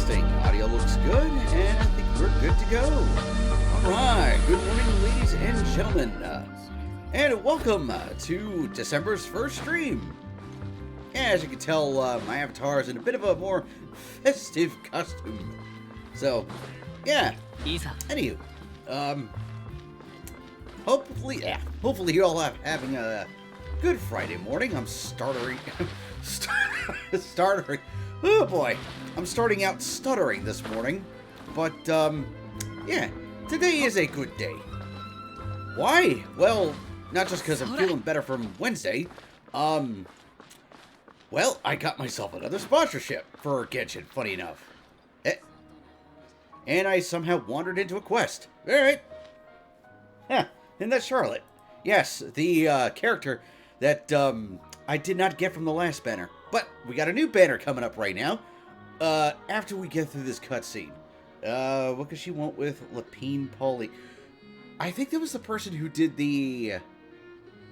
Testing. Audio looks good, and I think we're good to go. Alright, good morning, ladies and gentlemen. And welcome to December's first stream. As you can tell, my avatar is in a bit of a more festive costume. So, yeah. Anywho, hopefully you all having a good Friday morning. I'm starting out stuttering this morning, but yeah, today is a good day. Why? Well, not just because I'm feeling better from Wednesday. Well, I got myself another sponsorship for Genshin, funny enough. And I somehow wandered into a quest. Alright. Yeah, and that's Charlotte. Yes, the character that I did not get from the last banner. But we got a new banner coming up right now. After we get through this cutscene. What could she want with Lapine Polly? I think that was the person who did the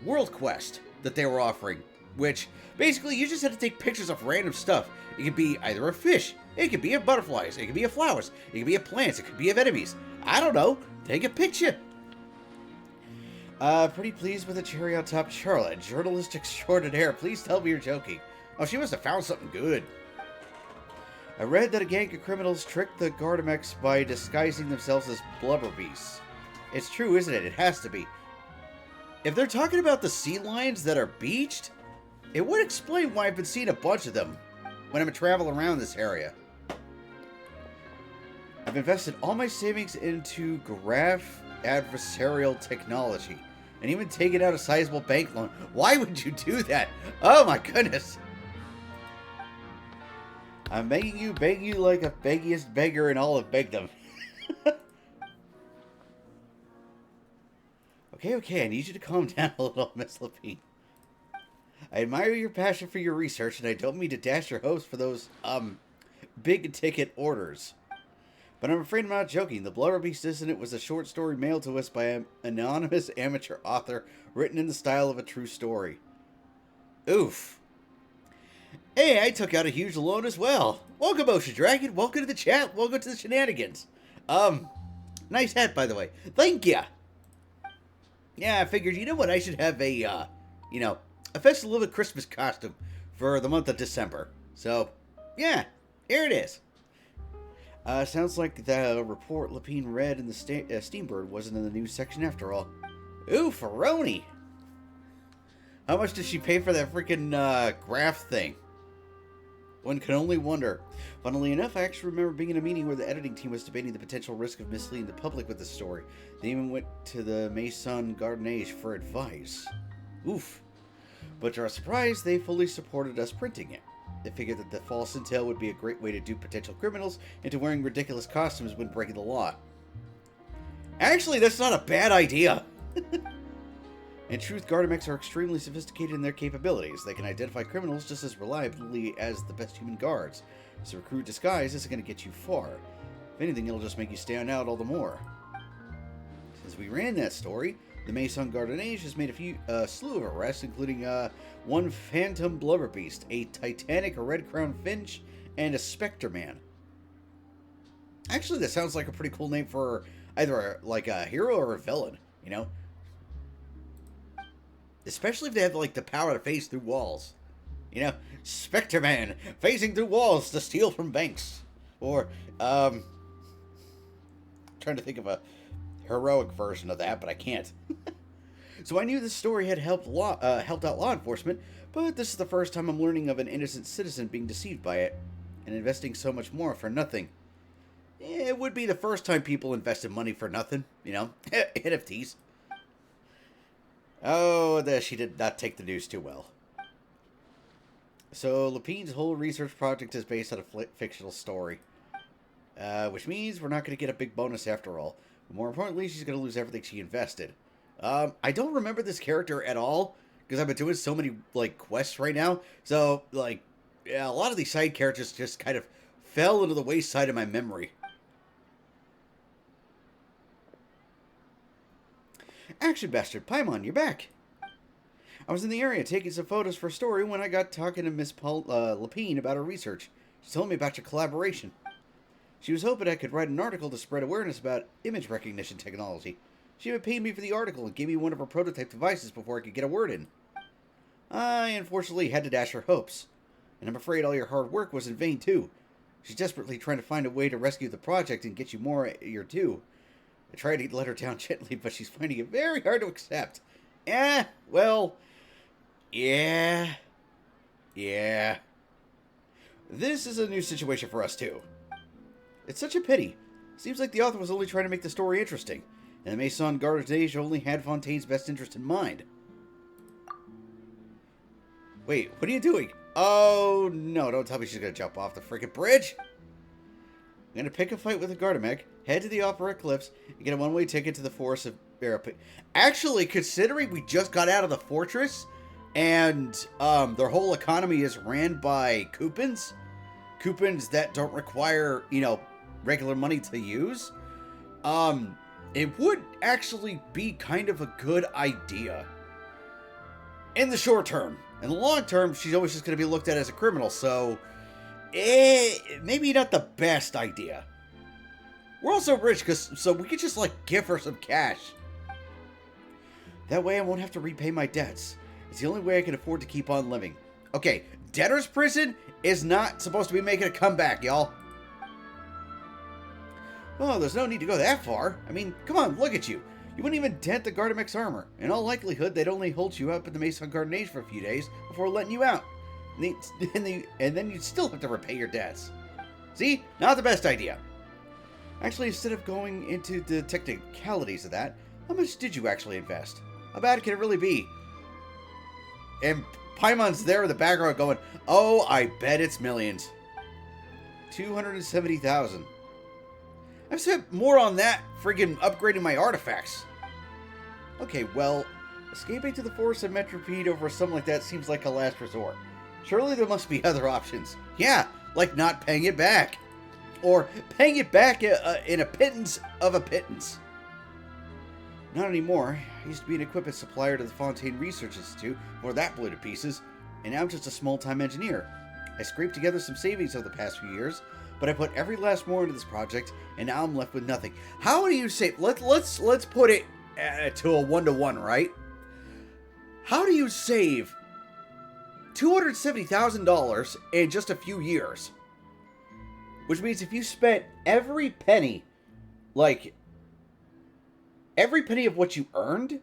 world quest that they were offering. Which, basically, you just had to take pictures of random stuff. It could be either a fish, it could be of butterflies, it could be of flowers, it could be of plants, it could be of enemies. I don't know. Take a picture. Pretty pleased with the cherry on top, Charlotte. Journalist extraordinaire. Please tell me you're joking. Oh, she must have found something good. I read that a gang of criminals tricked the Gardamex by disguising themselves as blubber beasts. It's true, isn't it? It has to be. If they're talking about the sea lions that are beached, it would explain why I've been seeing a bunch of them when I'm traveling around this area. I've invested all my savings into graph adversarial technology and even taken out a sizable bank loan. Why would you do that? Oh my goodness. I'm begging you like a beggiest beggar in all of begdom. Okay, I need you to calm down a little, Miss Lapine. I admire your passion for your research, and I don't mean to dash your hopes for those, big-ticket orders. But I'm afraid I'm not joking. The Blubber Beast Incident was a short story mailed to us by an anonymous amateur author, written in the style of a true story. Oof. Hey, I took out a huge loan as well. Welcome, Ocean Dragon. Welcome to the chat. Welcome to the shenanigans. Nice hat, by the way. Thank ya. Yeah, I figured, you know what, I should have a, a festive little Christmas costume for the month of December. So, yeah, here it is. Sounds like the report Lapine read in the Steambird wasn't in the news section after all. Ooh, Ferroni! How much did she pay for that freaking graph thing? One can only wonder. Funnily enough, I actually remember being in a meeting where the editing team was debating the potential risk of misleading the public with this story. They even went to the Maison Gardenage for advice. Oof. But to our surprise, they fully supported us printing it. They figured that the false intel would be a great way to dupe potential criminals into wearing ridiculous costumes when breaking the law. Actually, that's not a bad idea. In truth, Gardamex are extremely sophisticated in their capabilities. They can identify criminals just as reliably as the best human guards. So recruit disguise isn't going to get you far. If anything, it'll just make you stand out all the more. Since we ran that story, the Maison Gardenage has made a slew of arrests, including one Phantom Blubber Beast, a Titanic Red-Crowned Finch, and a Spectre Man. Actually, that sounds like a pretty cool name for either a hero or a villain, you know? Especially if they have, the power to phase through walls. You know, Spectre Man, phasing through walls to steal from banks. Or, trying to think of a heroic version of that, but I can't. So I knew this story had helped out law enforcement, but this is the first time I'm learning of an innocent citizen being deceived by it, and investing so much more for nothing. It would be the first time people invested money for nothing, you know, NFTs. Oh, she did not take the news too well. So, Lapine's whole research project is based on a fictional story. Which means we're not going to get a big bonus after all. But more importantly, she's going to lose everything she invested. I don't remember this character at all, because I've been doing so many, quests right now. So, yeah, a lot of these side characters just kind of fell into the wayside of my memory. Action Bastard, Paimon, you're back. I was in the area taking some photos for a story when I got talking to Miss Lapine about her research. She told me about your collaboration. She was hoping I could write an article to spread awareness about image recognition technology. She even paid me for the article and gave me one of her prototype devices before I could get a word in. I unfortunately had to dash her hopes, and I'm afraid all your hard work was in vain too. She's desperately trying to find a way to rescue the project and get you more your due. I tried to let her down gently, but she's finding it very hard to accept. Well, yeah. This is a new situation for us too. It's such a pity. Seems like the author was only trying to make the story interesting, and the Maison Gardage only had Fontaine's best interest in mind. Wait, what are you doing? Oh, no, don't tell me she's gonna jump off the freaking bridge! I'm gonna pick a fight with the Gardamek, head to the Opera Cliffs, and get a one-way ticket to the Forest of Barapik. Actually, considering we just got out of the fortress, and their whole economy is ran by coupons that don't require, regular money to use, it would actually be kind of a good idea. In the short term. In the long term, she's always just going to be looked at as a criminal, so maybe not the best idea. We're also rich, so we could just, give her some cash. That way I won't have to repay my debts. It's the only way I can afford to keep on living. Okay, debtor's prison is not supposed to be making a comeback, y'all. Oh, there's no need to go that far. I mean, come on, look at you. You wouldn't even dent the Gardamek's armor. In all likelihood, they'd only hold you up at the Maison Gardage for a few days before letting you out. And then you'd still have to repay your debts. See? Not the best idea. Actually, instead of going into the technicalities of that, how much did you actually invest? How bad can it really be? And Paimon's there in the background going, oh, I bet it's millions. 270,000. I've spent more on that friggin' upgrading my artifacts. Okay, well, escaping to the forest of Metropede over something like that seems like a last resort. Surely there must be other options. Yeah, like not paying it back. Or paying it back in a pittance of a pittance. Not anymore. I used to be an equipment supplier to the Fontaine Research Institute, before that blew to pieces, and now I'm just a small-time engineer. I scraped together some savings over the past few years, but I put every last more into this project, and now I'm left with nothing. How do you save? Let's put it to a 1-to-1, right? How do you save $270,000 in just a few years? Which means if you spent every penny, every penny of what you earned,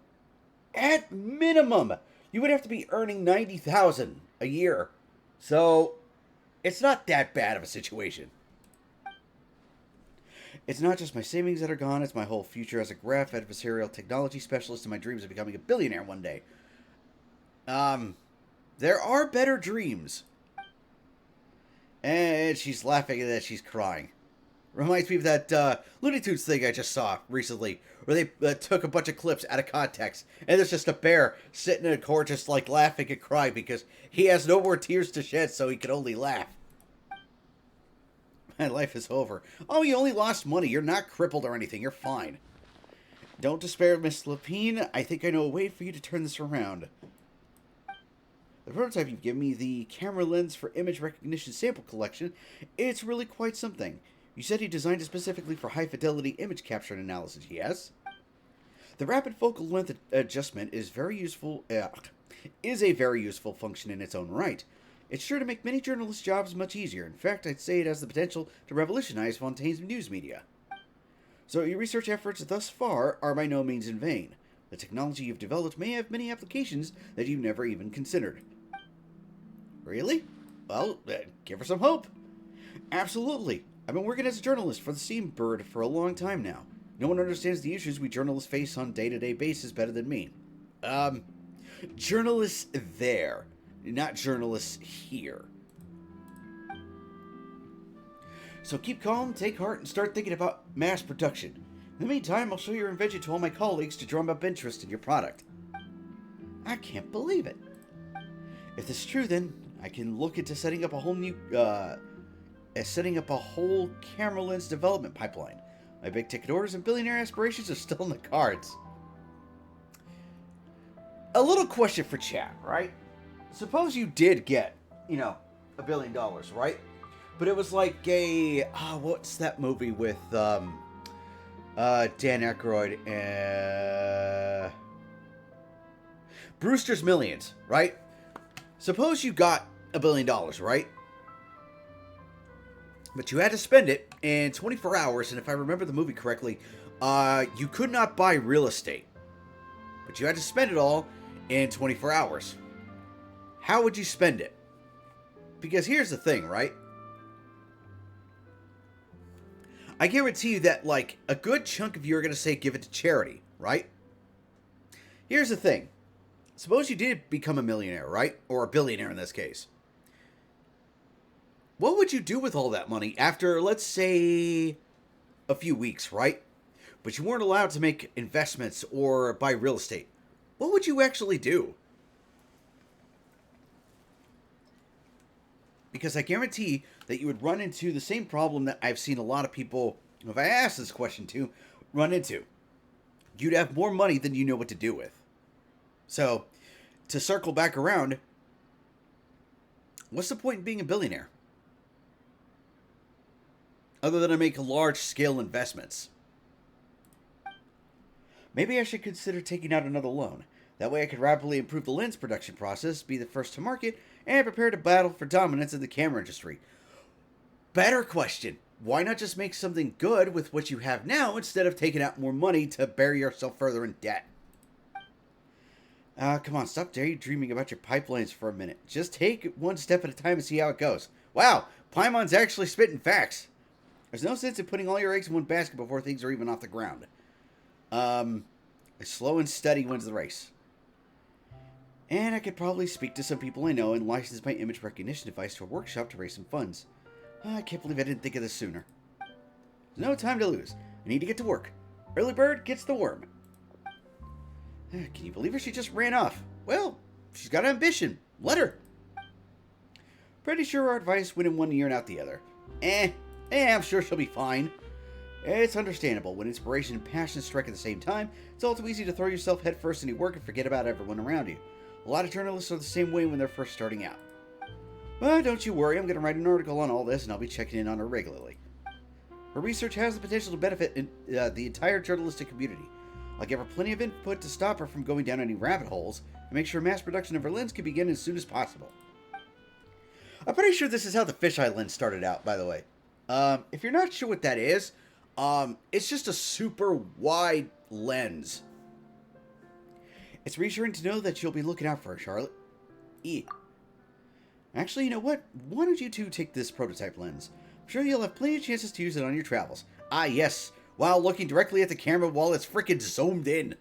at minimum, you would have to be earning $90,000 a year. So, it's not that bad of a situation. It's not just my savings that are gone, it's my whole future as a graph adversarial technology specialist and my dreams of becoming a billionaire one day. There are better dreams. And she's laughing and then she's crying. Reminds me of that Looney Tunes thing I just saw recently, where they took a bunch of clips out of context, and there's just a bear sitting in a corner just laughing and crying because he has no more tears to shed, so he can only laugh. My life is over. Oh, you only lost money. You're not crippled or anything. You're fine. Don't despair, Miss Lapine. I think I know a way for you to turn this around. The prototype you've given me, the camera lens for image recognition sample collection, it's really quite something. You said you designed it specifically for high-fidelity image capture and analysis, yes? The rapid focal length adjustment is very useful. Is a very useful function in its own right. It's sure to make many journalists' jobs much easier. In fact, I'd say it has the potential to revolutionize Fontaine's news media. So your research efforts thus far are by no means in vain. The technology you've developed may have many applications that you've never even considered. Really? Well, give her some hope. Absolutely. I've been working as a journalist for the Steam Bird for a long time now. No one understands the issues we journalists face on a day-to-day basis better than me. Journalists there, not journalists here. So keep calm, take heart, and start thinking about mass production. In the meantime, I'll show your invention to all my colleagues to drum up interest in your product. I can't believe it. If this is true, then I can look into setting up a whole new, camera lens development pipeline. My big ticket orders and billionaire aspirations are still in the cards. A little question for chat, right? Suppose you did get, $1 billion, right? But it was like a what's that movie with Dan Aykroyd and Brewster's Millions, right? Suppose you got $1 billion, right? But you had to spend it in 24 hours, and if I remember the movie correctly, you could not buy real estate. But you had to spend it all in 24 hours. How would you spend it? Because here's the thing, right? I guarantee you that, like, a good chunk of you are going to say give it to charity, right? Here's the thing. Suppose you did become a millionaire, right? Or a billionaire in this case. What would you do with all that money after, let's say, a few weeks, right? But you weren't allowed to make investments or buy real estate. What would you actually do? Because I guarantee that you would run into the same problem that I've seen a lot of people, if I ask this question to, run into. You'd have more money than you know what to do with. So, to circle back around, what's the point in being a billionaire? Other than to make large-scale investments. Maybe I should consider taking out another loan. That way I could rapidly improve the lens production process, be the first to market, and prepare to battle for dominance in the camera industry. Better question. Why not just make something good with what you have now instead of taking out more money to bury yourself further in debt? Come on, stop daydreaming about your pipelines for a minute. Just take one step at a time and see how it goes. Wow, Paimon's actually spitting facts. There's no sense in putting all your eggs in one basket before things are even off the ground. Slow and steady wins the race. And I could probably speak to some people I know and license my image recognition device to a workshop to raise some funds. I can't believe I didn't think of this sooner. There's no time to lose. I need to get to work. Early bird gets the worm. Can you believe her? She just ran off. Well, she's got ambition. Let her. Pretty sure our advice went in one ear and out the other. I'm sure she'll be fine. It's understandable. When inspiration and passion strike at the same time, it's all too easy to throw yourself headfirst into work and forget about everyone around you. A lot of journalists are the same way when they're first starting out. Well, don't you worry. I'm going to write an article on all this, and I'll be checking in on her regularly. Her research has the potential to benefit the entire journalistic community. I'll give her plenty of input to stop her from going down any rabbit holes, and make sure mass production of her lens can begin as soon as possible. I'm pretty sure this is how the fisheye lens started out, by the way. If you're not sure what that is, it's just a super wide lens. It's reassuring to know that you'll be looking out for her, Charlotte. Actually, you know what? Why don't you two take this prototype lens? I'm sure you'll have plenty of chances to use it on your travels. Ah, yes, while looking directly at the camera while it's freaking zoomed in.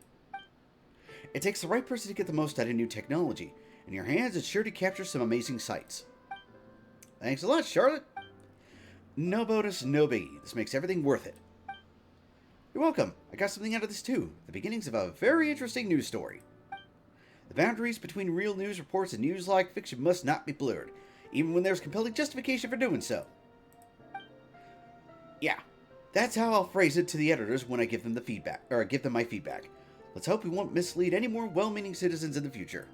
It takes the right person to get the most out of new technology. In your hands, it's sure to capture some amazing sights. Thanks a lot, Charlotte. No bonus, no biggie. This makes everything worth it. You're welcome. I got something out of this too. The beginnings of a very interesting news story. The boundaries between real news reports and news-like fiction must not be blurred, even when there's compelling justification for doing so. Yeah, that's how I'll phrase it to the editors when I give them the feedback, or give them my feedback. Let's hope we won't mislead any more well-meaning citizens in the future.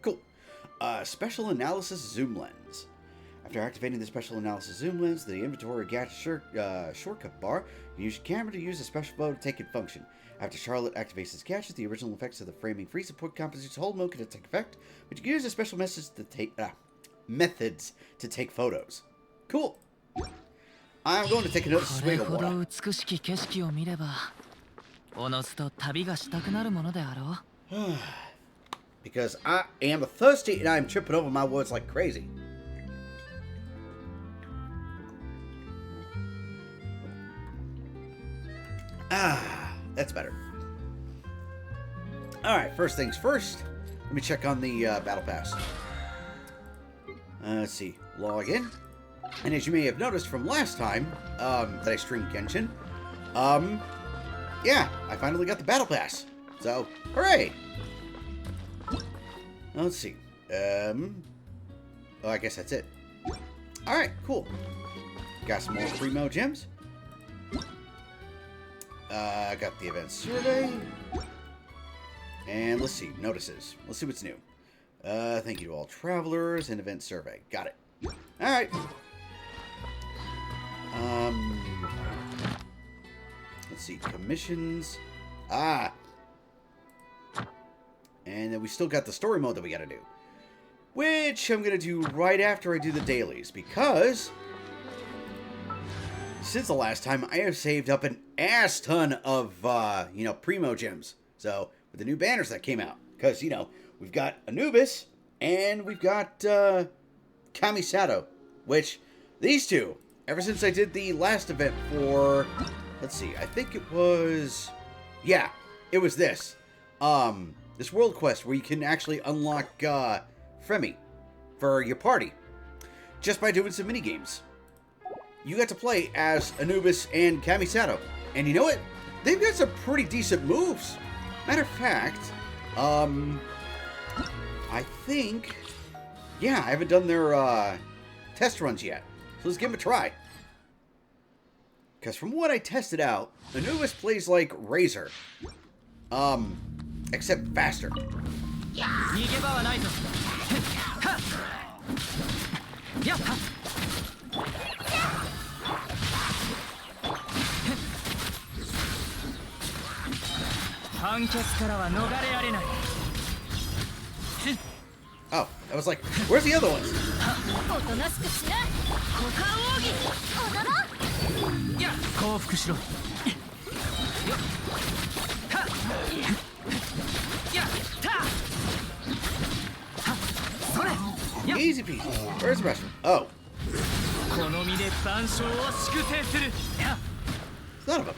Cool. Special analysis zoom lens. After activating the special analysis zoom lens, the inventory gadget shortcut bar, you use your camera to use a special mode to take it function. After Charlotte activates this gadget, the original effects of the framing freeze support composites hold mode can take effect, but you can use a special methods to take photos. Cool. I'm going to take another swig of water. Because I am thirsty and I'm tripping over my words like crazy. That's better. Alright, first things first. Let me check on the Battle Pass. Let's see. Log in. And as you may have noticed from last time that I streamed Genshin, yeah, I finally got the Battle Pass. So, hooray! Let's see. Oh, I guess that's it. Alright, cool. Got some more Primo gems. Got the event survey. And let's see. Notices. Let's see what's new. Thank you to all travelers and event survey. Got it. Alright. Let's see. Commissions. Ah. And then we still got the story mode that we gotta do. Which I'm gonna do right after I do the dailies. Because since the last time, I have saved up an ass ton of, Primo gems. So, with the new banners that came out. Because, we've got Anubis and we've got Kamisato. Which, these two, ever since I did the last event for, let's see, I think it was, yeah, it was this. This world quest where you can actually unlock Fremi for your party. Just by doing some minigames. You got to play as Anubis and Kamisato. And you know what? They've got some pretty decent moves. Matter of fact, I think, yeah, I haven't done their test runs yet. So let's give them a try. Because from what I tested out, Anubis plays like Razor. Except faster. Oh, I was like, where's the other ones? Easy peasy. Where's the rest of them? Oh. It's none of them.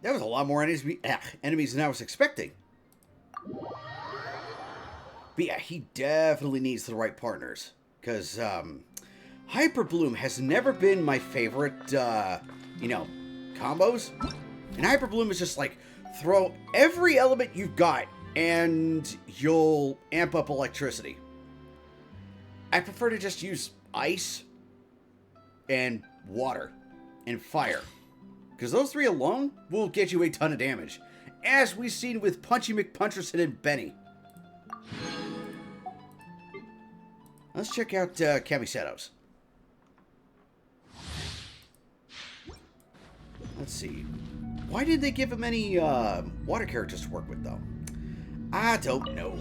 That was a lot more enemies than I was expecting. But yeah, he definitely needs the right partners. Because, Hyper Bloom has never been my favorite, combos. And Hyper Bloom is just like, throw every element you've got, and you'll amp up electricity. I prefer to just use ice, and water, and fire. Because those three alone will get you a ton of damage. As we've seen with Punchy McPuncherson and Benny. Let's check out Kamisato's. Let's see. Why did they give him any water characters to work with, though? I don't know.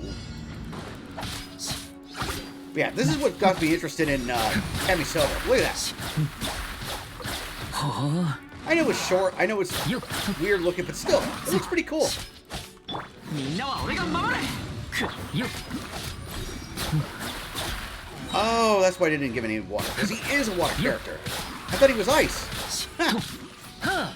But yeah, this is what got me interested in Kamisato. Look at that. I know it's short, I know it's weird looking, but still, it looks pretty cool. Oh, that's why I didn't give any water, because he is a water character. I thought he was ice. Huh.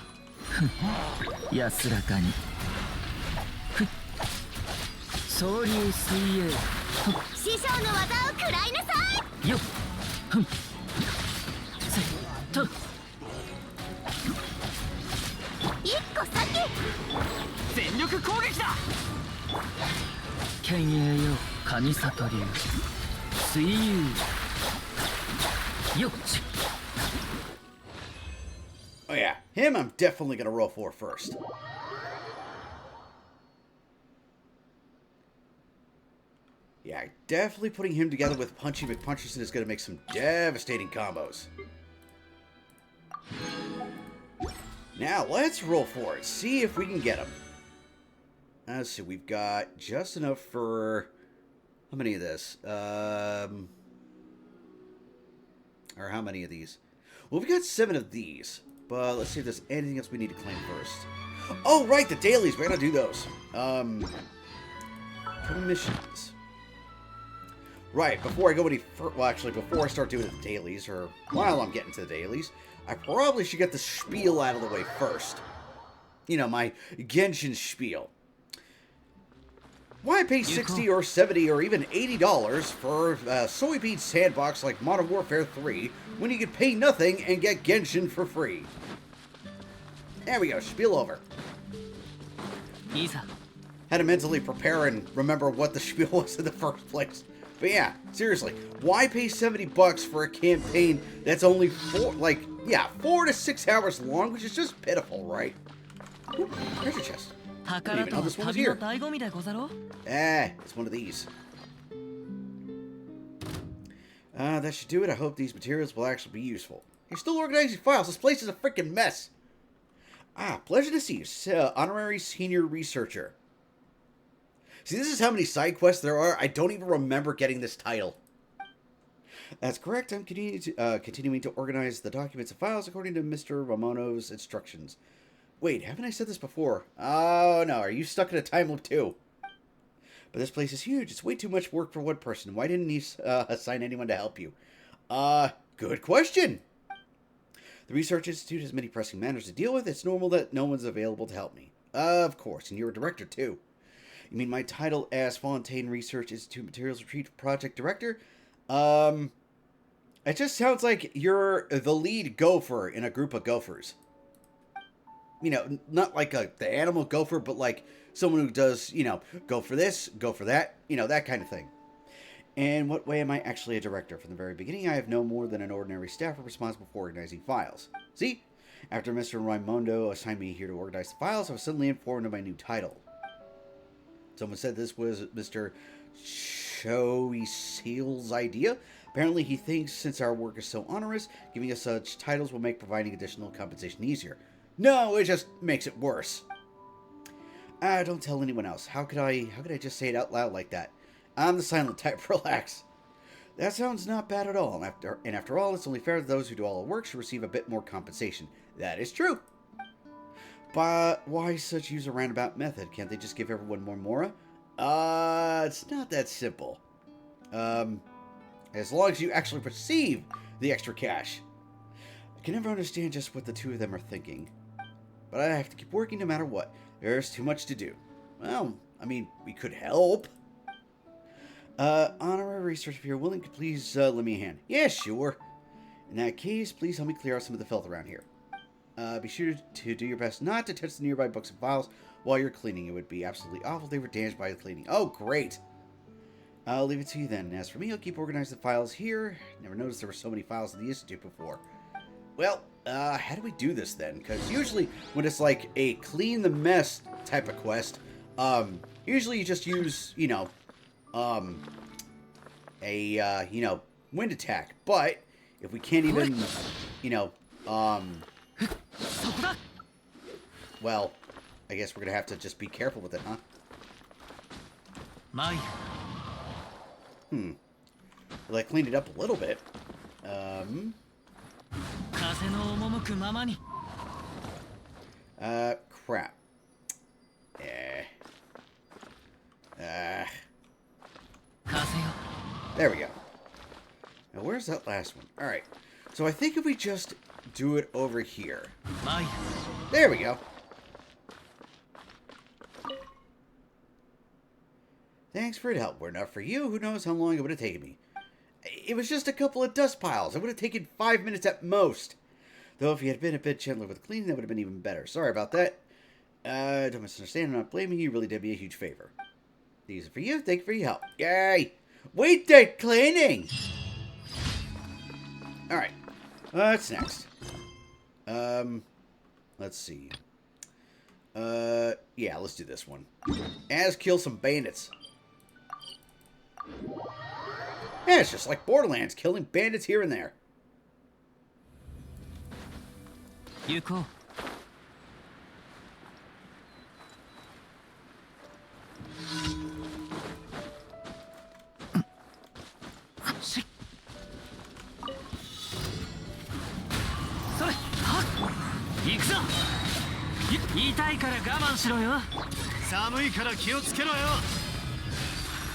Oh yeah, him I'm definitely gonna roll for first. Yeah, definitely putting him together with Punchy McPuncherson is gonna make some devastating combos. Now, let's roll for it. See if we can get him. Let's see, we've got just enough for... How many of this? Or how many of these? Well, we've got 7 of these. But let's see if there's anything else we need to claim first. Oh, right, the dailies. We're going to do those. Permissions. Right, before I go any further... Well, actually, before I start doing the dailies, or while I'm getting to the dailies, I probably should get the spiel out of the way first. You know, my Genshin spiel. Why pay 60 or 70 or even $80 for a soybean sandbox like Modern Warfare 3 when you could pay nothing and get Genshin for free? There we go, spiel over. Had to mentally prepare and remember what the spiel was in the first place. But yeah, seriously, why pay $70 for a campaign that's only 4 to 6 hours long, which is just pitiful, right? Ooh, treasure chest. I didn't even know this one was here. It's one of these. That should do it. I hope these materials will actually be useful. You're still organizing files. This place is a freaking mess. Pleasure to see you, honorary senior researcher. See, this is how many side quests there are. I don't even remember getting this title. That's correct. I'm continuing to organize the documents and files according to Mr. Ramono's instructions. Wait, haven't I said this before? Oh, no. Are you stuck in a time loop, too? But this place is huge. It's way too much work for one person. Why didn't he assign anyone to help you? Good question. The Research Institute has many pressing matters to deal with. It's normal that no one's available to help me. Of course, and you're a director, too. You mean my title as Fontaine Research Institute Materials Retrieval Project Director? It just sounds like you're the lead gopher in a group of gophers. You know, not like the animal gopher, but like someone who does, go for this, go for that, that kind of thing. In what way am I actually a director? From the very beginning, I have no more than an ordinary staffer responsible for organizing files. See? After Mr. Raimondo assigned me here to organize the files, I was suddenly informed of my new title. Someone said this was Mr. Choiseal's idea. Apparently, he thinks since our work is so onerous, giving us such titles will make providing additional compensation easier. No, it just makes it worse. Don't tell anyone else. How could I just say it out loud like that? I'm the silent type. Relax. That sounds not bad at all. And after all, it's only fair that those who do all the work should receive a bit more compensation. That is true. But why such use a roundabout method? Can't they just give everyone more mora? It's not that simple. As long as you actually receive the extra cash. I can never understand just what the two of them are thinking. But I have to keep working no matter what. There's too much to do. Well, I mean, we could help. Honorary research, if you're willing, could please lend me a hand. Yeah, sure. In that case, please help me clear out some of the filth around here. Be sure to do your best not to touch the nearby books and files while you're cleaning. It would be absolutely awful if they were damaged by the cleaning. Oh, great. I'll leave it to you then. As for me, I'll keep organizing the files here. Never noticed there were so many files in the Institute before. Well, how do we do this then? Because usually when it's like a clean the mess type of quest, usually you just use, wind attack. But if we can't even, well, I guess we're going to have to just be careful with it, huh? Well, I cleaned it up a little bit. Crap. There we go. Now, where's that last one? Alright. So I think if we just do it over here. There we go. Thanks for your help. Were it not for you, who knows how long it would have taken me. It was just a couple of dust piles. It would have taken 5 minutes at most. Though if you had been a bit gentler with cleaning, that would have been even better. Sorry about that. Don't misunderstand. I'm not blaming you. You really did me a huge favor. These are for you. Thank you for your help. Yay! Wait, they're cleaning! Alright. What's next? Let's see. Yeah, let's do this one. As kill some bandits. Yeah, it's just like Borderlands, killing bandits here and there. Yuko.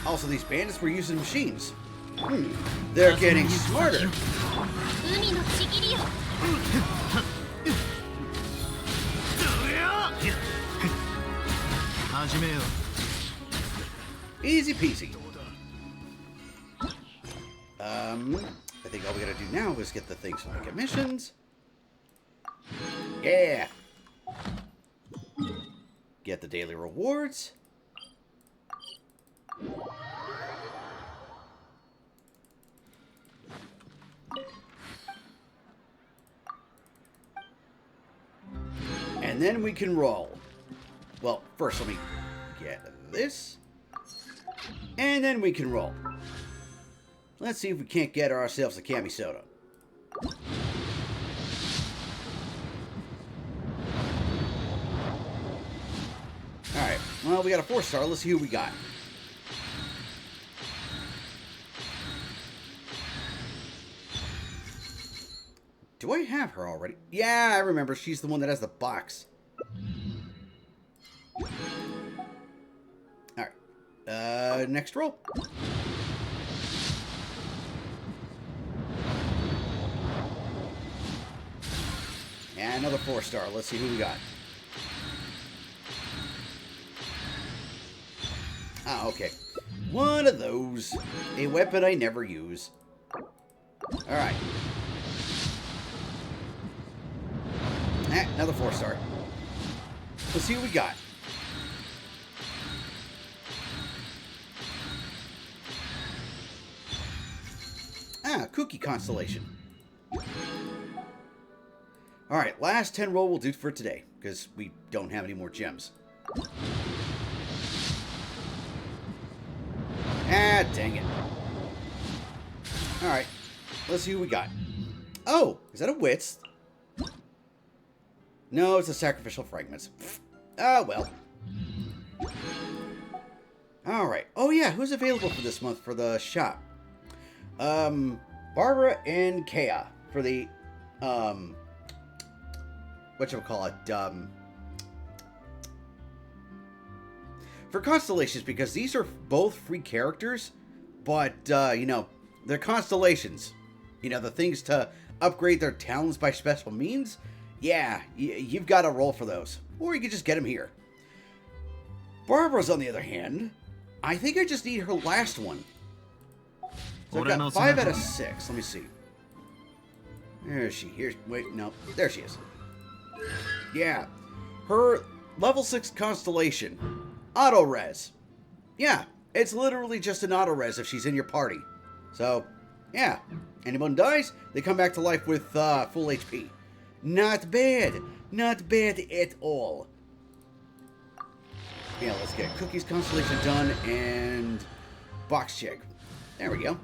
Also, these bandits were using machines. They're getting smarter. Easy peasy. I think all we gotta do now is get the things so we get missions. Yeah. Get the daily rewards. And then we can roll. Well, first let me get this. And then we can roll. Let's see if we can't get ourselves a Kami Soda. Alright, well, we got a 4-star. Let's see who we got. Do I have her already? Yeah, I remember. She's the one that has the box. Alright. Next roll. And another 4-star. Let's see who we got. Ah, okay. One of those. A weapon I never use. Alright. Another 4-star. Let's see what we got. Cookie Constellation. Alright, last 10 roll will do for today, because we don't have any more gems. Dang it. Alright, let's see who we got. Oh, is that a Wits? No, it's a Sacrificial Fragments. Oh, well. Alright. Oh, yeah, who's available for this month for the shop? Barbara and Kea for the, whatchamacallit, for constellations, because these are both free characters, but, you know, they're constellations. You know, the things to upgrade their talents by special means. Yeah, you've got to roll for those. Or you can just get them here. Barbara's, on the other hand, I think I just need her last one. So I've got 5 out of 6. Let me see. Where is she? Here. Wait, no. There she is. Yeah. Her level 6 constellation. Auto-res. Yeah. It's literally just an auto-res if she's in your party. So, yeah. Anyone dies, they come back to life with full HP. Not bad. Not bad at all. Yeah, let's get Cookie's Constellation done and box check. There we go.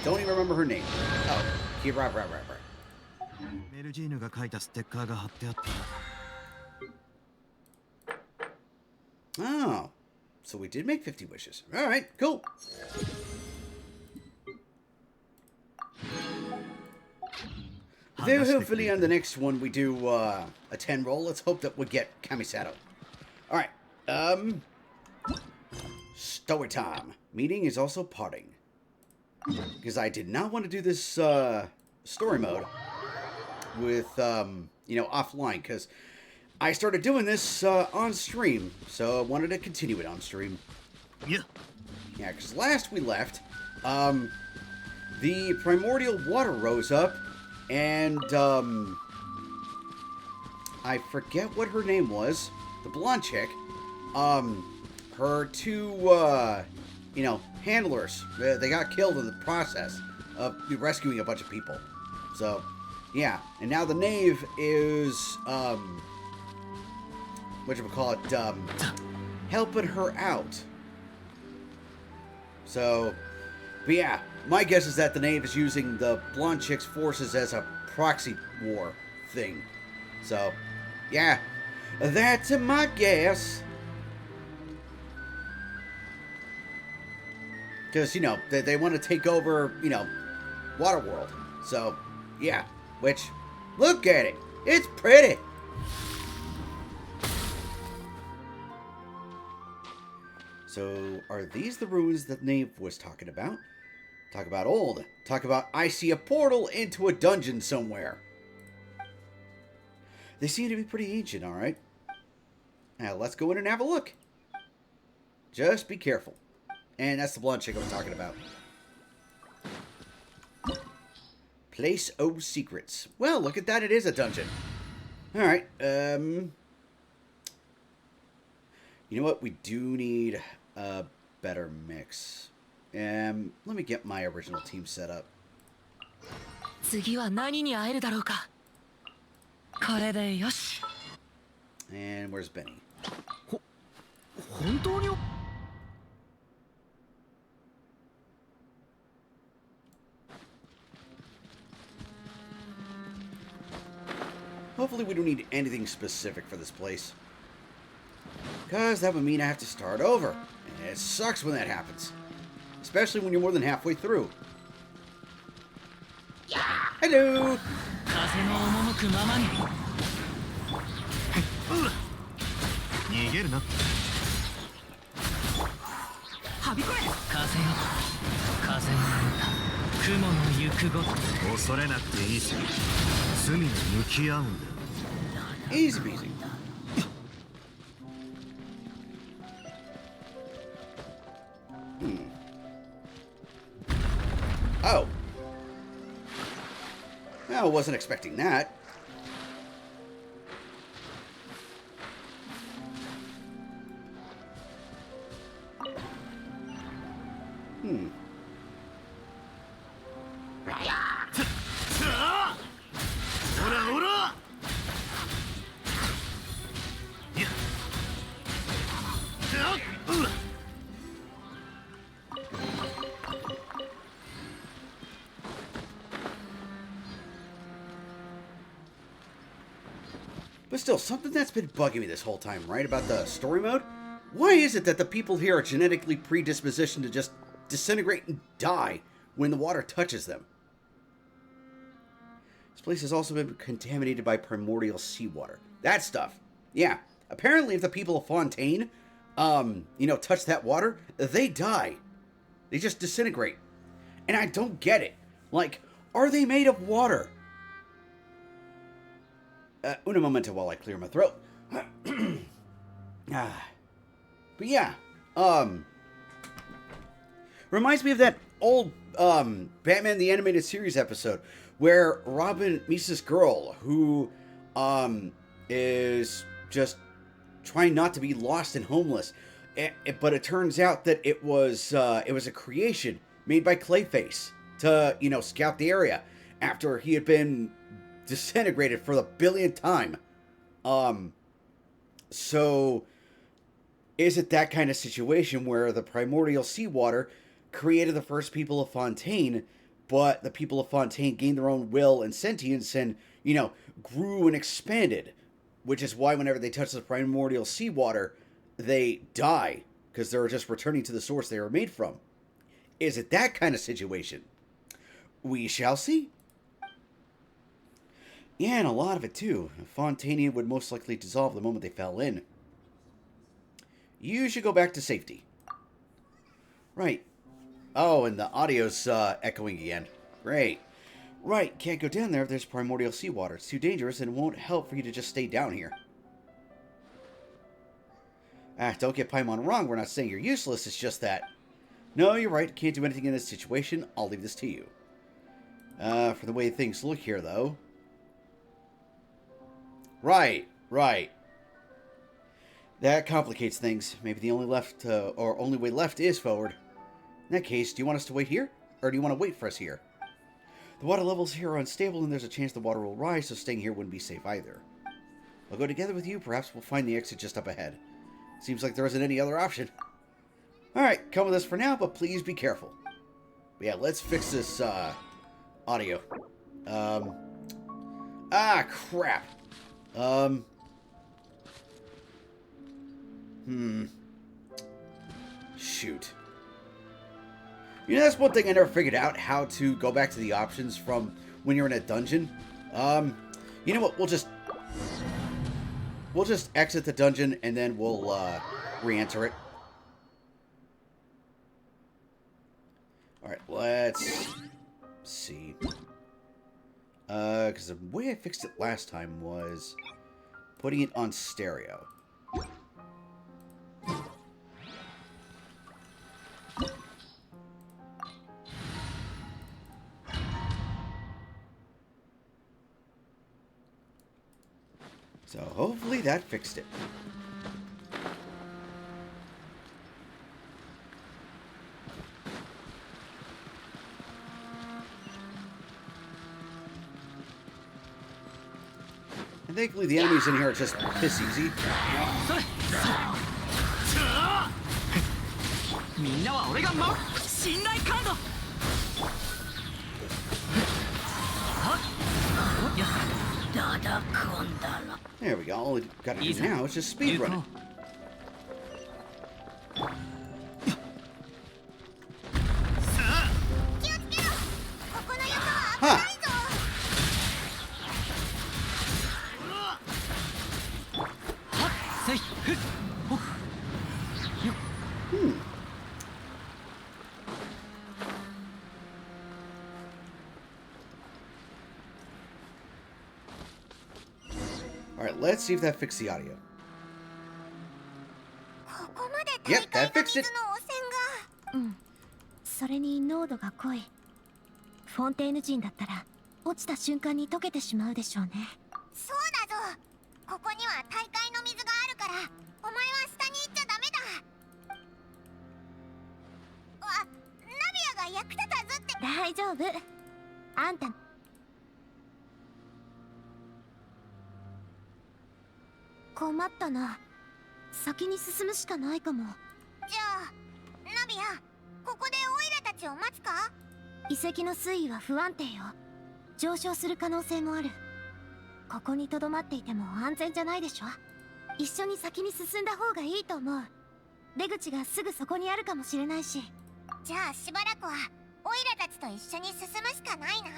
Don't even remember her name. Oh, Kira. Oh, so we did make 50 wishes. All right, cool. Then hopefully on the next one we do a 10 roll. Let's hope that we get Kamisato. All right. Story time. Meeting is also parting. Because I did not want to do this story mode with, you know, offline. Because I started doing this on stream. So I wanted to continue it on stream. Yeah. Yeah, because last we left, the primordial water rose up. And, I forget what her name was. The blonde chick. Her two, you know, handlers. They got killed in the process of rescuing a bunch of people. So, yeah. And now the knave is, whatchamacallit, helping her out. So, but yeah. My guess is that the knave is using the blonde chick's forces as a proxy war thing. So, yeah. That's my guess. Because, you know, they want to take over, you know, Waterworld. So, yeah. Which, look at it. It's pretty. So, are these the ruins that Knave was talking about? Talk about old. Talk about I see a portal into a dungeon somewhere. They seem to be pretty ancient, alright? Now, let's go in and have a look. Just be careful. And that's the blonde chick I was talking about. Place of Secrets. Well, look at that. It is a dungeon. Alright. You know what? We do need a better mix. Let me get my original team set up. 次は何に会えるだろうか。これでよし。And where's Benny? 本当に? Hopefully we don't need anything specific for this place. Because that would mean I have to start over. And it sucks when that happens. Especially when you're more than halfway through. Hello! 風の赴くままに。逃げるな。はびこれ。風よ、風の雲の行くごと。恐れなくていいし、罪に向き合うんだ。Easy peasy. Oh. Well, I wasn't expecting that. But still, something that's been bugging me this whole time, right, about the story mode? Why is it that the people here are genetically predispositioned to just disintegrate and die when the water touches them? This place has also been contaminated by primordial seawater. That stuff. Yeah. Apparently, if the people of Fontaine, touch that water, they die. They just disintegrate. And I don't get it. Like, are they made of water? Una momento while I clear my throat. But yeah, reminds me of that old Batman the Animated Series episode where Robin meets this girl who is just trying not to be lost and homeless, but it turns out that it was a creation made by Clayface to scout the area after he had been disintegrated for the billionth time. So is it that kind of situation where the primordial seawater created the first people of Fontaine, but the people of Fontaine gained their own will and sentience and, grew and expanded, which is why whenever they touch the primordial seawater, they die because they're just returning to the source they were made from. Is it that kind of situation? We shall see. Yeah, and a lot of it, too. Fontaine would most likely dissolve the moment they fell in. You should go back to safety. Right. Oh, and the audio's echoing again. Great. Right, can't go down there if there's primordial seawater. It's too dangerous and it won't help for you to just stay down here. Don't get Paimon wrong. We're not saying you're useless. It's just that... No, you're right. Can't do anything in this situation. I'll leave this to you. For the way things look here, though... Right. That complicates things. Maybe the only way left is forward. In that case, do you want us to wait here? Or do you want to wait for us here? The water levels here are unstable and there's a chance the water will rise, so staying here wouldn't be safe either. I'll go together with you. Perhaps we'll find the exit just up ahead. Seems like there isn't any other option. Alright, come with us for now, but please be careful. But yeah, let's fix this audio. Crap. Shoot. That's one thing I never figured out, how to go back to the options from when you're in a dungeon. You know what? We'll just exit the dungeon and then we'll re-enter it. Alright, let's see. Because the way I fixed it last time was putting it on stereo. So hopefully that fixed it. And thankfully the enemies in here are just piss easy. みんなは俺が守る信頼感度There we go. All we gotta do now is just speed run it. Huh. Alright, let's see if that fixed the audio. Yep, that fixed it. それに濃度が濃い。フォンテーヌ人だったら落ちた瞬間に溶けてしまうでしょうね。そうだぞ。ここには大海の水があるから、お前は下に行っちゃダメだ。ナビアが役立たずって。大丈夫。あんた。困ったな。先に進むしかないかも。じゃあ、ナビア、ここでオイラたちを待つか？遺跡の水位は不安定よ。上昇する可能性もある。ここに留まっていても安全じゃないでしょ。一緒に先に進んだ方がいいと思う。出口がすぐそこにあるかもしれないし。じゃあしばらくはオイラたちと一緒に進むしかないな。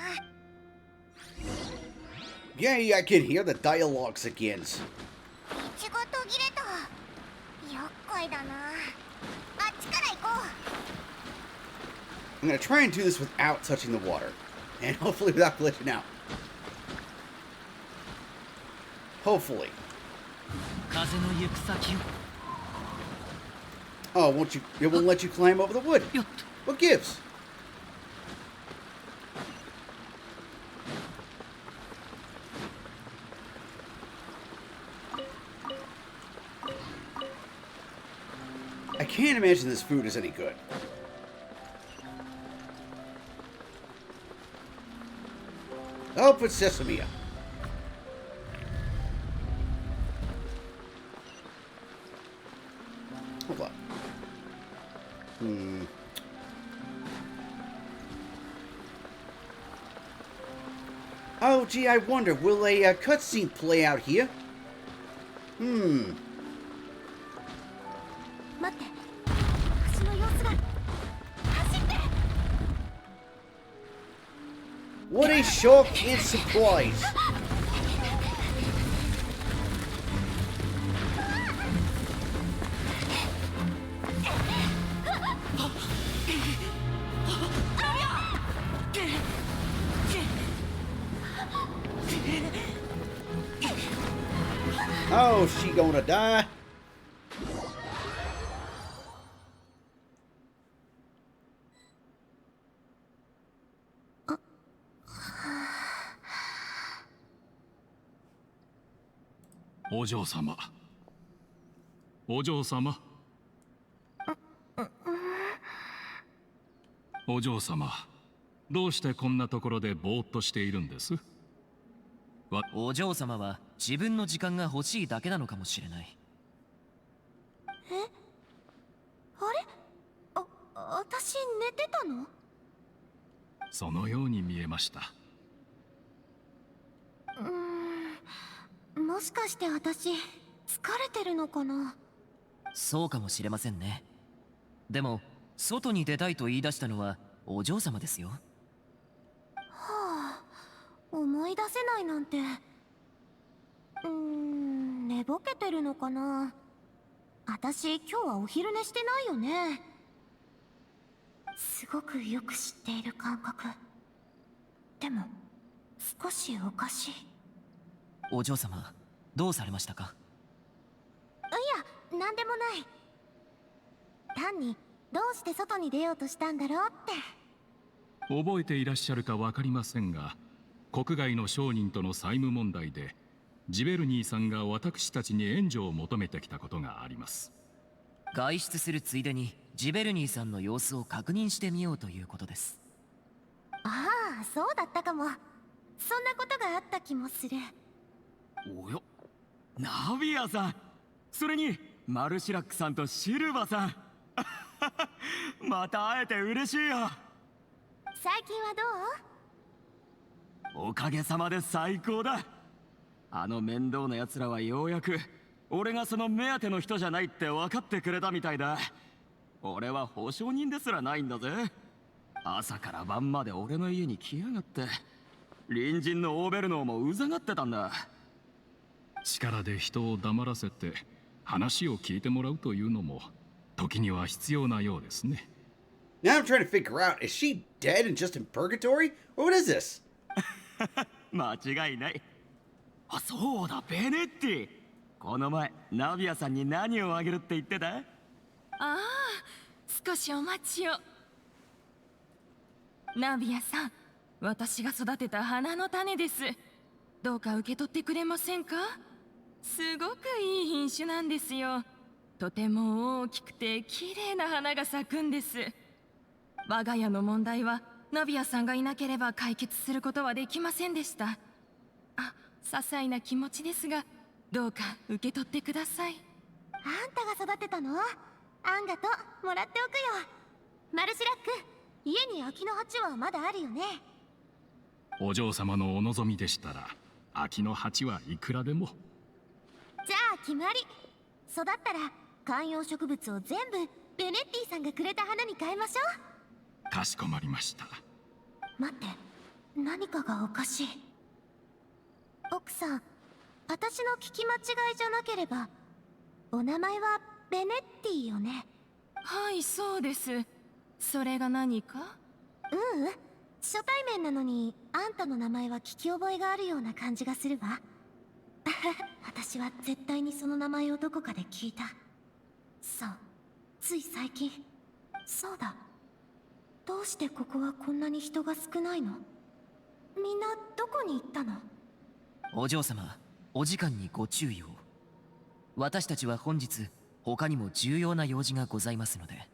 Yay, I can hear the dialogues again. 道が途切れた。厄介だな。あっちから行こう。I'm gonna try and do this without touching the water. And hopefully without glitching out. Hopefully. 風の行く先を Oh, it won't let you climb over the wood. よっ What gives? I can't imagine this food is any good. Oh, put sesame up. Hold on. Oh, gee, I wonder, will a cutscene play out here? 待って。橋の様子が。走って。What a shock and surprise! Oh, she gonna die? Oh, お嬢様。お嬢様。お嬢様、どうしてこんなところでぼーっとしているんです？お嬢様は自分の時間が欲しいだけなのかもしれない。あれ？私寝てたの？そのように見えました。もしかして私疲れてるのかな？そうかもしれませんね。でも外に出たいと言い出したのはお嬢様ですよ。思い出せないなんて。寝ぼけてるのかな？私今日はお昼寝してないよね。すごくよく知っている感覚。でも少しおかしい。お嬢様、どうされましたか？いや、なんでもない。単にどうして外に出ようとしたんだろうって。覚えていらっしゃるかわかりませんが、国外の商人との債務問題でジベルニーさんが私たちに援助を求めてきたことがあります。外出するついでにジベルニーさんの様子を確認してみようということです。ああ、そうだったかも。そんなことがあった気もする。およ、ナビアさん、それにマルシラックさんとシルバさんまた会えて嬉しいよ。最近はどう？おかげさまで最高だ。あの面倒な奴らはようやく俺がその目当ての人じゃないって分かってくれたみたいだ。俺は保証人ですらないんだぜ。朝から晩まで俺の家に来やがって、隣人のオーベルノーもうざがってたんだ。力で人を黙らせて話を聞いてもらうというのも時には必要なようですね。Now I'm trying to figure out, is she dead and just in purgatory? Or what is this? 間違いない。あ、そうだ、ベネッティ。この前ナビアさんに何をあげるって言ってた？ああ、少しお待ちを。ナビアさん、私が育てた花の種です。どうか受け取ってくれませんか？すごくいい品種なんですよ。とても大きくて綺麗な花が咲くんです。我が家の問題はナビアさんがいなければ解決することはできませんでした。あ、些細な気持ちですが、どうか受け取ってください。あんたが育てたの？あんがともらっておくよ。マルシラック、家に秋の鉢はまだあるよね。お嬢様のお望みでしたら秋の鉢はいくらでも。じゃあ決まり。育ったら観葉植物を全部ベネッティさんがくれた花に変えましょう。かしこまりました。待って、何かがおかしい。奥さん、私の聞き間違いじゃなければお名前はベネッティよね？はい、そうです。それが何か？ううん、初対面なのにあんたの名前は聞き覚えがあるような感じがするわ。私は絶対にその名前をどこかで聞いた。そう、つい最近。そうだ、どうしてここはこんなに人が少ないの？みんなどこに行ったの？お嬢様、お時間にご注意を。私たちは本日他にも重要な用事がございますので。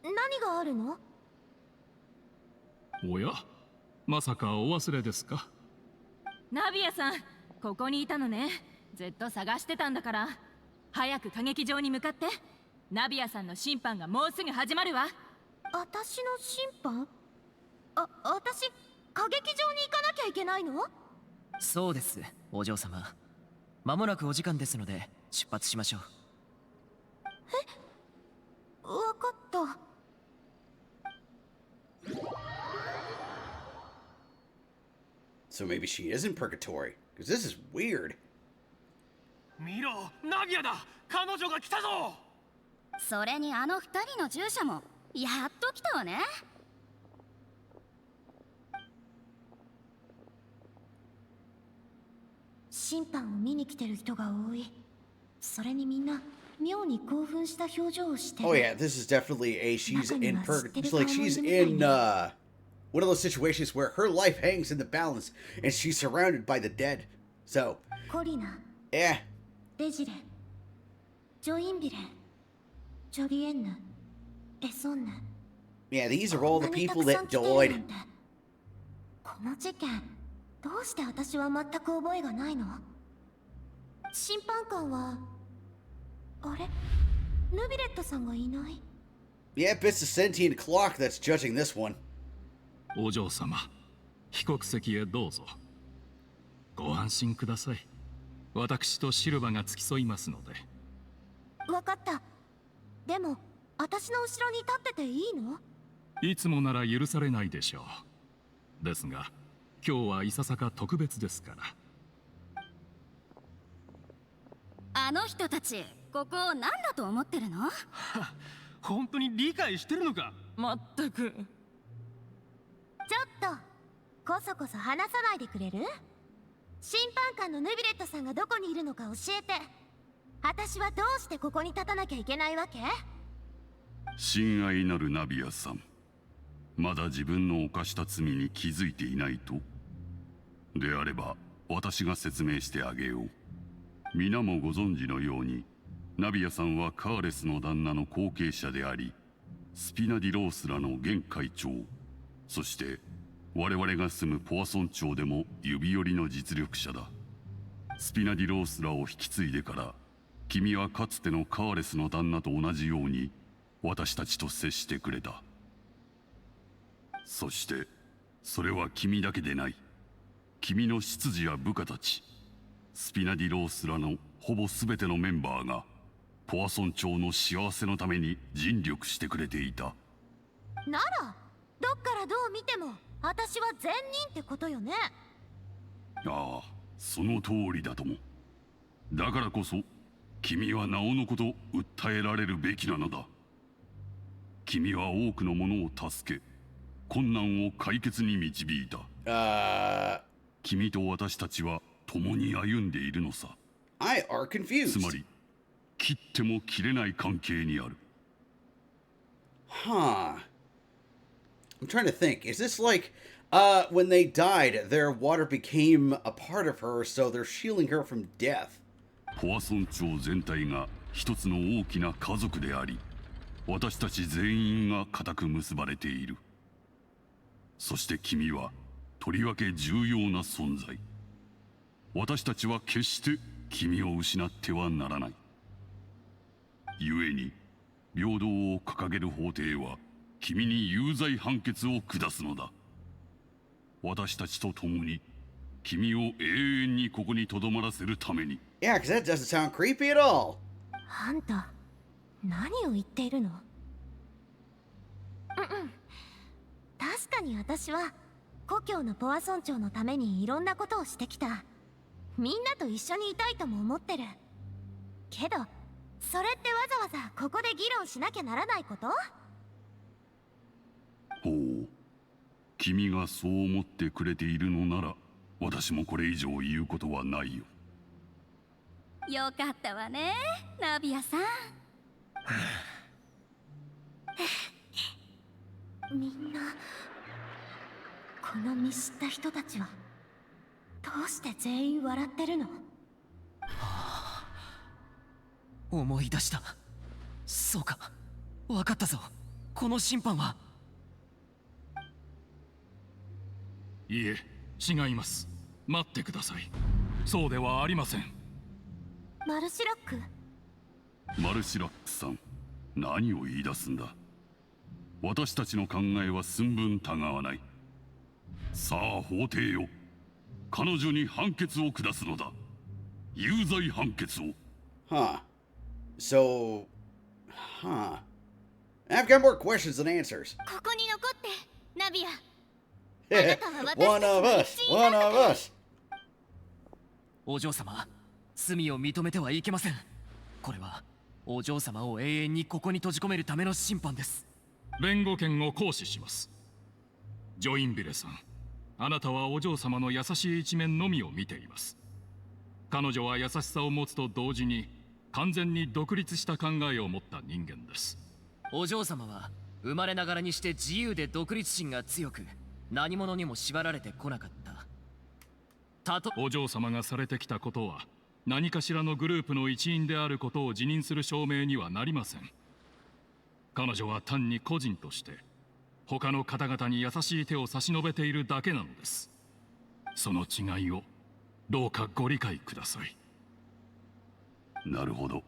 何があるの？おや、まさかお忘れですか？ナビアさん、ここにいたのね。ずっと探してたんだから。早く歌劇場に向かって。ナビアさんの審判がもうすぐ始まるわ。私の審判？私、歌劇場に行かなきゃいけないの？そうです、お嬢様。間もなくお時間ですので出発しましょう。わかった。So maybe she is in purgatory, because this is weird. 見ろ、ナビアだ。彼女が来たぞ。それにあの二人の従者もやっと来たわね。審判を見に来てる人が多い。それにみんな妙に興奮した表情をしてる。Oh yeah, this is definitely she's in purgatory. Like she's in one of those situations where her life hangs in the balance and she's surrounded by the dead. So, コリナ、 yeah. レジレン、ジョインビレン、ジョリエンヌ、エソンヌ。Yeah, these are all the こんなに people たくさ that ん来てるなん died. て。この事件、どうして私は全く覚えがないの？審判官はあれ、ヌビレットさんがいない。 Yep, it's the sentient clock that's judging this one. お嬢様、被告席へどうぞ。ご安心ください。私とシルバが付き添いますので。わかった。でも私の後ろに立ってていいの？いつもなら許されないでしょう。ですが今日はいささか特別ですから。あの人たち、ここを何だと思ってるの？本当に理解してるのか？まったく。ちょっとこそこそ話さないでくれる？審判官のヌビレットさんがどこにいるのか教えて。私はどうしてここに立たなきゃいけないわけ？親愛なるナビアさん、まだ自分の犯した罪に気づいていないと？であれば私が説明してあげよう。皆もご存知のように、ナビアさんはカーレスの旦那の後継者であり、スピナディロースらの現会長、そして我々が住むポアソン町でも指折りの実力者だ。スピナディロースらを引き継いでから、君はかつてのカーレスの旦那と同じように私たちと接してくれた。そしてそれは君だけでない。君の執事や部下たち、スピナディロースらのほぼ全てのメンバーがポアソン町の幸せのために尽力してくれていた。ならどっからどう見ても私は善人ってことよね。ああ、その通りだとも。だからこそ君はなおのこと訴えられるべきなのだ。君は多くの者を助け、困難を解決に導いた。君と私たちは共に歩んでいるのさ。I are confused. つまり切っても切れない関係にある。Huh. I'm trying to think. Is this like when they died, their water became a part of her, so they're shielding her from death? ポアソン町全体が一つの大きな家族であり、私たち全員が固く結ばれている。そして君はとりわけ重要な存在。私たちは決して君を失ってはならない。故に平等を掲げる法廷は君に有罪判決を下すのだ。私たちと共に君を永遠にここに留まらせるために。Yeah, because that doesn't sound creepy at all. あんた何を言っているの？確かに私は故郷のポアソン町のためにいろんなことをしてきた。みんなと一緒にいたいとも思ってる。けどそれってわざわざここで議論しなきゃならないこと？ほう、君がそう思ってくれているのなら、私もこれ以上言うことはないよ。よかったわね、ナビアさん。みんなこの見知った人たちはどうして全員笑ってるの？思い出した。そうか、分かったぞ。この審判は。いいえ、違います。待ってください。そうではありません。マルシラック？マルシラックさん、何を言い出すんだ。私たちの考えは寸分たがわない。さあ法廷よ、彼女に判決を下すのだ。有罪判決を。Huh. So, huh. I've got more questions than answers. ここに残って、ナビア。 One of us. One of us. お嬢様、罪を認めてはいけません。これはお嬢様を永遠にここに閉じ込めるための審判です。弁護権を行使します。ジョインビレさん、あなたはお嬢様の優しい一面のみを見ています。彼女は優しさを持つと同時に完全に独立した考えを持った人間です。お嬢様は生まれながらにして自由で独立心が強く、何者にも縛られてこなかった。お嬢様がされてきたことは何かしらのグループの一員であることを自認する証明にはなりません。彼女は単に個人として他の方々に優しい手を差し伸べているだけなのです。その違いをどうかご理解ください。なるほど、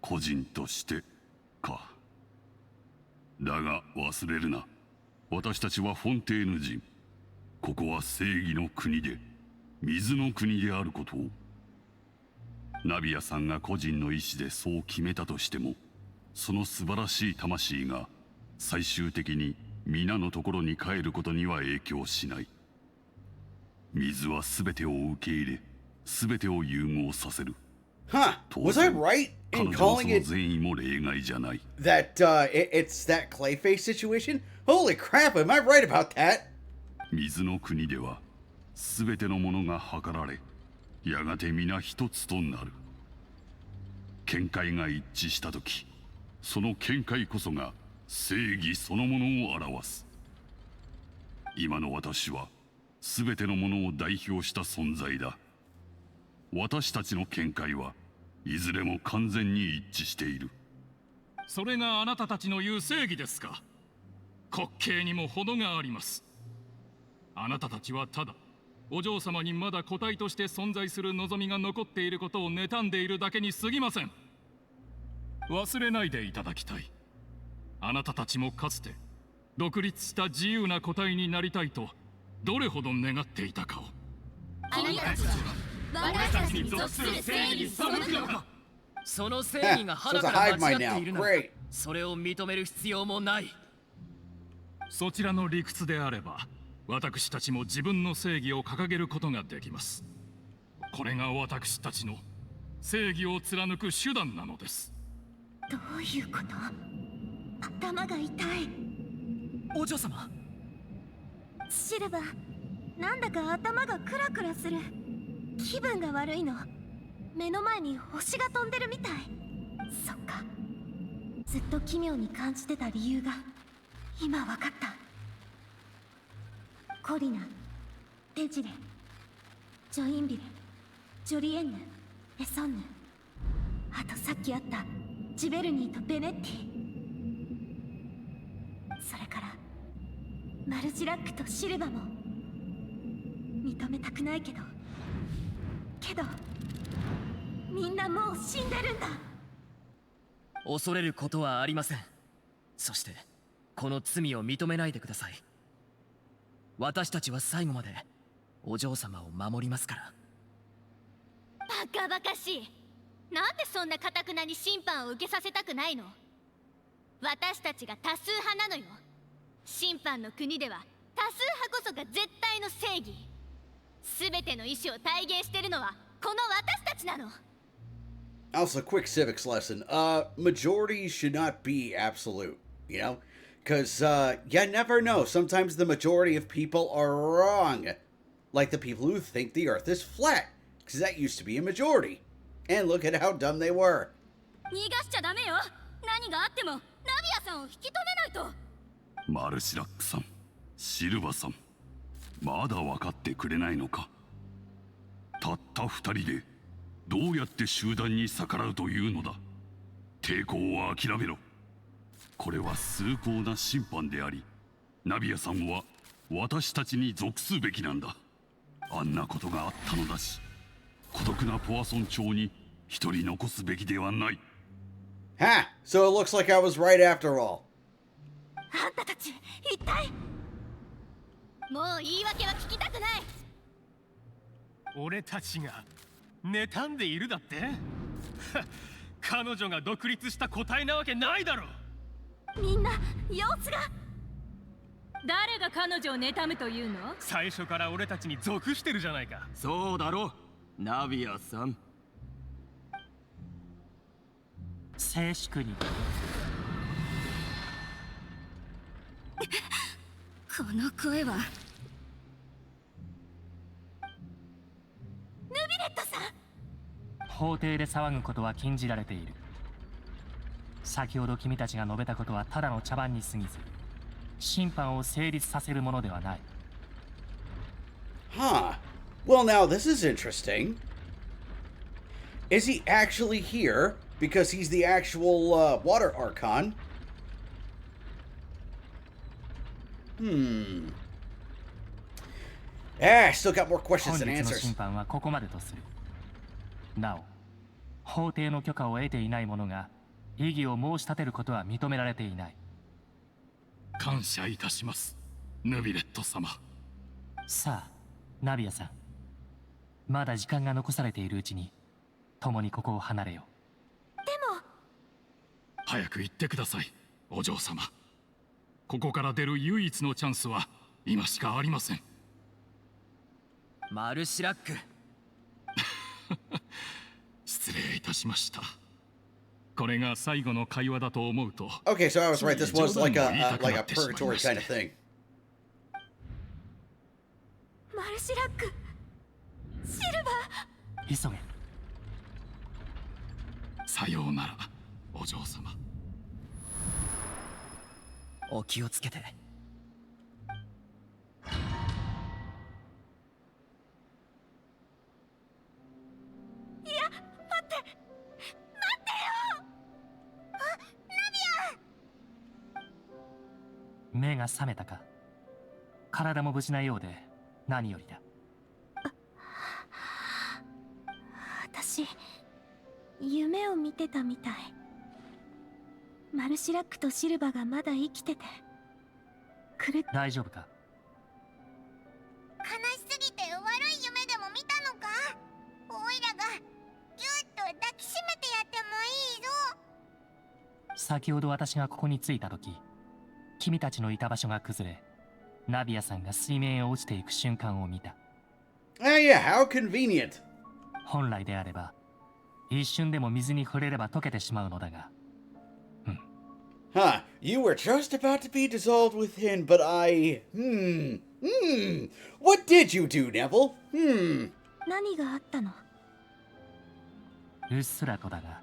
個人としてか。だが忘れるな、私たちはフォンテーヌ人。ここは正義の国で水の国であることを。ナビアさんが個人の意志でそう決めたとしても、その素晴らしい魂が最終的に皆のところに帰ることには影響しない。水は全てを受け入れ、全てを融合させる。Huh. Was I right 彼 in 女の calling その it 善意も例外じゃない。 that it's that Clayface situation? Holy crap, am I right about that? 水の国では全てのものが計られ、やがて皆一つとなる。見解が一致したとき、その見解こそが正義そのものを表す。今の私は全てのものを代表した存在だ。私たちの見解はいずれも完全に一致している。それがあなたたちの言う正義ですか。滑稽にも程があります。あなたたちはただお嬢様にまだ個体として存在する望みが残っていることを妬んでいるだけに過ぎません。忘れないでいただきたい。あなたたちもかつて独立した自由な個体になりたいとどれほど願っていたかを。あなたたちは私たちに属する正義に背くのか。その正義が So 腹 it's か a ら hive 間違 mind ってい now. るの Great. それを認める必要もない。そちらの理屈であれば私たちも自分の正義を掲げることができます。これが私たちの正義を貫く手段なのです。どういうこと？頭が痛い。お嬢様、シルバー、なんだか頭がクラクラする。気分が悪いの。目の前に星が飛んでるみたい。そっか、ずっと奇妙に感じてた理由が今わかった。コリナ、テジレ、ジョインビレ、ジョリエンヌ、エソンヌ、あとさっき会ったジベルニーとベネッティ、それからマルジラックとシルバも。認めたくないけどみんなもう死んでるんだ。恐れることはありません。そしてこの罪を認めないでください。私たちは最後までお嬢様を守りますから。バカバカしい。なんでそんな堅くなに審判を受けさせたくないの？私たちが多数派なのよ。審判の国では多数派こそが絶対の正義。全ての意志を体現してるのはこの私たちなの。Also, quick civics lesson. Majorities should not be absolute, you know? Because, you never know. Sometimes the majority of people are wrong. Like the people who think the earth is flat. Because that used to be a majority. And look at how dumb they were. 逃がしちゃダメよ。何があってもナビアさんを引き止めないと。マルシラックさん、シルバさん、まだ分かってくれないのか。たった二人でどうやって集団に逆らうというのだ。抵抗は諦めろ。これは崇高な審判であり、ナビアさんは私たちに属すべきなんだ。あんなことがあったのだし、孤独なポアソン町に一人残すべきではない。Ha! So it looks like I was right after all. あんたたち一体。もう言い訳は聞きたくない。俺たちが妬んでいるだって？彼女が独立した個体なわけないだろ。みんな様子が。誰が彼女を妬むというの？最初から俺たちに属してるじゃないか。そうだろ、ナビアさん。静粛に。この声は。ヌビレットさん。法廷で騒ぐことは禁じられている。先ほど君たちが述べたことはただの茶番に過ぎず、審判を成立させるものではない。Huh. Well, now this is interesting. Is he actually here because he's the actual water archon? Still got more 本 questions 日 than の answers. 審判はここまでとする。なお、法廷の許可を得ていない者が異議を申し立てることは認められていない。感謝いたします、ヌビレット様。さあ、ナビアさん。まだ時間が残されているうちに、共にここを離れよう。でも。早く行ってください、お嬢様。ここから出る唯一のチャンスは今しかありません。マルシラック。失礼いたしました。これが最後の会話だと思うと。 Okay, so I was right. This was like a purgatory kind of thing. マルシラック、シルバー。急げ。さようなら、お嬢様。お気をつけて。目が覚めたか。体も無事なようで何よりだ。私夢を見てたみたい。マルシラックとシルバがまだ生きてて大丈夫か。悲しすぎて悪い夢でも見たのか。オイラがぎゅっと抱きしめてやってもいいぞ。先ほど私がここに着いた時、君たちのいた場所が崩れ、ナビアさんが水面へ落ちていく瞬間を見た。Ah, yeah, how convenient. 本来であれば一瞬でも水に触れれば溶けてしまうのだが。Huh, you were just about to be dissolved within, but what did you do, Neville? 何があったの？うっすらとだが、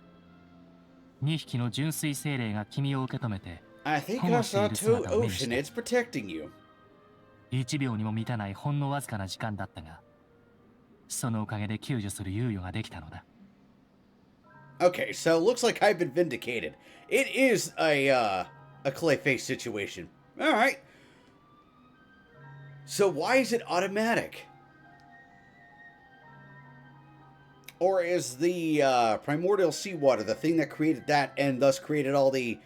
2匹の純粋精霊が君を受け止めて I think 保 I 護してい saw る two 姿を目にした。 Oceanids protecting you. 1秒にも満たないほんのわずかな時間だったが、そのおかげで救助する猶予ができたのだ。Okay, so it looks like I've been vindicated. It is a Clayface situation. Alright. So why is it automatic? Or is the primordial seawater the thing that created that and thus created all the,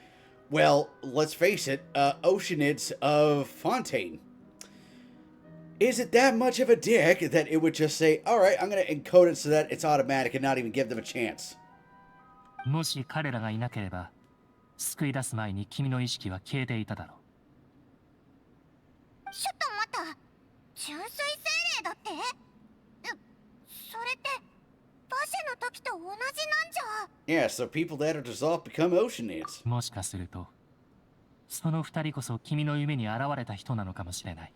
well, let's face it, Oceanids of Fontaine? Is it that much of a dick that it would just say, alright, I'm going to encode it so that it's automatic and not even give them a chance? もし彼らがいなければ、救い出す前に君の意識は消えていただろう。ちょっと待った。純粋精霊だって？それって馬車の時と同じなんじゃ。Yeah, so people that are dissolved become Oceanids. もしかすると、その2人こそ君の夢に現れた人なのかもしれない。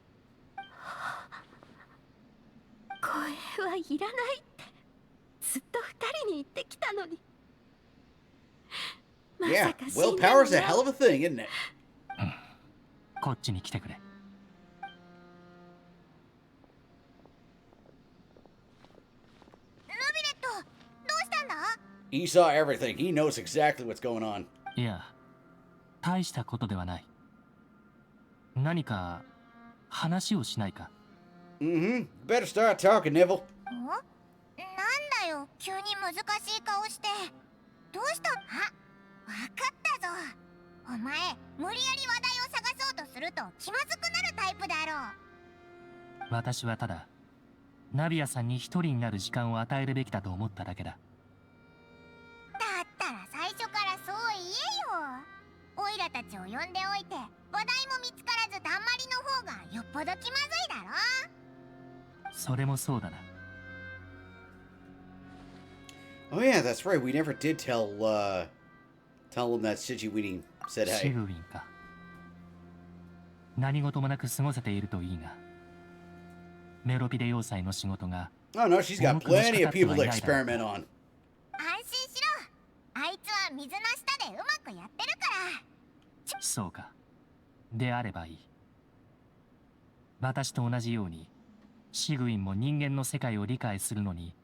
声はいらないってずっと2人に言ってきたのに。Yeah, willpower's a hell of a thing, isn't it? こっちに来てくれ。ルビレット、どうしたんだ？ He saw everything. He knows exactly what's going on. いや、大したことではない。何か話をしないか。Mm-hmm. Better start talking, Neville. なんだよ、急に難しい顔して。どうしたの？わかったぞ。お前、無理やり話題を探そうとすると気まずくなるタイプだろう。私はただ、ナビアさんに一人になる時間を与えるべきだと思っただけだ。だったら最初からそう言えよ。オイラたちを呼んでおいて、話題も見つからずだんまりの方がよっぽど気まずいだろ。それもそうだな。Oh yeah, that's right. We never did tell him that Sigewini said シ hey. グウィンか。何事もなく過ごせているといいが、メロピデ要塞の仕事が Oh no, she's got plenty of people to experiment on. 安心しろ。あいつは水の下でうまくやってるから。そうか。であればいい。私と同じように、シグウィンも人間の世界を理解するのに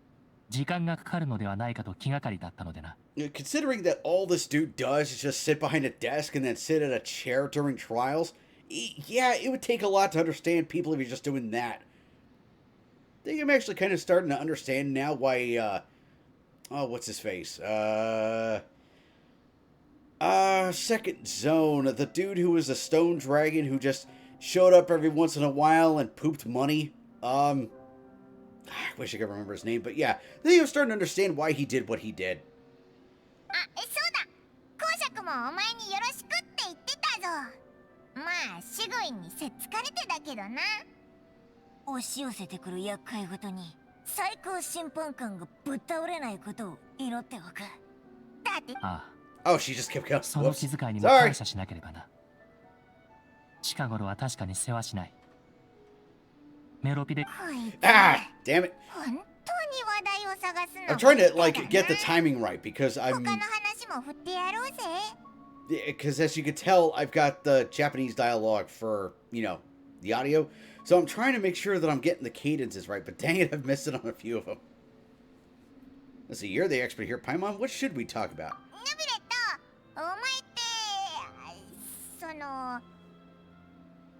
時間がかかるのではないかと気がかりだったのでな。Considering that all this dude does is just sit behind a desk and then sit at a chair during trials, yeah, it would take a lot to understand people if you're just doing that. I think I'm actually kind of starting to understand now why, what's his face? Second Zone, the dude who was a stone dragon who just showed up every once in a while and pooped money. I wish I could remember his name, but yeah, I think I'm starting to understand why he did what he did. そうだ。公爵もお前によろしくって言ってたぞ。まあ、シグウィンにせっつかれてだけどな。押し寄せてくる厄介ごとに最高審判官がぶっ倒れないことを祈っておく。だって。ああ。Oh, she just kept going. その気遣いにも感謝しなければな。近頃は確かに世話しない。メロピで。Ah, damn it. 本当に話題を探すの。I'm trying to like get the timing right because I'm. 他の話も振ってやろうぜ。Because as you can tell, I've got the Japanese dialogue for, you know, the audio. So I'm trying to make sure that I'm getting the cadences right, but dang it, I've missed it on a few of them. Let's see, you're the expert here, Paimon. What should we talk about? ヌビレット、お前って、その、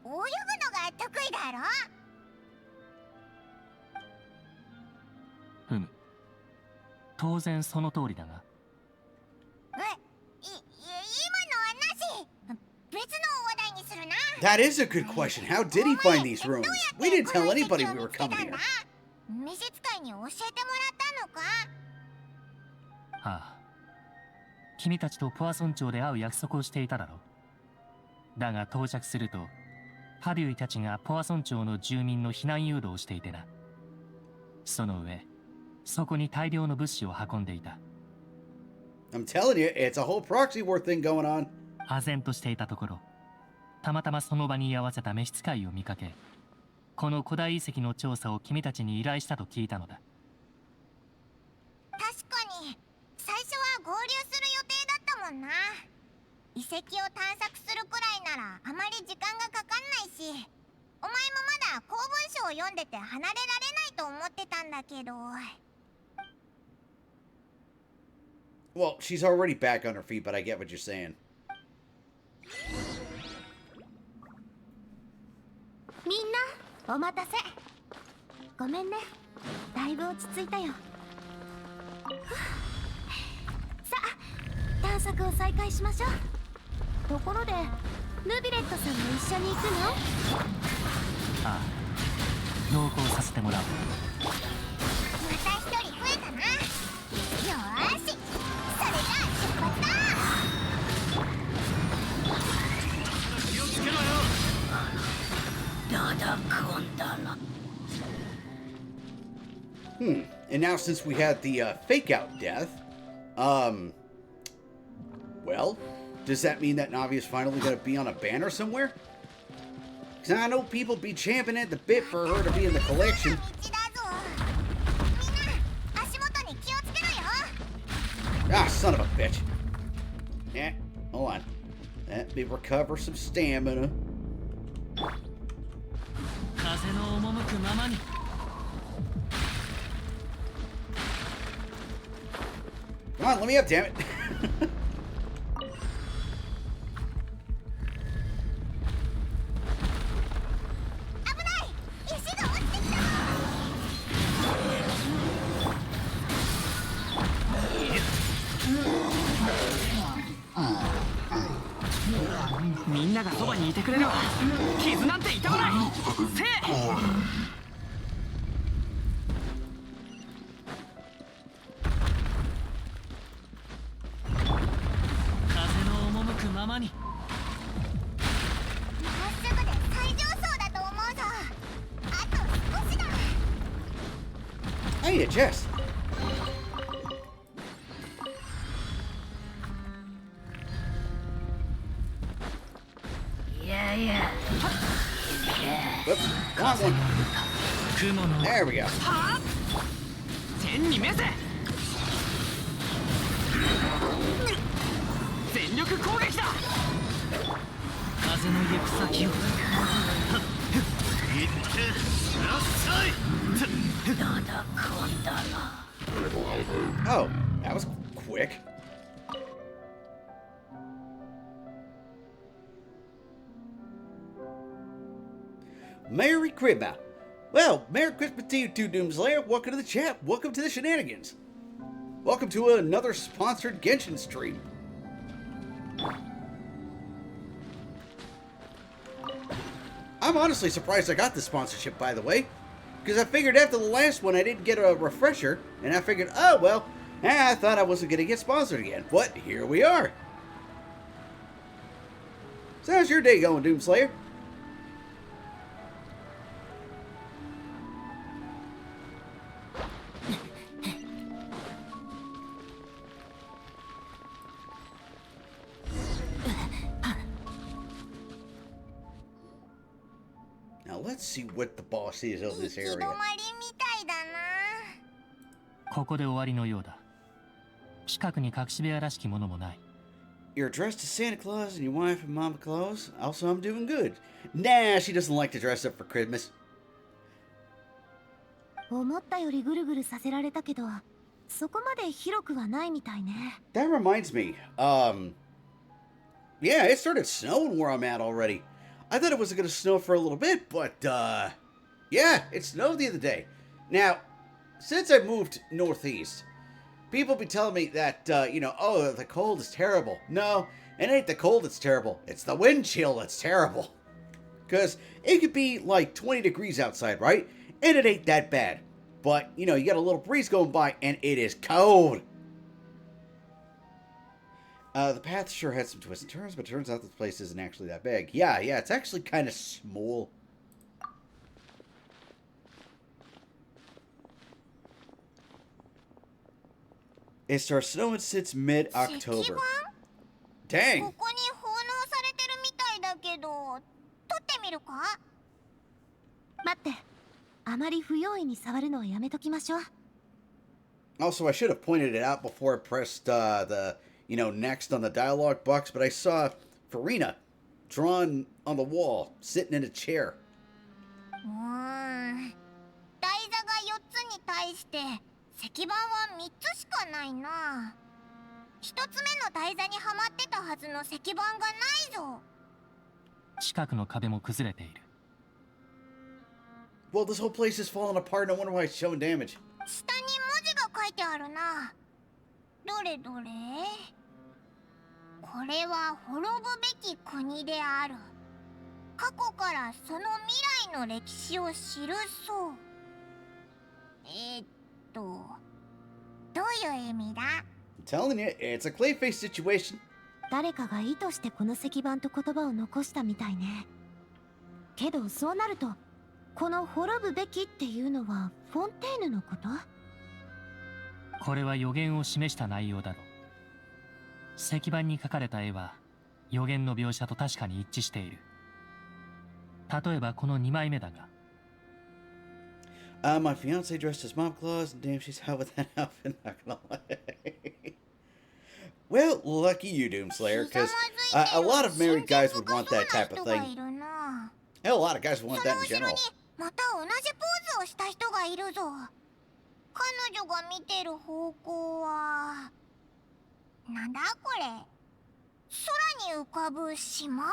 泳ぐのが得意だろ。ふむ。当然その通りだが。今のはなし。別の話題にするな。 That is a good question. How did he find these rooms? We didn't tell anybody we were coming here. 召使いに教えてもらったのか。はあ。君たちとポア村長で会う約束をしていただろう。だが到着すると、パデュイたちがポア村長の住民の避難誘導をしていてな。その上、そこに大量の物資を運んでいた。I'm telling you, it's a whole proxy war thing going on. 唖然としていたところ、たまたまその場に居合わせた召使いを見かけ、この古代遺跡の調査を君たちに依頼したと聞いたのだ。確かに最初は合流する予定だったもんな。遺跡を探索するくらいならあまり時間がかかんないし、お前もまだ公文書を読んでて離れられないと思ってたんだけど。 Well, she's already back on her feet, but I get what you're saying. みんなお待たせ。ごめんね、だいぶ落ち着いたよ。さあ探索を再開しましょう。ところでヌビレットさんも一緒に行くの？ああ、同行させてもらう。また一人増えたな。よーし、それじゃあ出発だ。気をつけろよ。And now since we had the fake out death, well, does that mean that Navia's finally going to be on a banner somewhere? Because I know people be champing at the bit for her to be in the collection. みんな足元に気をつけろよ。 Ah, son of a bitch. Eh, hold on. Let me recover some stamina. 風の赴くままに。 Come on, let me up, damn it. 危ない、石が落ちてきた。みんながそばにいてくれれば傷なんて痛まない。せい。風の赴くままに。まっすぐで最上層だと思うぞ。あと少しだ。 I need a chest. Whoops, wrong one. 雲の There we go. 天に召せ。全力攻撃だ。風の行く先を。行ってらっしゃい。 Oh, that was quick. Merry Christmas. Well, Merry Christmas to you too, Doomslayer. Welcome to the chat. Welcome to the shenanigans. Welcome to another sponsored Genshin stream. I'm honestly surprised I got this sponsorship, by the way. Because I figured after the last one I didn't get a refresher. And I figured, oh, well, I thought I wasn't going to get sponsored again. But here we are. So how's your day going, Doomslayer? Now let's see what the boss is of 行 this き止 area. まりみたいだな。ここで終わりのようだ。近くに隠し部屋らしきものもない。You're dressed as Santa Claus and your wife and Mama Claus. Also, I'm doing good. Nah, she doesn't like to dress up for Christmas. 思ったよりぐるぐるさせられたけど、そこまで広くはないみたいね。 That reminds me. Yeah, it started snowing where I'm at already. I thought it was going to snow for a little bit, but, yeah, it snowed the other day. Now, since I moved northeast, people be telling me that, oh, the cold is terrible. No, it ain't the cold that's terrible. It's the wind chill that's terrible. Because it could be like 20 degrees outside, right? And it ain't that bad. But, you got a little breeze going by, and it is cold. The path sure had some twists and turns, but it turns out this place isn't actually that big. Yeah, it's actually kind of small. It starts snowing since mid-October. Dang! ここに奉納されてるみたいだけど、取ってみるか？待って、あまり不用意に触るのはやめときましょう。 Also, I should have pointed it out before I pressed the, next on the dialogue box, but I saw Farina drawn on the wall, sitting in a chair. 台座が4つに対して石板は3つしかないな。1つ目の台座にはまってたはずの石板がないぞ。近くの壁も崩れている。Well, this whole place is falling apart. No wonder why it's showing damage. 下に文字が書いてあるな。どれどれ？これは滅ぶべき国である。過去からその未来の歴史を記そう。どういう意味だ？ I'm telling you, it's a clay-face situation. 誰かが意図してこの石板と言葉を残したみたいね。けどそうなると、この滅ぶべきっていうのはフォンテーヌのこと？これは予言を示した内容だろう。石板に描かれた絵は予言の描写と確かに一致している。例えばこの2枚目だが。My fiance dressed as Mom Claus, and damn, she's hot with that outfit, not gonna lie. Well, lucky you, Doomslayer, because a lot of married guys would want that type of thing. Hell, a lot of guys would want that in general. また同じポーズをした人がいるぞ。彼女が見てる方向はなんだこれ？空に浮かぶ島？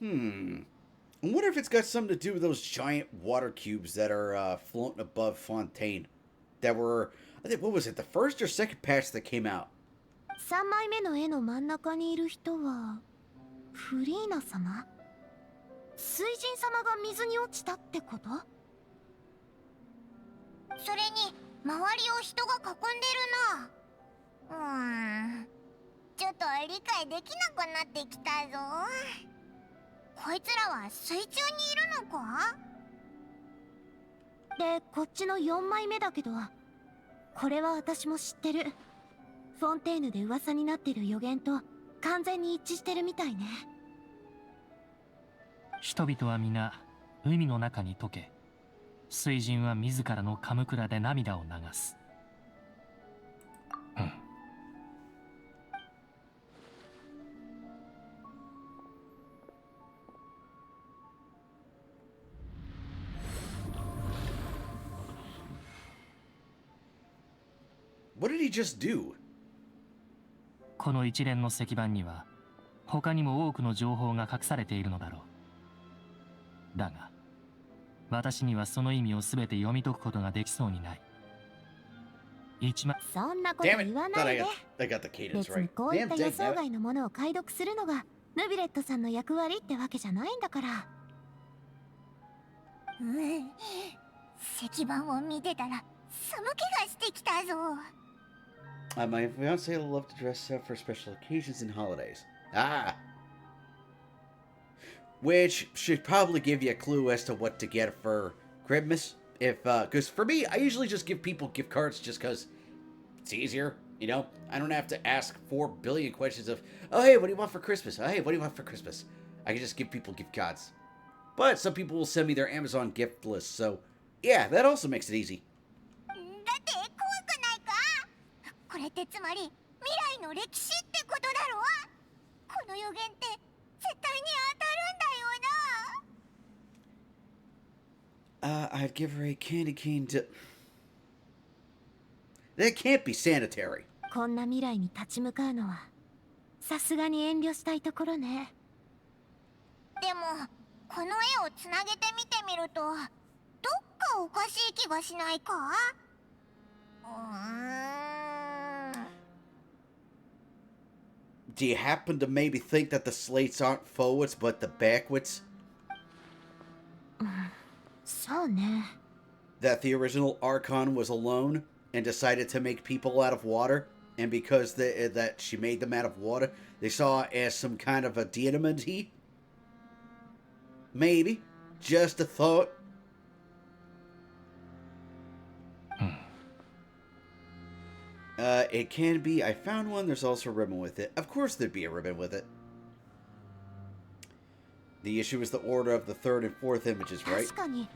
I wonder if it's got something to do with those giant water cubes that are floating above Fontaine. That were, I think, what was it, the first or second patch that came out? 3枚目の絵の真ん中にいる人はフリーナ様？水神様が水に落ちたってこと？それに周りを人が囲んでるな。ちょっと理解できなくなってきたぞ。こいつらは水中にいるのか？で、こっちの4枚目だけど、これは私も知ってる。フォンテーヌで噂になってる予言と完全に一致してるみたいね。人々は皆海の中に溶け、水神は自らのカムクラで涙を流す。What did he just do? この一連の石板には他にも多くの情報が隠されているのだろう。だが私にはその意味を全て読み解くことができそうにない。そんなこと言わないで。別にこういった予想外のものを解読するのがヌビレットさんの役割ってわけじゃないんだから。石板を見てたら寒気がしてきたぞ。My fiance will love to dress up for special occasions and holidays. Ah! Which should probably give you a clue as to what to get for Christmas. Because for me, I usually just give people gift cards just because it's easier, you know? I don't have to ask 4 billion questions of, oh, hey, what do you want for Christmas? Oh, hey, what do you want for Christmas? I can just give people gift cards. But some people will send me their Amazon gift list, so yeah, that also makes it easy. これってつまり未来の歴史ってことだろ？この予言って絶対に当たるんだよな。I'd give her a candy cane to... That can't be sanitary. こんな未来に立ち向かうのはさすがに遠慮したいところね。でももこの絵をつなげて見てみるとどっかおかしい気がしないか？Do you happen to maybe think that the slates aren't forwards but the backwards? そうね。 That the original Archon was alone and decided to make people out of water, and because that she made them out of water, they saw it as some kind of a deity? Maybe. Just a thought. It can be. I found one. There's also a ribbon with it. Of course there'd be a ribbon with it. The issue is the order of the third and fourth images, right? 確かに。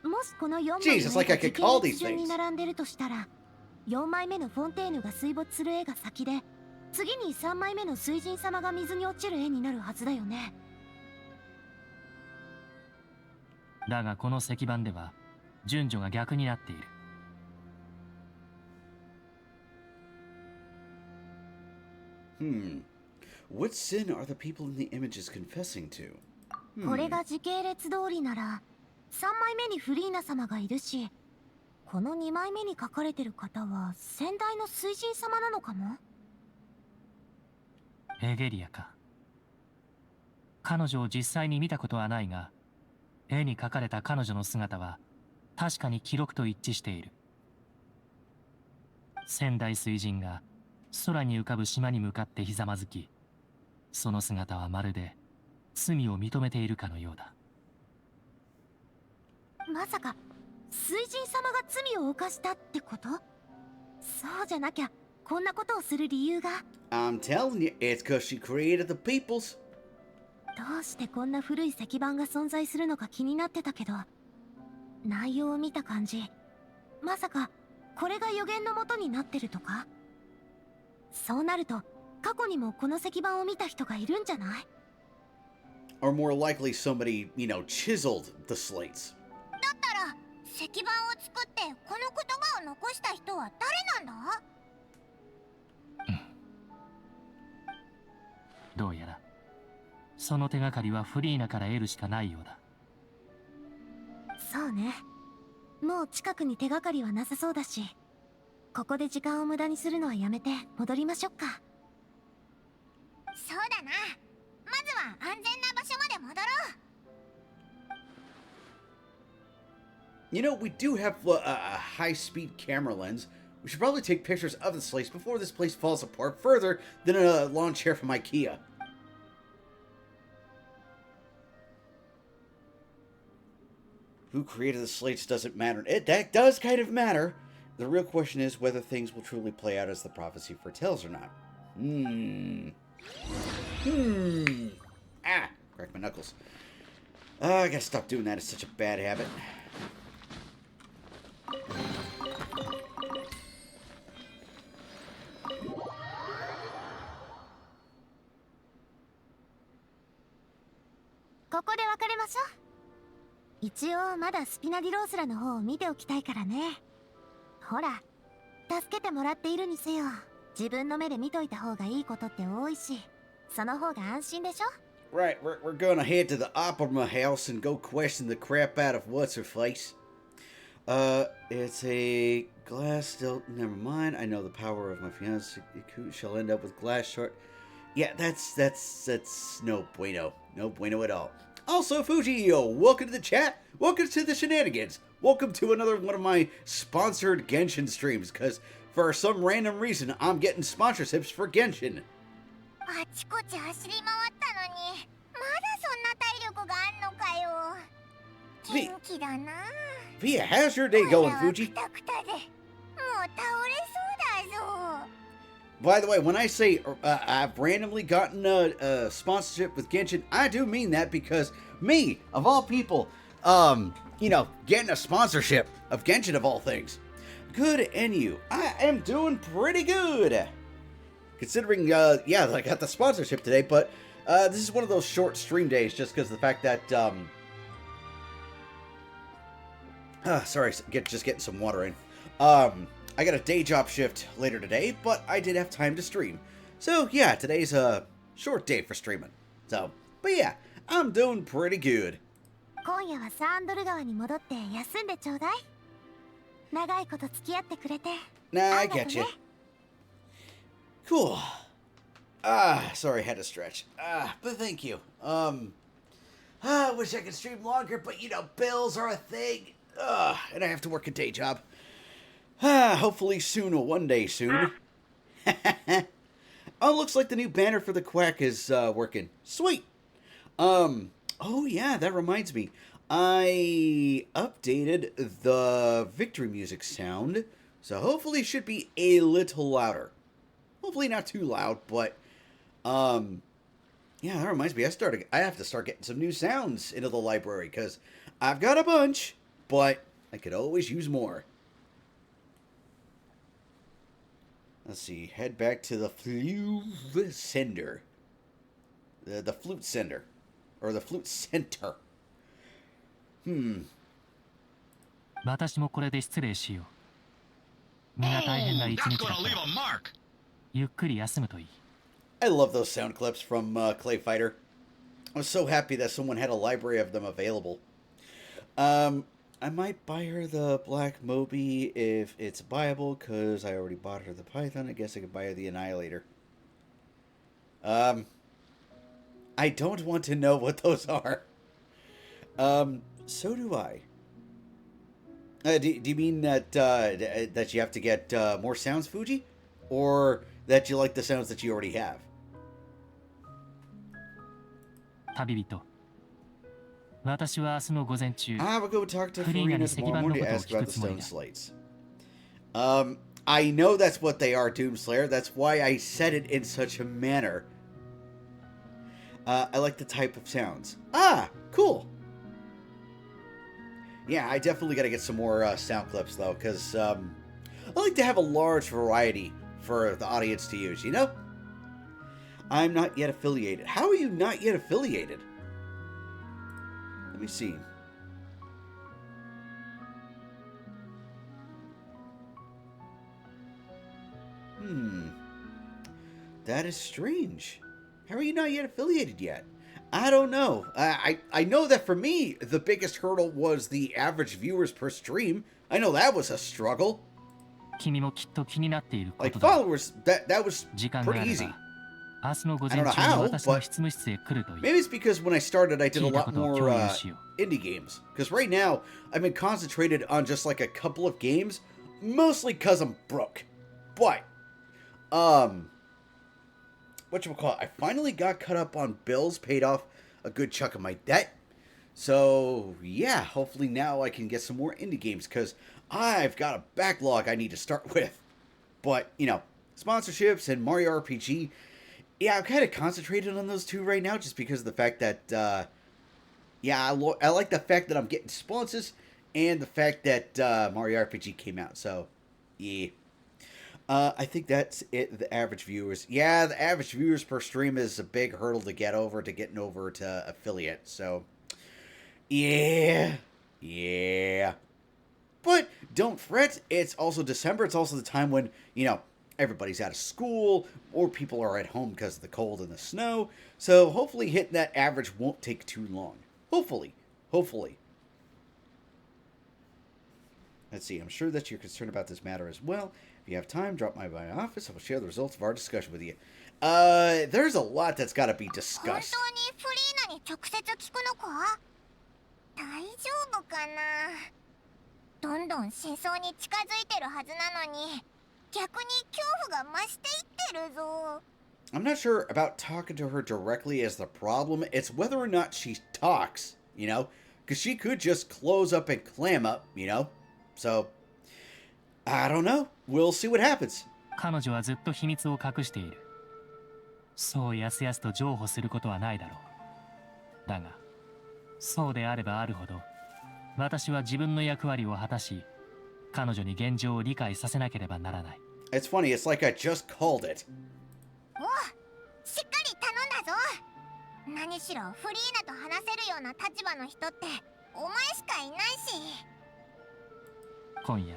もしこの4枚 Jesus, like I could call these 順に things. 並んでるとしたら、4枚目のフォンテーヌが水没する絵が先で、次に3枚目の水神様が水に落ちる絵になるはずだよね。だがこの石板では順序が逆になっている。What sin are the people in the images confessing to? これが時系列通りなら、3枚目にフリーナ様がいるし、この2枚目に書かれてる方は先代の水神様なのかも。エゲリアか。彼女を実際に見たことはないが、絵に描かれた彼女の姿は確かに記録と一致している。仙台水神が空に浮かぶ島に向かってひざまずき、その姿はまるで罪を認めているかのようだ。まさか水神様が罪を犯したってこと？そうじゃなきゃこんなことをする理由が。 I'm telling you, it's because she created the peoples. どうしてこんな古い石板が存在するのか気になってたけど、内容を見た感じ、まさかこれが予言の元になってるとか？そうなると過去にもこの石板を見た人がいるんじゃない？ Or more likely somebody, chiseled the slates. だったら石板を作ってこの言葉を残した人は誰なんだ？どうやらその手がかりはフリーナから得るしかないようだ。そうね。もう近くに手がかりはなさそうだし、ここで時間を無駄にするのはやめて戻りましょうか。そうだな。まずは安全な場所まで戻ろう。We do have a high-speed camera lens. We should probably take pictures of the slates before this place falls apart further than a lawn chair from IKEA. Who created the slates doesn't matter. That does kind of matter. The real question is whether things will truly play out as the prophecy foretells or not. Ah, cracked my knuckles. I gotta stop doing that. It's such a bad habit.ここで別れましょう。一応まだスピナディロースラの方を見ておきたいからね。ほら、助けてもらっているにせよ、自分の目で見といた方がいいことって多いし、その方が安心でしょ？ Right, we're gonna head to the opera house and go question the crap out of what's-her-face. It's a glass still... Never mind, I know the power of my fiancé shall end up with glass short... Yeah, that's no bueno. No bueno at all. Also, Fujio, welcome to the chat. Welcome to the shenanigans. Welcome to another one of my sponsored Genshin streams, because for some random reason, I'm getting sponsorships for Genshin. あちこち走り回ったのに、まだそんな体力があんのかよ。元気だな。Via, how's your day going, Fuji? くたくたで、もう倒れそうだぞ。 By the way, when I say I've randomly gotten a sponsorship with Genshin, I do mean that because me, of all people, getting a sponsorship of Genshin of all things. Good and you. I am doing pretty good. Considering, I got the sponsorship today, but this is one of those short stream days just because of the fact that, sorry, just getting some water in. I got a day job shift later today, but I did have time to stream. So, yeah, today's a short day for streaming. So, but yeah, I'm doing pretty good. 今夜はサンドル川に戻って休んでちょうだい。長いこと付き合ってくれて。 Nah, I ありが get と you. ね。 Cool. Ah, sorry, I had to stretch. But thank you. I wish I could stream longer, but you know, bills are a thing. And I have to work a day job. Hopefully soon, or one day soon. Oh, looks like the new banner for the Quack is working. Sweet. Oh yeah, that reminds me. I updated the victory music sound, so hopefully it should be a little louder. Hopefully not too loud, but yeah, that reminds me. I have to start getting some new sounds into the library because I've got a bunch, but I could always use more. Let's see. Head back to the flute sender. The flute sender. Or the flute center. 私もこれで失礼しよう。身が大変な一日だった。ゆっくり休むといい。I love those sound clips from Clay Fighter. I was so happy that someone had a library of them available. I might buy her the Black Moby if it's buyable, because I already bought her the Python. I guess I could buy her the Annihilator. I don't want to know what those are. So do I. Do you mean that that you have to get more sounds, Fuji? Or that you like the sounds that you already have? 旅人。私は明日の午前中、 I will go talk to フリーナ Farina に石 tomorrow 板の morning こ to とを ask 聞 about く the つもり stone だ。 slates. I know that's what they are, Doomslayer. That's why I said it in such a manner. I like the type of sounds. Ah, cool. Yeah, I definitely got to get some more sound clips, though, because I like to have a large variety for the audience to use, you know? I'm not yet affiliated. How are you not yet affiliated? Let me see. That is strange. How are you not yet affiliated yet? I don't know. I know that for me, the biggest hurdle was the average viewers per stream. I know that was a struggle. 君もきっと気になっているこ Like とだ。 followers, that was 時間があ pretty れ easy. ば、明日の午 I 前 don't know 中に how, 私の but 執務室へ来るといい。 maybe it's because when I started, I did a 聞いた lot ことを more 共有しよう。 indie games. Because right now, I've been concentrated on just like a couple of games, mostly because I'm broke. But, whatchamacallit, I finally got caught up on bills, paid off a good chunk of my debt. So, yeah, hopefully now I can get some more indie games, because I've got a backlog I need to start with. But, you know, sponsorships and Mario RPG, yeah, I'm kind of concentrated on those two right now, just because of the fact that, yeah, I like the fact that I'm getting sponsors, and the fact that Mario RPG came out, so, yeah. I think that's it, the average viewers. Yeah, the average viewers per stream is a big hurdle to get over, to getting over to affiliate, so, yeah. But don't fret, it's also December, it's also the time when, you know, everybody's out of school, or people are at home because of the cold and the snow, so hopefully hitting that average won't take too long. Hopefully. Let's see, I'm sure that you're concerned about this matter as well. If you have time, drop by my office, I will share the results of our discussion with you. There's a lot that's got to be 本 discussed. 当にフリーナに直接聞くのか？大丈夫かな？どんどん真相に近づいてるはずなのに、逆に恐怖が増していってるぞ。 I'm not sure about talking to her directly as the problem. It's whether or not she talks, you know? Because she could just close up and clam up, you know? So, I don't know. We'll see what happens. 彼女はずっと秘密を隠している。そうやすやすと譲歩することはないだろう。だが、そうであればあるほど、私は自分の役割を果たし、彼女に現状を理解させなければならない。It's funny, it's like I just called it. おう、しっかり頼んだぞ。何しろフリーナと話せるような立場の人ってお前しかいないし。今夜、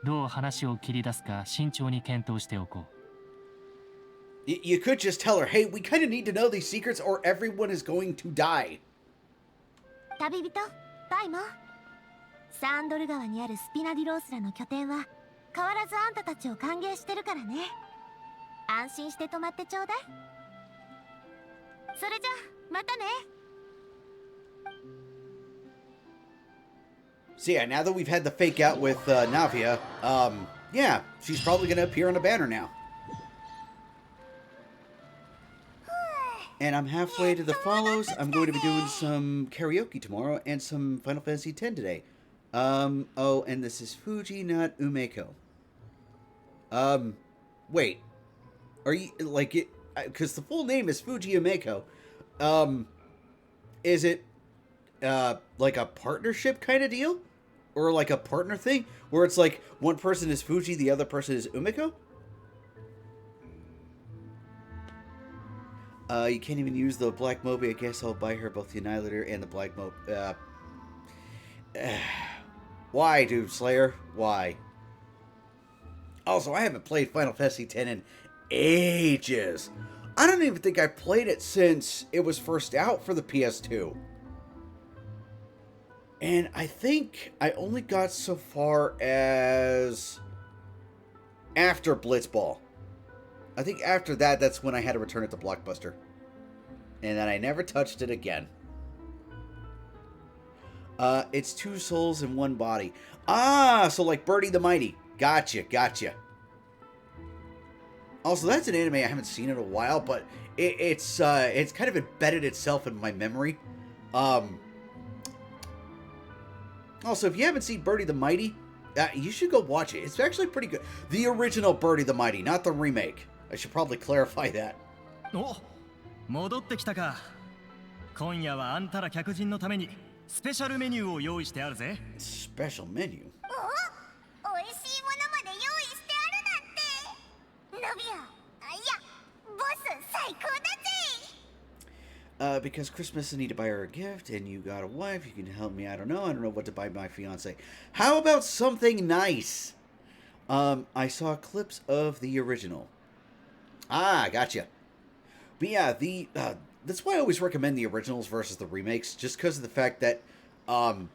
どう話を切り出すか慎重に検討しておこう。You could just tell her, hey, we kind of need to know these secrets or everyone is going to die. 旅人パイモ、サンドル川にあるスピナディロースらの拠点は変わらずあんたたちを歓迎してるからね。安心して泊まってちょうだい。それじゃまたね。 So yeah, now that we've had the fake out with Navia, yeah, she's probably going to appear on a banner now. And I'm halfway to the follows. I'm going to be doing some karaoke tomorrow and some Final Fantasy X today. Oh, and this is Fuji, not Umeko. Wait. Are you, like, it, because the full name is Fuji Umeko. Is it, like a partnership kind of deal? Or like a partner thing? Where it's like, one person is Fuji, the other person is Umeko? You can't even use the Black Moby. I guess I'll buy her both the Annihilator and the Black Moby. Why, Doom Slayer? Why? Also, I haven't played Final Fantasy X in ages. I don't even think I played it since it was first out for the PS2. And I think I only got so far as after Blitzball. I think after that, that's when I had to return it to Blockbuster. And then I never touched it again. It's 2 souls in 1 body. Ah, so like Birdie the Mighty. Gotcha, gotcha. Also, that's an anime I haven't seen in a while, but it's kind of embedded itself in my memory. Also, if you haven't seen Birdie the Mighty, you should go watch it. It's actually pretty good. The original Birdie the Mighty, not the remake. I should probably clarify that. お、戻ってきたか。今夜はあんたら客人のためにスペシャルメニューを用意してあるぜ。Special menu? お、美味しいものまで用意してあるなんて。ナビア、いや、ボス最高だぜ。 Because Christmas, I need to buy her a gift, and you got a wife, you can help me. I don't know what to buy my fiance. How about something nice? I saw clips of the original. Ah, gotcha. But yeah, that's why I always recommend the originals versus the remakes, just because of the fact that, well,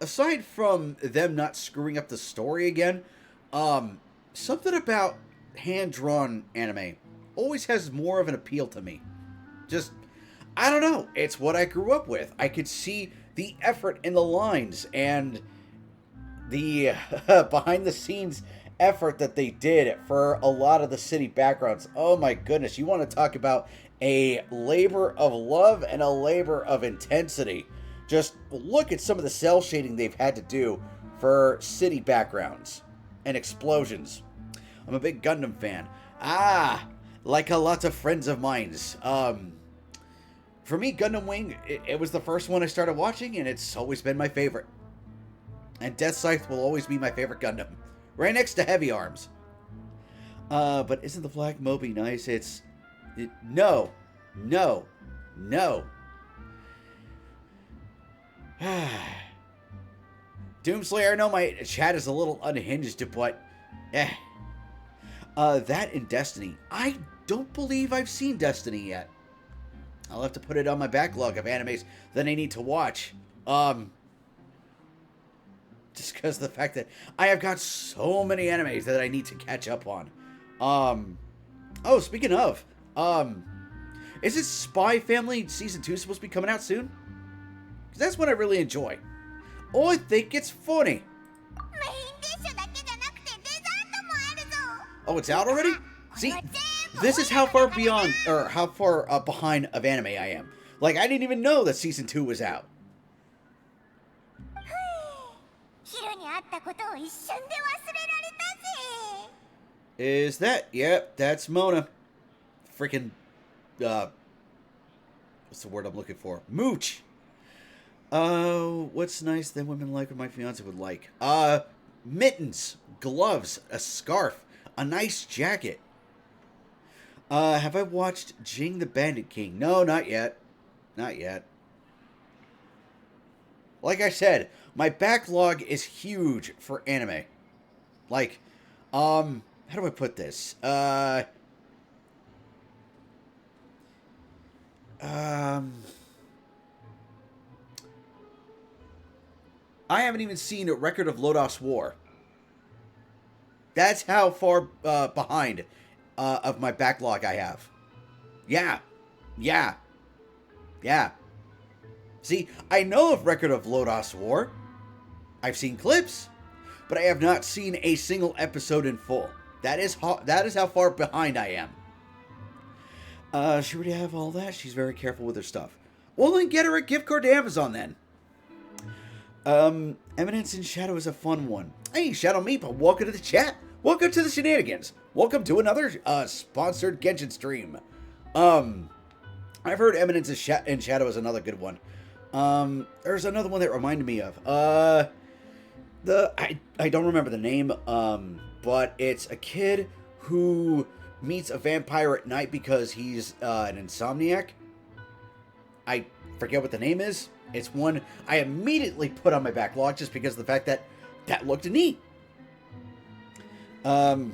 aside from them not screwing up the story again, something about hand-drawn anime always has more of an appeal to me. Just, I don't know, it's what I grew up with. I could see the effort in the lines and the behind-the-scenes effort that they did for a lot of the city backgrounds. Oh my goodness, you want to talk about a labor of love and a labor of intensity. Just look at some of the cell shading they've had to do for city backgrounds and explosions. I'm a big Gundam fan. Ah, like a lot of friends of mine's. For me, Gundam Wing, it was the first one I started watching, and it's always been my favorite. And Death Scythe will always be my favorite Gundam. Right next to Heavy Arms. But isn't the Black Moby nice? No. No. No. Doomslayer, I know my chat is a little unhinged, but... that and Destiny. I don't believe I've seen Destiny yet. I'll have to put it on my backlog of animes that I need to watch. Just because of the fact that I have got so many animes that I need to catch up on. Oh, speaking of, is it Spy Family Season 2 supposed to be coming out soon? Because that's what I really enjoy. Oh, I think it's funny. Oh, it's out already? See, this is how far beyond, or how far behind of anime I am. Like, I didn't even know that Season 2 was out. Is that? Yep, that's Mona. Freaking, what's the word I'm looking for? Mooch! What's nice that women like or my fiance would like? Mittens, gloves, a scarf, a nice jacket. Have I watched Jing the Bandit King? No, not yet. Not yet. Like I said, my backlog is huge for anime. Like, how do I put this? I haven't even seen a Record of Lodos War. That's how far behind of my backlog I have. Yeah. Yeah. Yeah. See, I know of Record of Lodos War. I've seen clips, but I have not seen a single episode in full. That is how far behind I am. She already have all that. She's very careful with her stuff. Well, then get her a gift card to Amazon then. Eminence in Shadow is a fun one. Hey, Shadow Meepa, welcome to the chat. Welcome to the shenanigans. Welcome to another sponsored Genshin stream. I've heard Eminence in Shadow is another good one. There's another one that reminded me of. I don't remember the name. But it's a kid who meets a vampire at night because he's an insomniac. I forget what the name is. It's one I immediately put on my backlog just because of the fact that that looked neat. I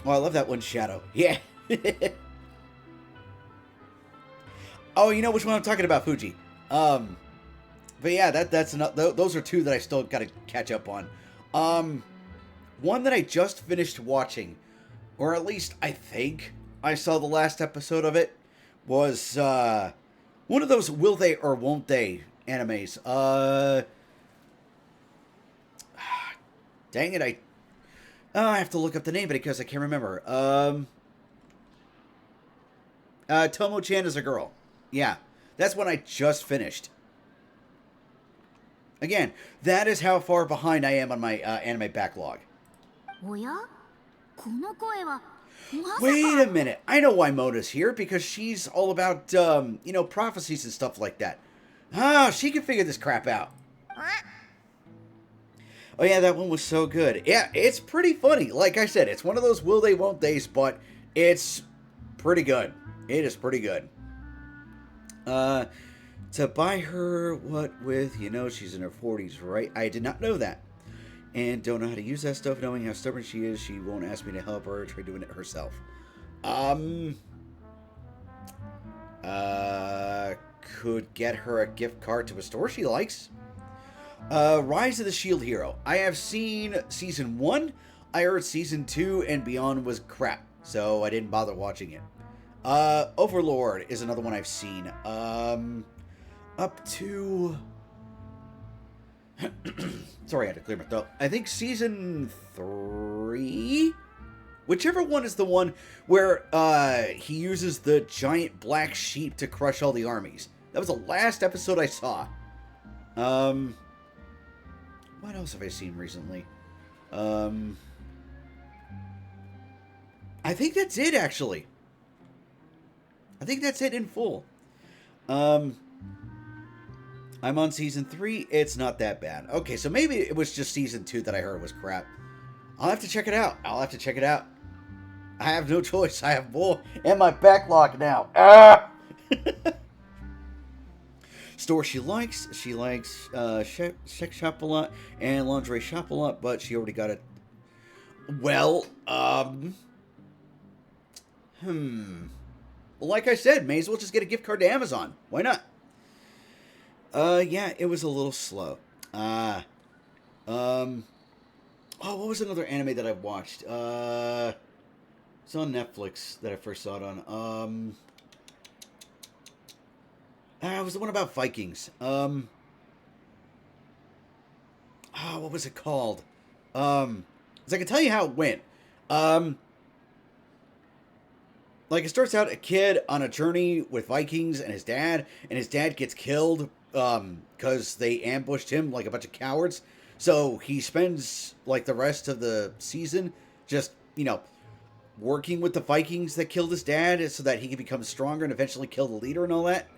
love that one, Shadow. Yeah. Oh, you know which one I'm talking about, Fuji. But yeah, that's enough. Those are two that I still got to catch up on. One that I just finished watching, or at least I think I saw the last episode of it, was one of those will they or won't they animes. Dang it, I have to look up the name of it because I can't remember. Tomo-chan is a girl. Yeah, that's one I just finished. Again, that is how far behind I am on my anime backlog. Wait a minute. I know why Mona's here, because she's all about, prophecies and stuff like that. Ah, she can figure this crap out. Oh yeah, that one was so good. Yeah, it's pretty funny. Like I said, it's one of those will they, won't they's, but it's pretty good. It is pretty good. To buy her what with, she's in her 40s, right? I did not know that. And don't know how to use that stuff. Knowing how stubborn she is, she won't ask me to help her. Try doing it herself. Could get her a gift card to a store she likes. Rise of the Shield Hero. I have seen Season 1. I heard Season 2 and beyond was crap. So I didn't bother watching it. Overlord is another one I've seen. Up to... Sorry, I had to clear my throat. I think Season 3? Whichever one is the one where he uses the giant black sheep to crush all the armies. That was the last episode I saw. What else have I seen recently? I think that's it, actually. I think that's it in full. I'm on Season 3. It's not that bad. Okay, so maybe it was just Season 2 that I heard was crap. I'll have to check it out. I have no choice. I have more in my backlog now. Ah! Store she likes. She likes sex shop a lot and lingerie shop a lot, but she already got it. Well, like I said, may as well just get a gift card to Amazon. Why not? Yeah, it was a little slow. Oh, what was another anime that I watched? It's on Netflix that I first saw it on. It was the one about Vikings. What was it called? So I can tell you how it went. Like, it starts out a kid on a journey with Vikings and his dad gets killed, because they ambushed him like a bunch of cowards. So he spends, like, the rest of the season just, working with the Vikings that killed his dad so that he can become stronger and eventually kill the leader and all that.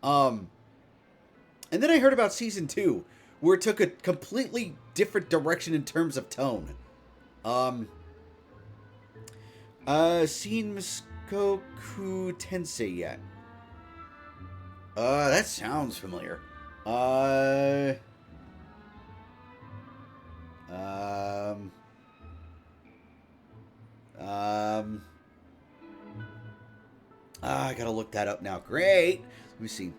And then I heard about Season 2, where it took a completely different direction in terms of tone. Seen Muskoku Tensei yet? That sounds familiar. I gotta look that up now. Great. Let me see.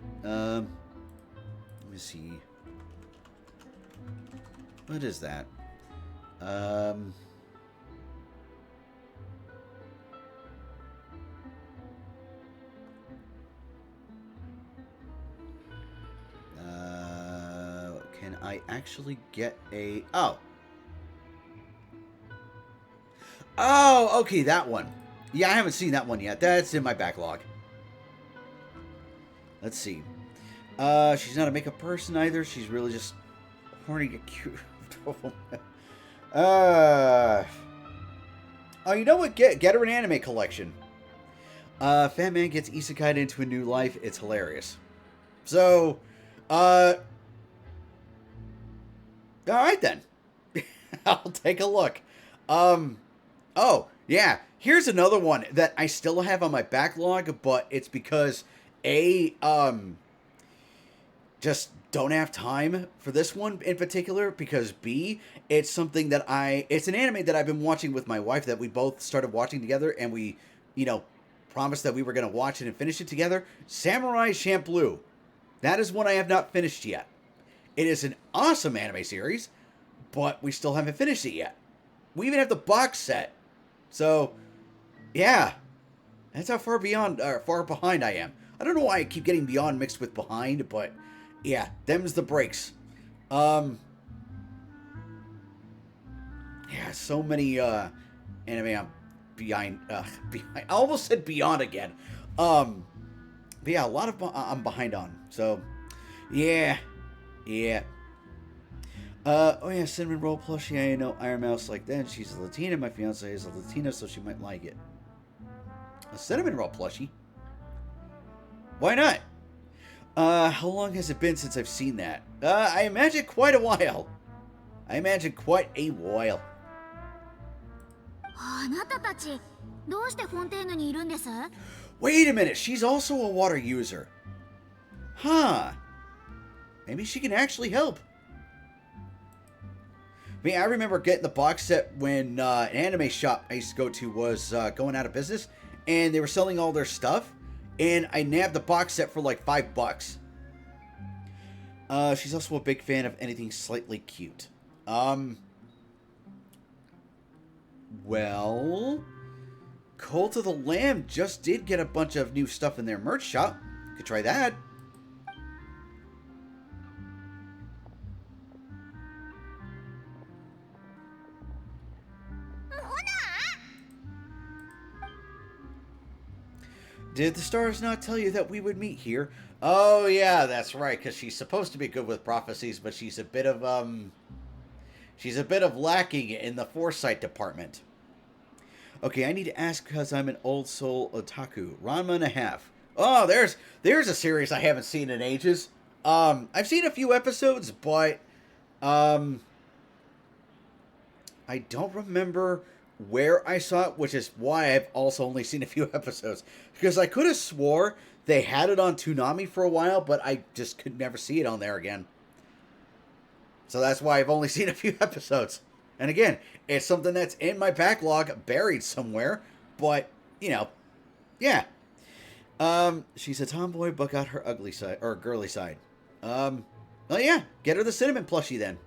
What is that? Can I actually get a... Oh. Oh, okay, that one. Yeah, I haven't seen that one yet. That's in my backlog. Let's see. She's not a makeup person either. She's really just horny to cute. Oh, you know what? Get her an anime collection. Fat Man gets isekai'd into a new life. It's hilarious. So, all right then. I'll take a look. Oh, yeah. Here's another one that I still have on my backlog, but it's because just don't have time for this one in particular, because B, it's something that it's an anime that I've been watching with my wife that we both started watching together, and we, promised that we were going to watch it and finish it together. Samurai Champloo. That is one I have not finished yet. It is an awesome anime series, but we still haven't finished it yet. We even have the box set. So, yeah. That's how far behind I am. I don't know why I keep getting beyond mixed with behind, but yeah, them's the breaks. Yeah, so many anime I'm behind. I almost said beyond again. But yeah, a lot of I'm behind on. So, yeah. Oh yeah, cinnamon roll plushie. I know Iron Mouse like that. She's a Latina. My fiance is a Latina, so she might like it. A cinnamon roll plushie? Why not? How long has it been since I've seen that? I imagine quite a while. あなたたちどうしてフォンテーヌにいるんです？ Wait a minute, she's also a water user. Huh. Maybe she can actually help. I mean, I remember getting the box set when an anime shop I used to go to was going out of business, and they were selling all their stuff, and I nabbed the box set for like $5. She's also a big fan of anything slightly cute. Well, Cult of the Lamb just did get a bunch of new stuff in their merch shop. Could try that. Did the stars not tell you that we would meet here? Oh yeah, that's right, because she's supposed to be good with prophecies, but she's a bit of lacking in the foresight department. Okay, I need to ask because I'm an old soul otaku. Ranma and a half. Oh, there's a series I haven't seen in ages. I've seen a few episodes, but I don't remember where I saw it, which is why I've also only seen a few episodes. Because I could have swore they had it on Toonami for a while, but I just could never see it on there again. So that's why I've only seen a few episodes. And again, it's something that's in my backlog, buried somewhere. But, yeah. She's a tomboy, but got her ugly side, or girly side. Well, yeah, get her the cinnamon plushie then.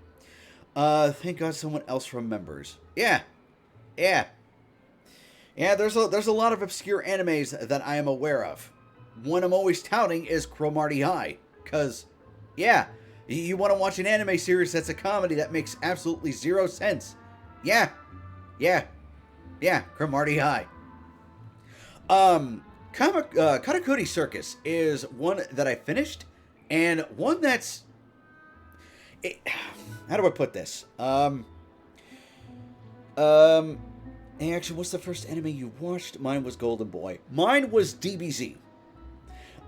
Thank God someone else remembers. Yeah, there's a lot of obscure animes that I am aware of. One I'm always touting is Cromartie High. Because, yeah, you want to watch an anime series that's a comedy that makes absolutely zero sense. Yeah, Cromartie High. Katakuri Circus is one that I finished, and one that's... how do I put this? Hey, actually, what's the first anime you watched? Mine was Golden Boy. Mine was DBZ.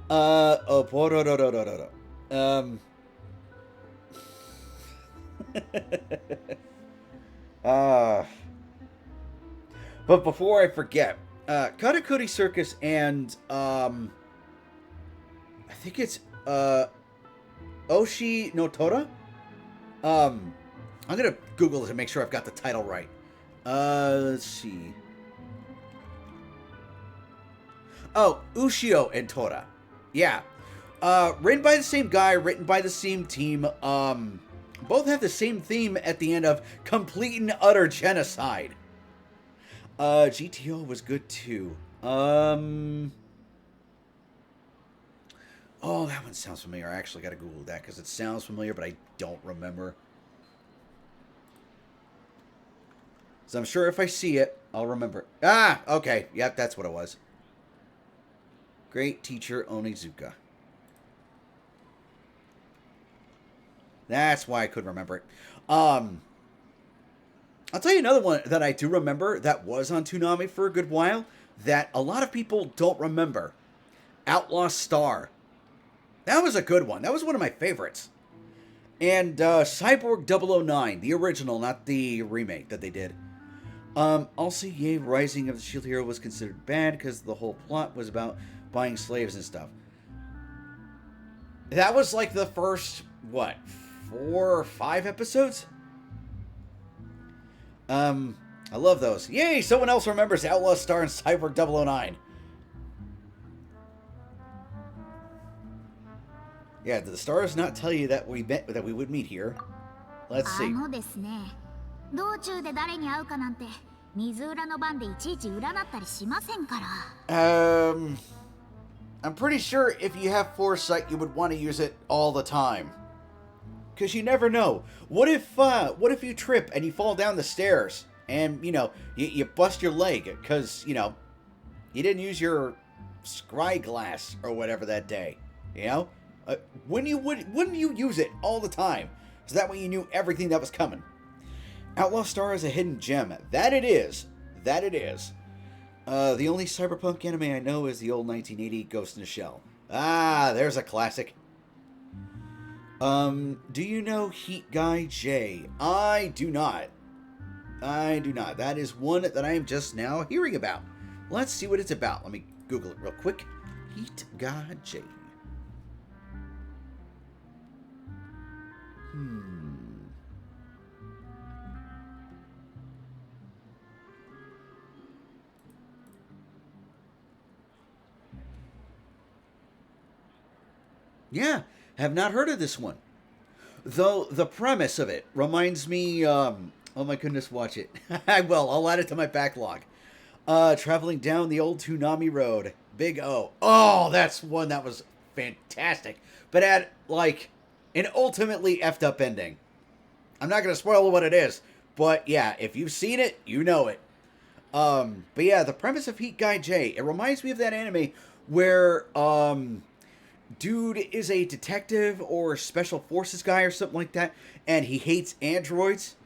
But before I forget, Katakuri Circus and, I think it's, Oshi no Tora? I'm gonna Google it to make sure I've got the title right. Let's see. Oh, Ushio and Tora. Yeah. Written by the same guy, written by the same team. Both have the same theme at the end of complete and utter genocide. GTO was good too. Oh, that one sounds familiar. I actually got to Google that because it sounds familiar, but I don't remember. So I'm sure if I see it, I'll remember. Ah, okay. Yep, that's what it was. Great Teacher Onizuka. That's why I could remember it. I'll tell you another one that I do remember that was on Toonami for a good while that a lot of people don't remember. Outlaw Star. That was a good one. That was one of my favorites. And Cyborg 009, the original, not the remake that they did. Also, yay, Rising of the Shield Hero was considered bad because the whole plot was about buying slaves and stuff. That was like the first, what, 4 or 5 episodes? I love those. Yay, someone else remembers Outlaw Star and Cyborg 009. Yeah, did the stars not tell you that we would meet here? Let's see. ですね。道中で誰に会うかなんて水裏の番でいちいち占ったりしませんから。I'm pretty sure if you have foresight, you would want to use it all the time. Because you never know. What if you trip and you fall down the stairs and, you know, you bust your leg because, you know, you didn't use your scry glass or whatever that day, you know? Wouldn't you use it all the time? So that way you knew everything that was coming. Outlaw Star is a hidden gem. That it is. That it is. The only cyberpunk anime I know is the old 1980 Ghost in the Shell. Ah, there's a classic. Do you know Heat Guy J? I do not. I do not. That is one that I am just now hearing about. Let's see what it's about. Let me Google it real quick. Heat Guy J. Yeah, have not heard of this one. Though the premise of it reminds me, oh my goodness, watch it. I will, I'll add it to my backlog. Traveling down the old Toonami Road. Big O. Oh, that's one that was fantastic. But had, like, an ultimately effed up ending. I'm not going to spoil what it is. But yeah, if you've seen it, you know it. But yeah, the premise of Heat Guy J, it reminds me of that anime where, dude is a detective or special forces guy or something like that, and he hates androids,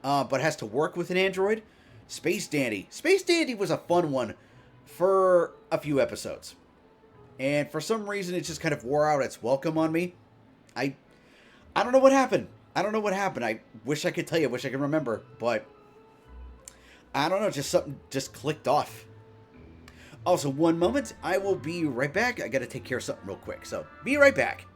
but has to work with an android. Space Dandy. Space Dandy was a fun one for a few episodes. And for some reason, it just kind of wore out its welcome on me. I don't know what happened. I don't know what happened. I wish I could tell you. I wish I could remember. But I don't know. Just something just clicked off. Also, one moment. I will be right back. I got to take care of something real quick. So, be right back.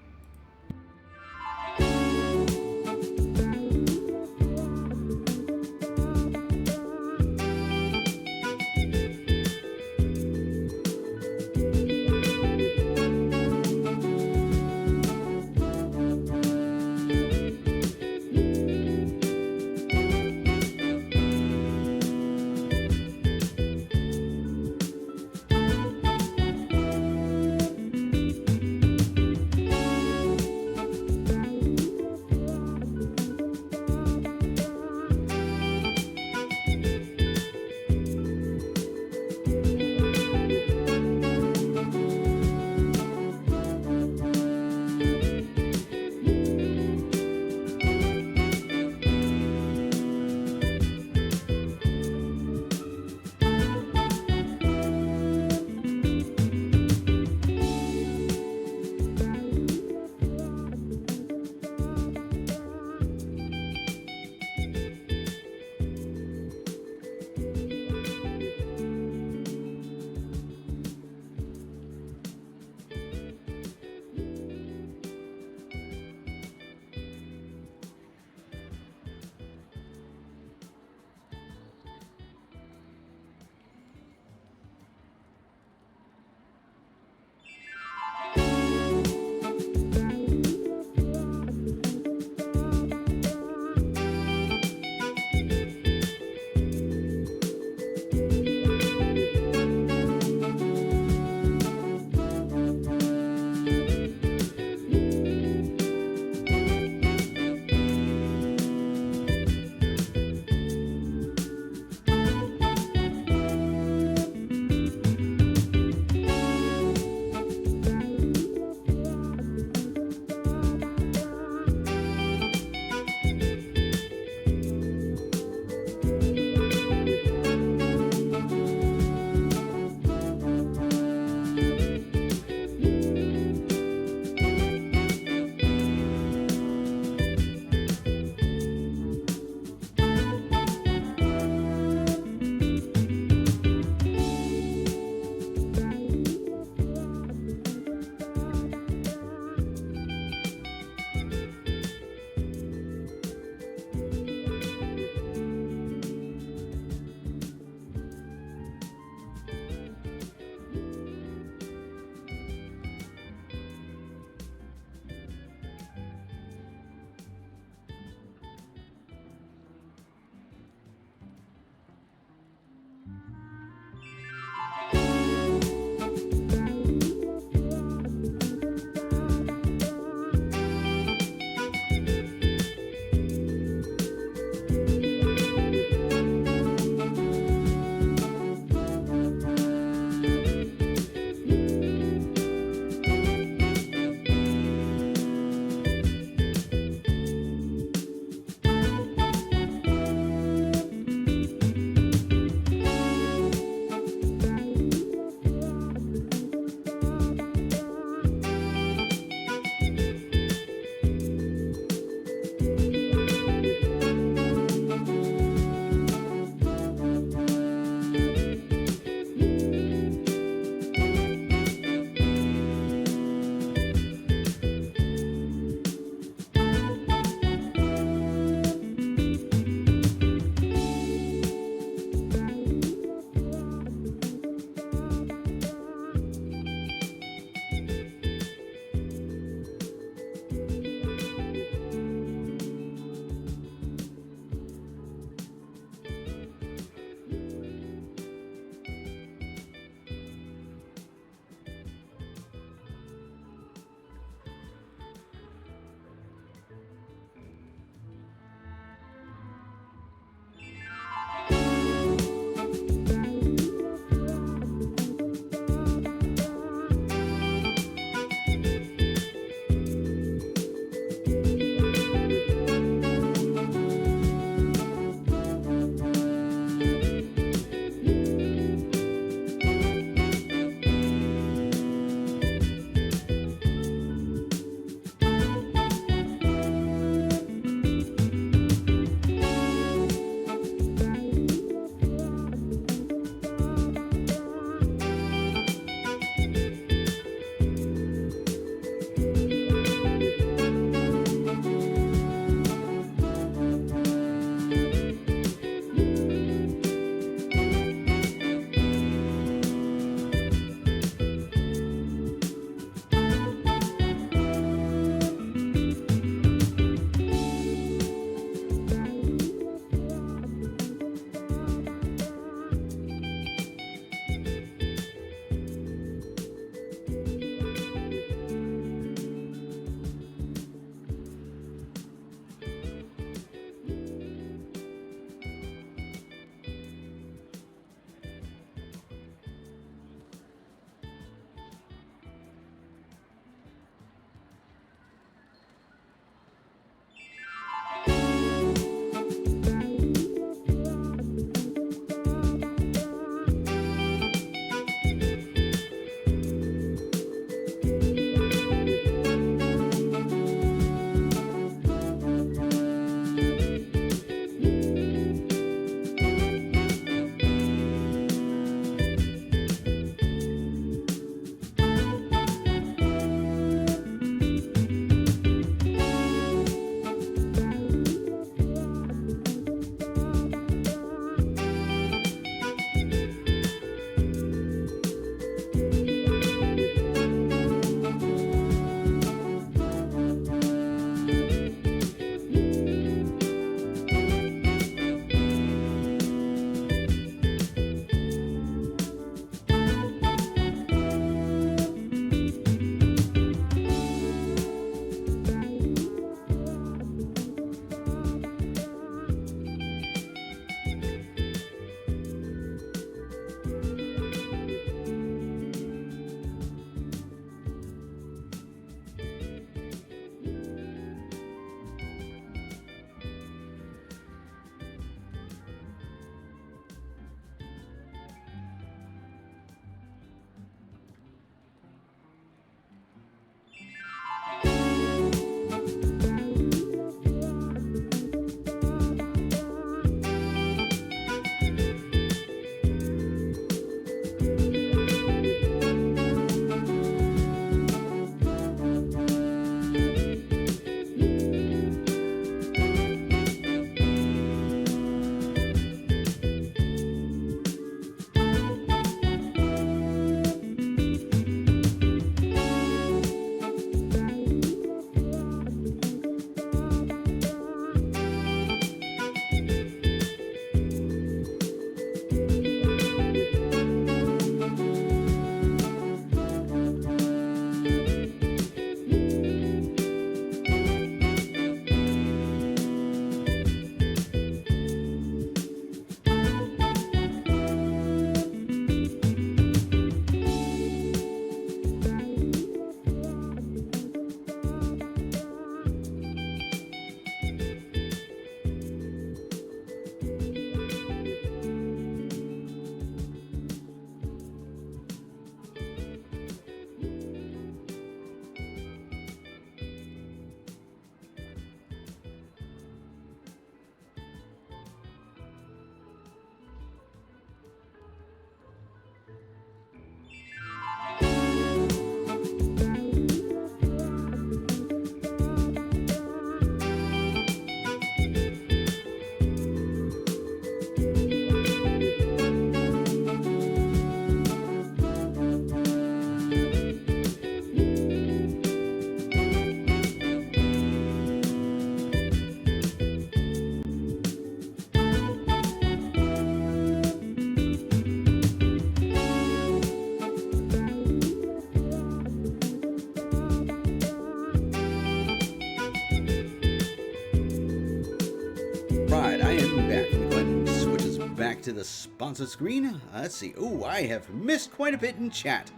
to the sponsor screen. Let's see. Oh, I have missed quite a bit in chat.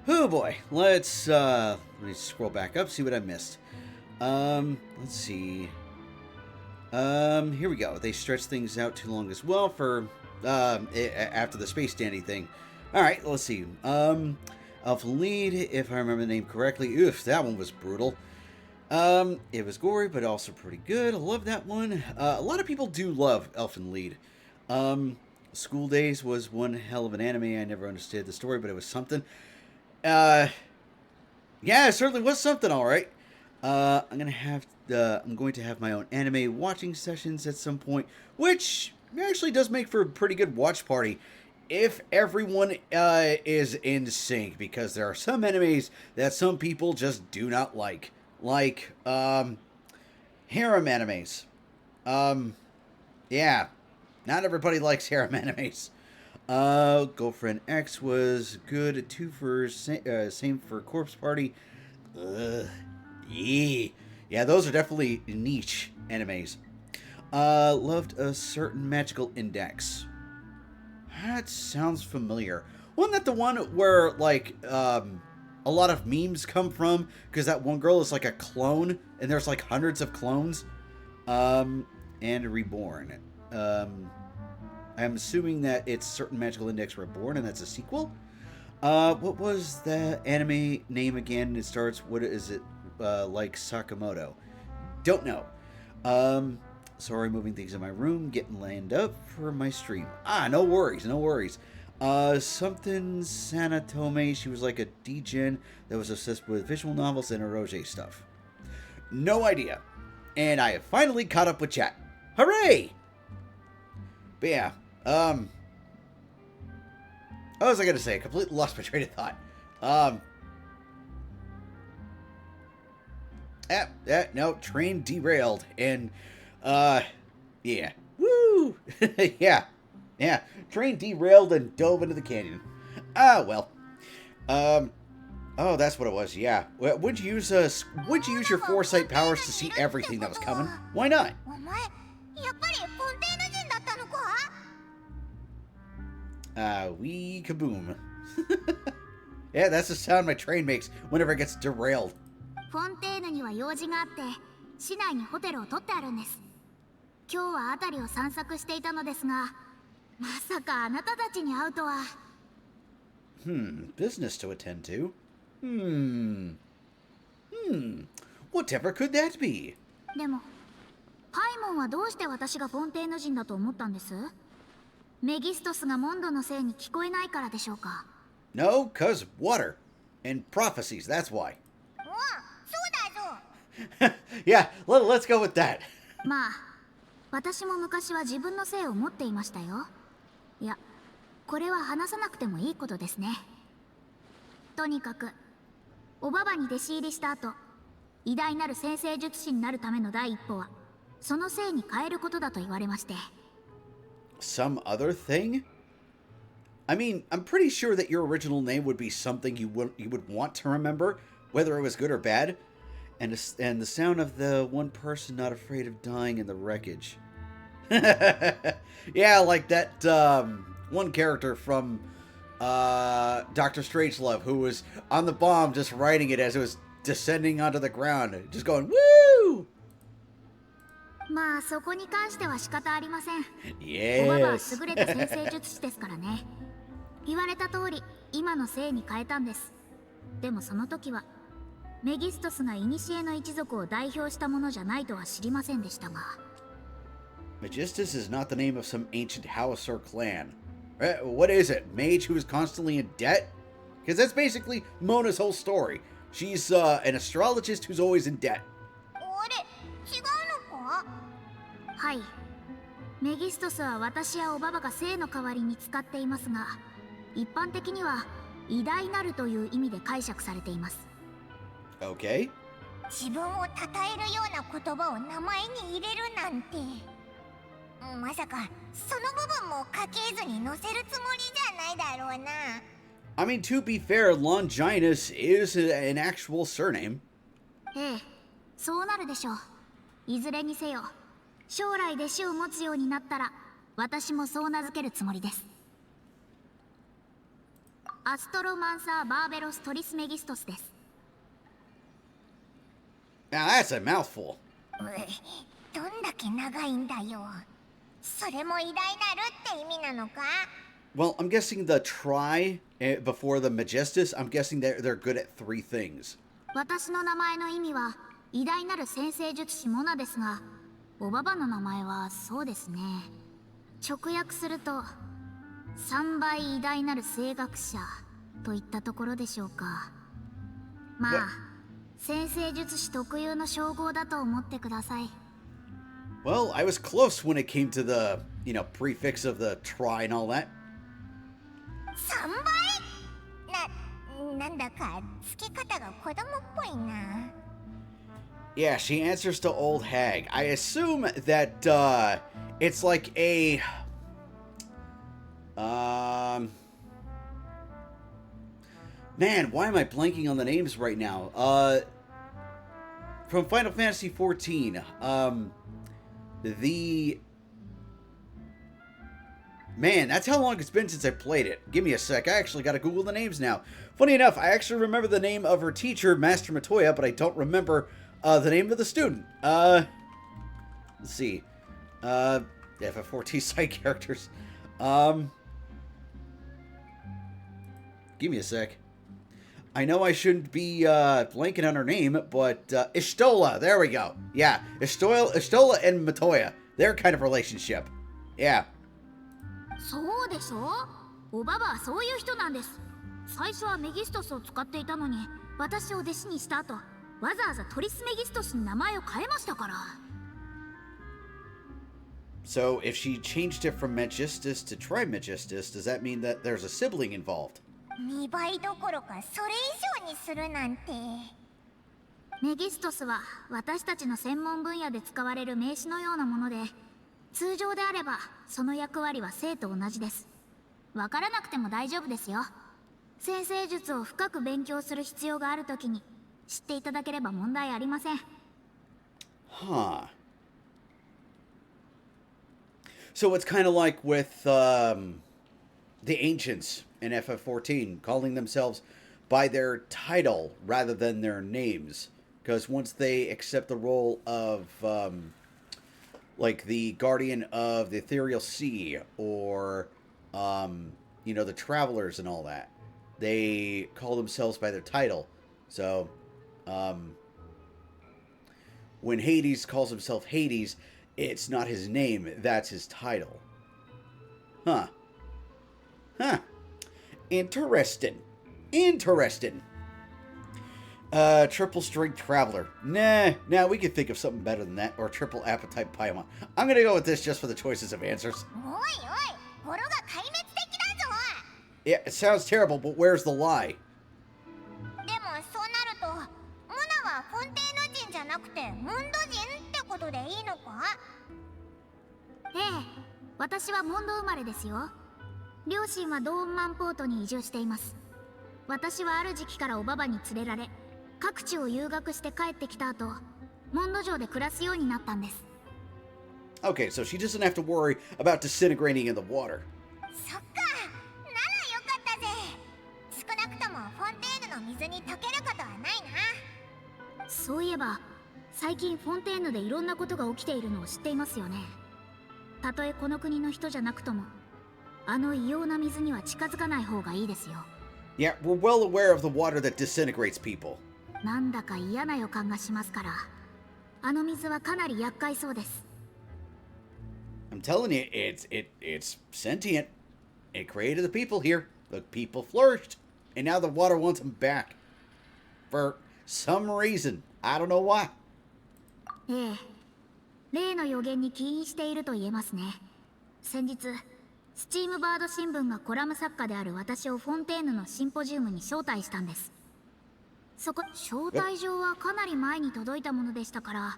Oh boy. Let me scroll back up, see what I missed. Let's see. Here we go. They stretched things out too long as well for after the space dandy thing. All right, let's see. Alpha Lead, if I remember the name correctly. Oof, that one was brutal. It was gory, but also pretty good. I love that one. A lot of people do love Elfen Lied. School Days was one hell of an anime. I never understood the story, but it was something. Yeah, it certainly was something, all right. I'm going to have my own anime watching sessions at some point, which actually does make for a pretty good watch party if everyone is in sync, because there are some animes that some people just do not like harem animes. Yeah, not everybody likes harem animes. Girlfriend X was good. 2 for same for Corpse Party. Yeah, those are definitely niche animes. Loved a certain magical index. That sounds familiar. Wasn't that the one where, like, a lot of memes come from? Because that one girl is like a clone, and there's like hundreds of clones. And Reborn. I'm assuming that it's Certain Magical Index Reborn, and that's a sequel. What was the anime name again? It starts, what is it, like Sakamoto? Don't know. Sorry, moving things in my room, getting lined up for my stream. No worries, no worries. Something Sanatome, she was like a degen that was obsessed with visual novels and eroge stuff. No idea. And I have finally caught up with chat. Hooray! But yeah, what was I gonna say? I completely lost my train of thought. No, train derailed, and, yeah. Woo! Yeah. Train derailed and dove into the canyon. Well. Oh, that's what it was, yeah. Would you use your foresight powers to see everything that was coming? Why not? Wee kaboom. Yeah, that's the sound my train makes whenever it gets derailed. フォンテーヌには用事があって市内にホテルを取ってあるんです。今日は辺りを散策していたのですが、まさかあなたたちに会うとは。Business to attend to. Whatever could that be? でもパイモンはどうして私がフォンテーヌ人だと思ったんです？メギストスがモンドのせいに聞こえないからでしょうか？ No, 'cause water and prophecies, that's why. Yeah, let's go with that. まあ、私も昔は自分のせいを持っていましたよ。いや、これは話さなくてもいいことですね。とにかく、おばばに弟子入りした後、偉大なる先生術師になるための第一歩は、そのせいに変えることだと言われまして。Some other thing? I mean, I'm pretty sure that your original name would be something you would want to remember, whether it was good or bad. And the sound of the one person not afraid of dying in the wreckage. Yeah, like that one character from Dr. Strangelove who was on the bomb just writing it as it was descending onto the ground. Just going, woo! まあそこに関しては仕方ありません。Yes. おばばは優れた先生術師ですからね。言われた通り今のせいに変えたんです。でもその時はメギストスが古の一族を代表したものじゃないとは知りませんでしたが。Megistus is not the name of some ancient house or clan. What is it? Mage who is constantly in debt? Because that's basically Mona's whole story. She's an astrologist who's always in debt. はい。メギストスは私やおばばが生の代わりに使っていますが、一般的には偉大なるという意味で解釈されています。Okay. 自分を称えるような言葉を名前に入れるなんて、まさかその部分も家系図に載せるつもりじゃないだろうな。I mean, to be fair, Longinus is an actual surname. ええ、そうなるでしょう。いずれにせよ、将来弟子を持つようになったら、私もそう名付けるつもりです。アストロマンサー・バーベロス・トリスメギストスです。 Now that's a mouthful. どんだけ長いんだよ。それも偉大なるって意味なのか？ Well, I'm guessing the try before the majestus, I'm guessing they're good at 3 things. 私の名前の意味は偉大なる先生術師モナですが、おばばの名前はそうですね。直訳すると3倍偉大なる声楽者といったところでしょうか。まあ、先生術師特有の称号だと思ってください。Well, I was close when it came to the, prefix of the try and all that. 3倍？なんだか付け方が子供っぽいな。 Yeah, she answers to Old Hag. I assume that, it's like a... Man, why am I blanking on the names right now? From Final Fantasy XIV, Man, that's how long it's been since I played it. Give me a sec. I actually got to Google the names now. Funny enough, I actually remember the name of her teacher, Master Matoya, but I don't remember the name of the student. Let's see. FF14 side characters. Give me a sec. I know I shouldn't be blanking on her name, but Ishtola. There we go. Yeah, Ishtola and Matoya. Their kind of relationship. Yeah. そうでしょ。おばばはそういう人なんです。最初はメギストスを使っていたのに、私を弟子にした後、わざわざトリスメギストスに名前を変えましたから。So if she changed it from Magistus to Trimagistus, does that mean that there's a sibling involved? 2倍どころかそれ以上にするなんて。メギストスは私たちの専門分野で使われる名詞のようなもので、通常であればその役割は生と同じです。わからなくても大丈夫ですよ。先生術を深く勉強する必要があるときに知っていただければ問題ありません。Huh. So it's kind of like with the ancients in FF14 calling themselves by their title rather than their names. Because once they accept the role of like the Guardian of the Ethereal Sea or the Travelers and all that, they call themselves by their title. So when Hades calls himself Hades, it's not his name, that's his title. Huh. Interesting. Triple String Traveler. Nah, we can think of something better than that. Or Triple Appetite Paimon. I'm gonna go with this just for the choices of answers. おいおい、語呂が壊滅的だぞ。 Yeah, it sounds terrible, but where's the lie? でもそうなると、モナはフォンテーヌ人じゃなくてモンド人ってことでいいのか？ええ、私はモンド生まれですよ。両親はドーンマンポートに移住しています。私はある時期からおばばに連れられ、各地を遊学して帰ってきた後、モンド城で暮らすようになったんです。Okay, so she doesn't have to worry about disintegrating in the water. そっか、ならよかったぜ。少なくともフォンテーヌの水に溶けることはないな。そういえば、最近フォンテーヌでいろんなことが起きているのを知っていますよね。たとえこの国の人じゃなくとも、あの異様な水には近づかない方がいいですよ。Yeah, we're well aware of the water that disintegrates people. なんだか嫌な予感がしますから、あの水はかなり厄介そうです。I'm telling you, it's sentient. It created the people here. The people flourished, and now the water wants them back. For some reason, I don't know why. ええ、例の予言に起因していると言えますね。先日スチームバード新聞がコラム作家である私をフォンテーヌのシンポジウムに招待したんです。招待状はかなり前に届いたものでしたから、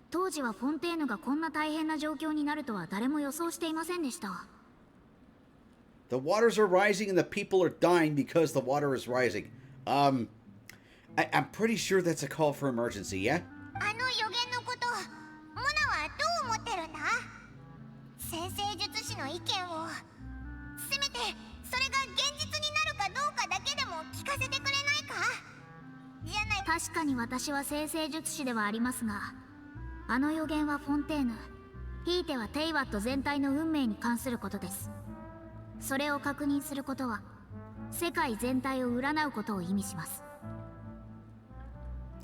当時はフォンテーヌがこんな大変な状況になるとは誰も予想していませんでした。The waters are rising and the people are dying because the water is rising. I'm pretty sure that's a call for emergency, yeah? あの予言のこと、モナはどう思ってるんだ？先生術師のの意見をせめてそれが現実になるかどうかだけでも聞かせてくれないか。じゃない。確かに私は先生術師ではありますが、あの予言はフォンテーヌ、ひいてはテイワット全体の運命に関することです。それを確認することは世界全体を占うことを意味します。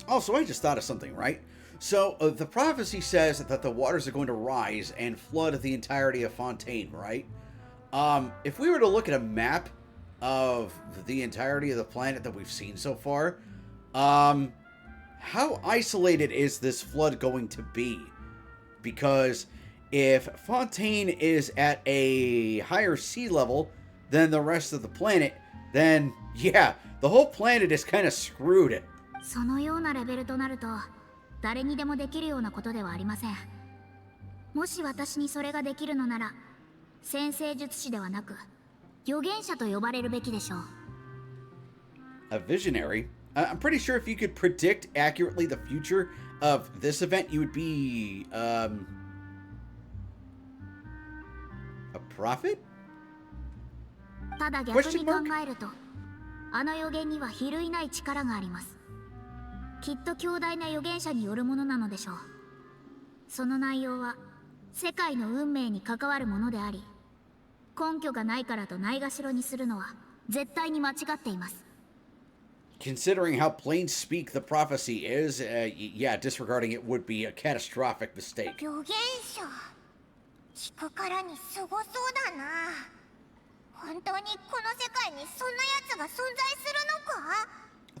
Also, I just thought of something, right? So, the prophecy says that the waters are going to rise and flood the entirety of Fontaine, right? If we were to look at a map of the entirety of the planet that we've seen so far, how isolated is this flood going to be? Because if Fontaine is at a higher sea level than the rest of the planet, then, yeah, the whole planet is kind of screwed. そのようなレベルとなると誰にでもできるようなことではありません。もし私にそれができるのなら先生術師ではなく預言者と呼ばれるべきでしょう。 A visionary? I'm pretty sure if you could predict accurately the future of this event, you would be, a prophet? ただ逆に考えるとあの予言には比類ない力があります。きっと強大な預言者によるものなのでしょう。その内容は世界の運命に関わるものであり、根拠がないからとないがしろにするのは絶対に間違っています。 Considering how plain speak the prophecy is, yeah, disregarding it would be a catastrophic mistake. 預言者聞くからにすごそうだな。本当にこの世界にそんな奴が存在するのか？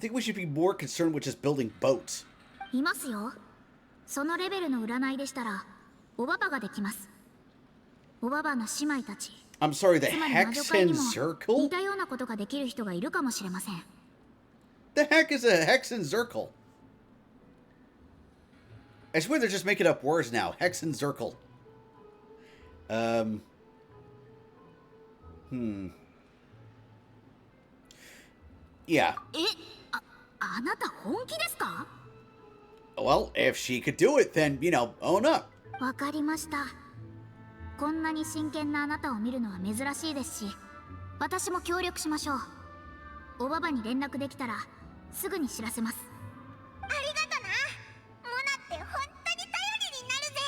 I think we should be more concerned with just building boats. いますよ。そのレベルの占いでしたらおばばができます。おばばの姉妹たち。 I'm sorry, the つまり魔女界に Hexen も Circle? 似たようなことができる人がいるかもしれません。 The heck is a Hexen Circle? I swear they're just making up words now. Hexen Circle. Yeah. あなた本気ですか？ Well, if she could do it, then, you know, own up. わかりました。こんなに真剣なあなたを見るのは珍しいですし、私も協力しましょう。おばばに連絡できたらすぐに知らせます。ありがとな。モナって本当に頼りになるぜ。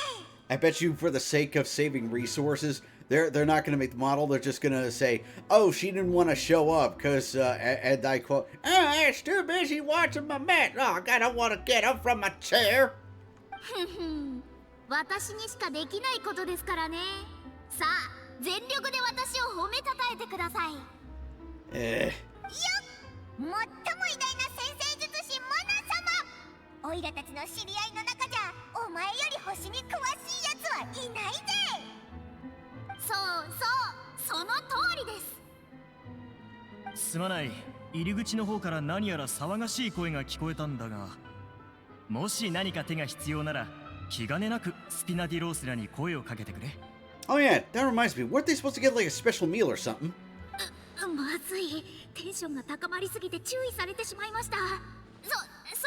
I bet you for the sake of saving resources, they're not going to make the model. They're just going to say, oh, she didn't want to show up because, and I quote, oh, I'm too busy watching my match. Oh, I don't want to get up from my chair. ふふ、私にしかできないことですからね。さあ、全力で私を褒めたたえてください。よっ、最も偉大な先生術師モナ様。オイラたちの知り合いの中じゃお前より星に詳しいやつはいないぜ。そうそう、その通りです。すまない。入り口の方から何やら騒がしい声が聞こえたんだが、もし何か手が必要なら気兼ねなくスピナディロースらに声をかけてくれ。 Oh, yeah, that reminds me. Weren't they supposed to get like a special meal or something? まずい。テンションが高まりすぎて注意されてしまいました。そ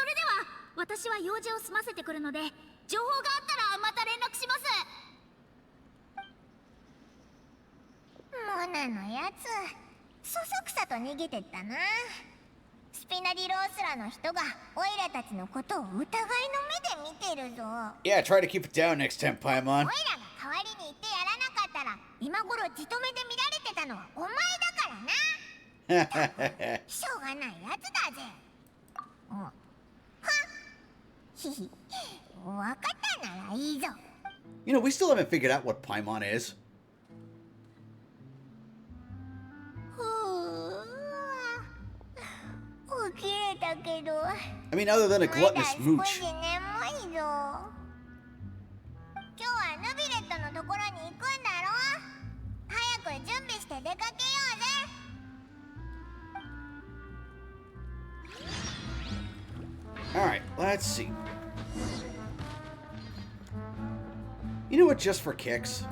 れでは私は用事を済ませてくるので、情報があったらまた連絡します。モナのやつ、そそくさと逃げてったな。スピナディロースらの人がオイラたちのことを疑いの目で見てるぞ。 Yeah, try to keep it down next time, Paimon. オイラが代わりに行ってやらなかったら今頃じとめで見られてたのはお前だからな。しょうがないやつだぜ。はっ、ひひ、わかったならいいぞ。 You know, we still haven't figured out what Paimon is. 起きれたけど、 I mean, other than a まだ gluttonous 少 mooch. し眠いぞ。今日はヌビレットのところに行くんだろ。早く準備して出かけようぜ。 Alright, let's see. You know what, just for kicks?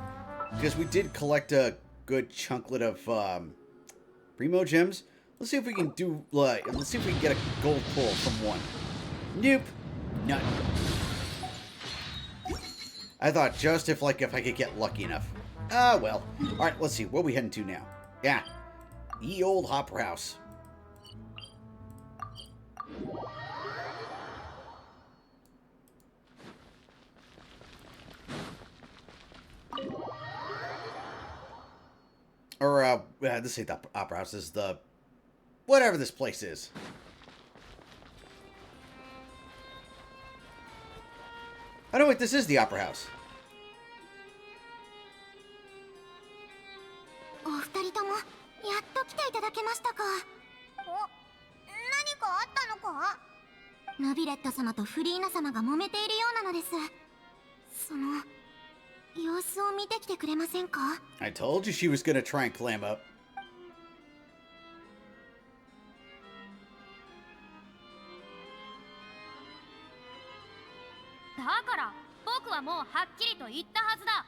Because we did collect a good chunklet of, Primo gems. Let's see if we can do, let's see if we can get a gold pull from one. Nope. None. I thought just if I could get lucky enough. Well. Alright, let's see. Where are we heading to now? Yeah. Ye old Opera House. Or, this ain't the Opera House. This is the... whatever this place is. Oh, no, wait. This is the Opera House. お二人ともやっと来ていただけましたか。お、何かあったのか？ナビレット様とフリーナ様が揉めているようなのです。その様子を見てきてくれませんか？ I told you she was gonna try and clam up. だから僕はもうはっきりと言ったはずだ。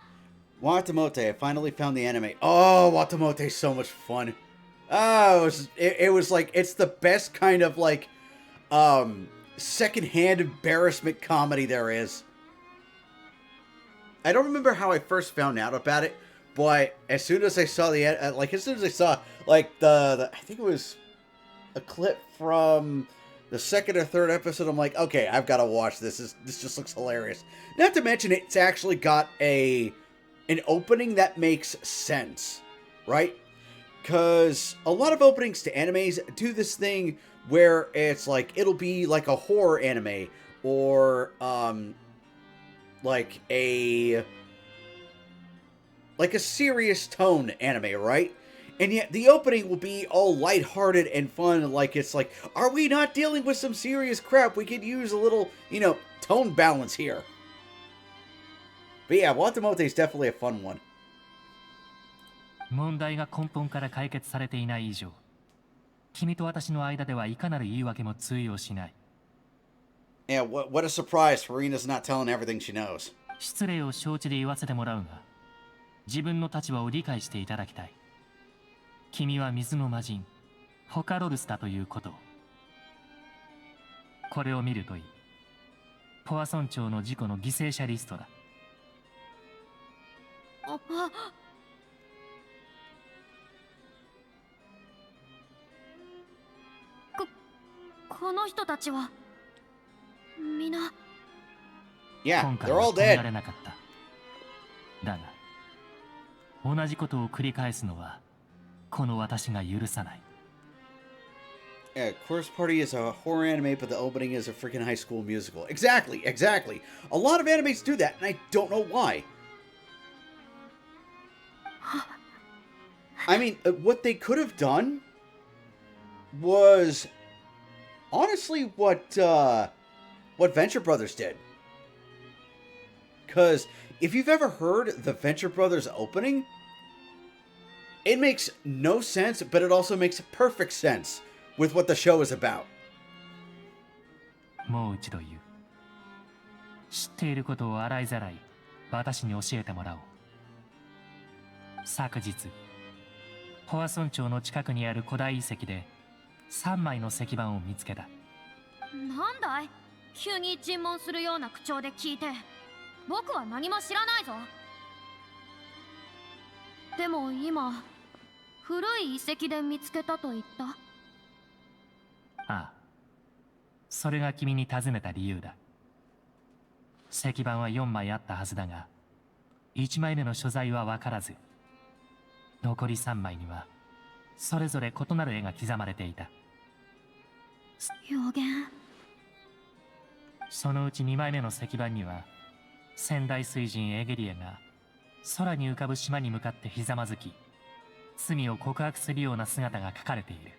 Watamote, I finally found the anime. Oh, Watamote is so much fun. Oh, it was like, it's the best kind of like, secondhand embarrassment comedy there is. I don't remember how I first found out about it, but as soon as I saw the, as soon as I saw, like, I think it was a clip from the second or third episode, I'm like, okay, I've got to watch this. This just looks hilarious. Not to mention, it's actually got an opening that makes sense, right? Because a lot of openings to animes do this thing where it's like, it'll be like a horror anime, or, like a serious tone anime, right? And yet the opening will be all lighthearted and fun, like it's like, are we not dealing with some serious crap? We could use a little, tone balance here. But yeah, Watamote is definitely a fun one. 問題が根本から解決されていない以上、君と私の間ではいかなる言い訳も通用しない。Yeah, what a surprise. Farina's not telling everything she knows. 失礼を承知で言わせてもらうが、自分の立場を理解していただきたい。君は水の魔人、ホカロルスだということを。これを見るといい。ポアソン町の事故の犠牲者リストだ。この人たちはみな。Yeah, 今回 they're は all 止めら dead. れなかった。だが、同じことを繰り返すのは、この私が許さない。Yeah, Chorus Party is a horror anime, but the opening is a freaking high school musical. Exactly. A lot of animes do that, and I don't know why. I mean, what they could have done was honestly what Venture Brothers did. Because if you've ever heard the Venture Brothers opening, it makes no sense, but it also makes perfect sense with what the show is about. もう一度言う。知っていることを洗いざらい私に教えてもらおう。昨日、ポアソン町の近くにある古代遺跡で3枚の石板を見つけた。なんだい？急に尋問するような口調で聞いて。僕は何も知らないぞ。でも今、古い遺跡で見つけたと言った？ああ、それが君に尋ねた理由だ。石板は4枚あったはずだが、1枚目の所在は分からず、残り3枚にはそれぞれ異なる絵が刻まれていた。予言。そのうち2枚目の石板には、仙台水神エゲリエが空に浮かぶ島に向かってひざまずき、罪を告白するような姿が描かれている。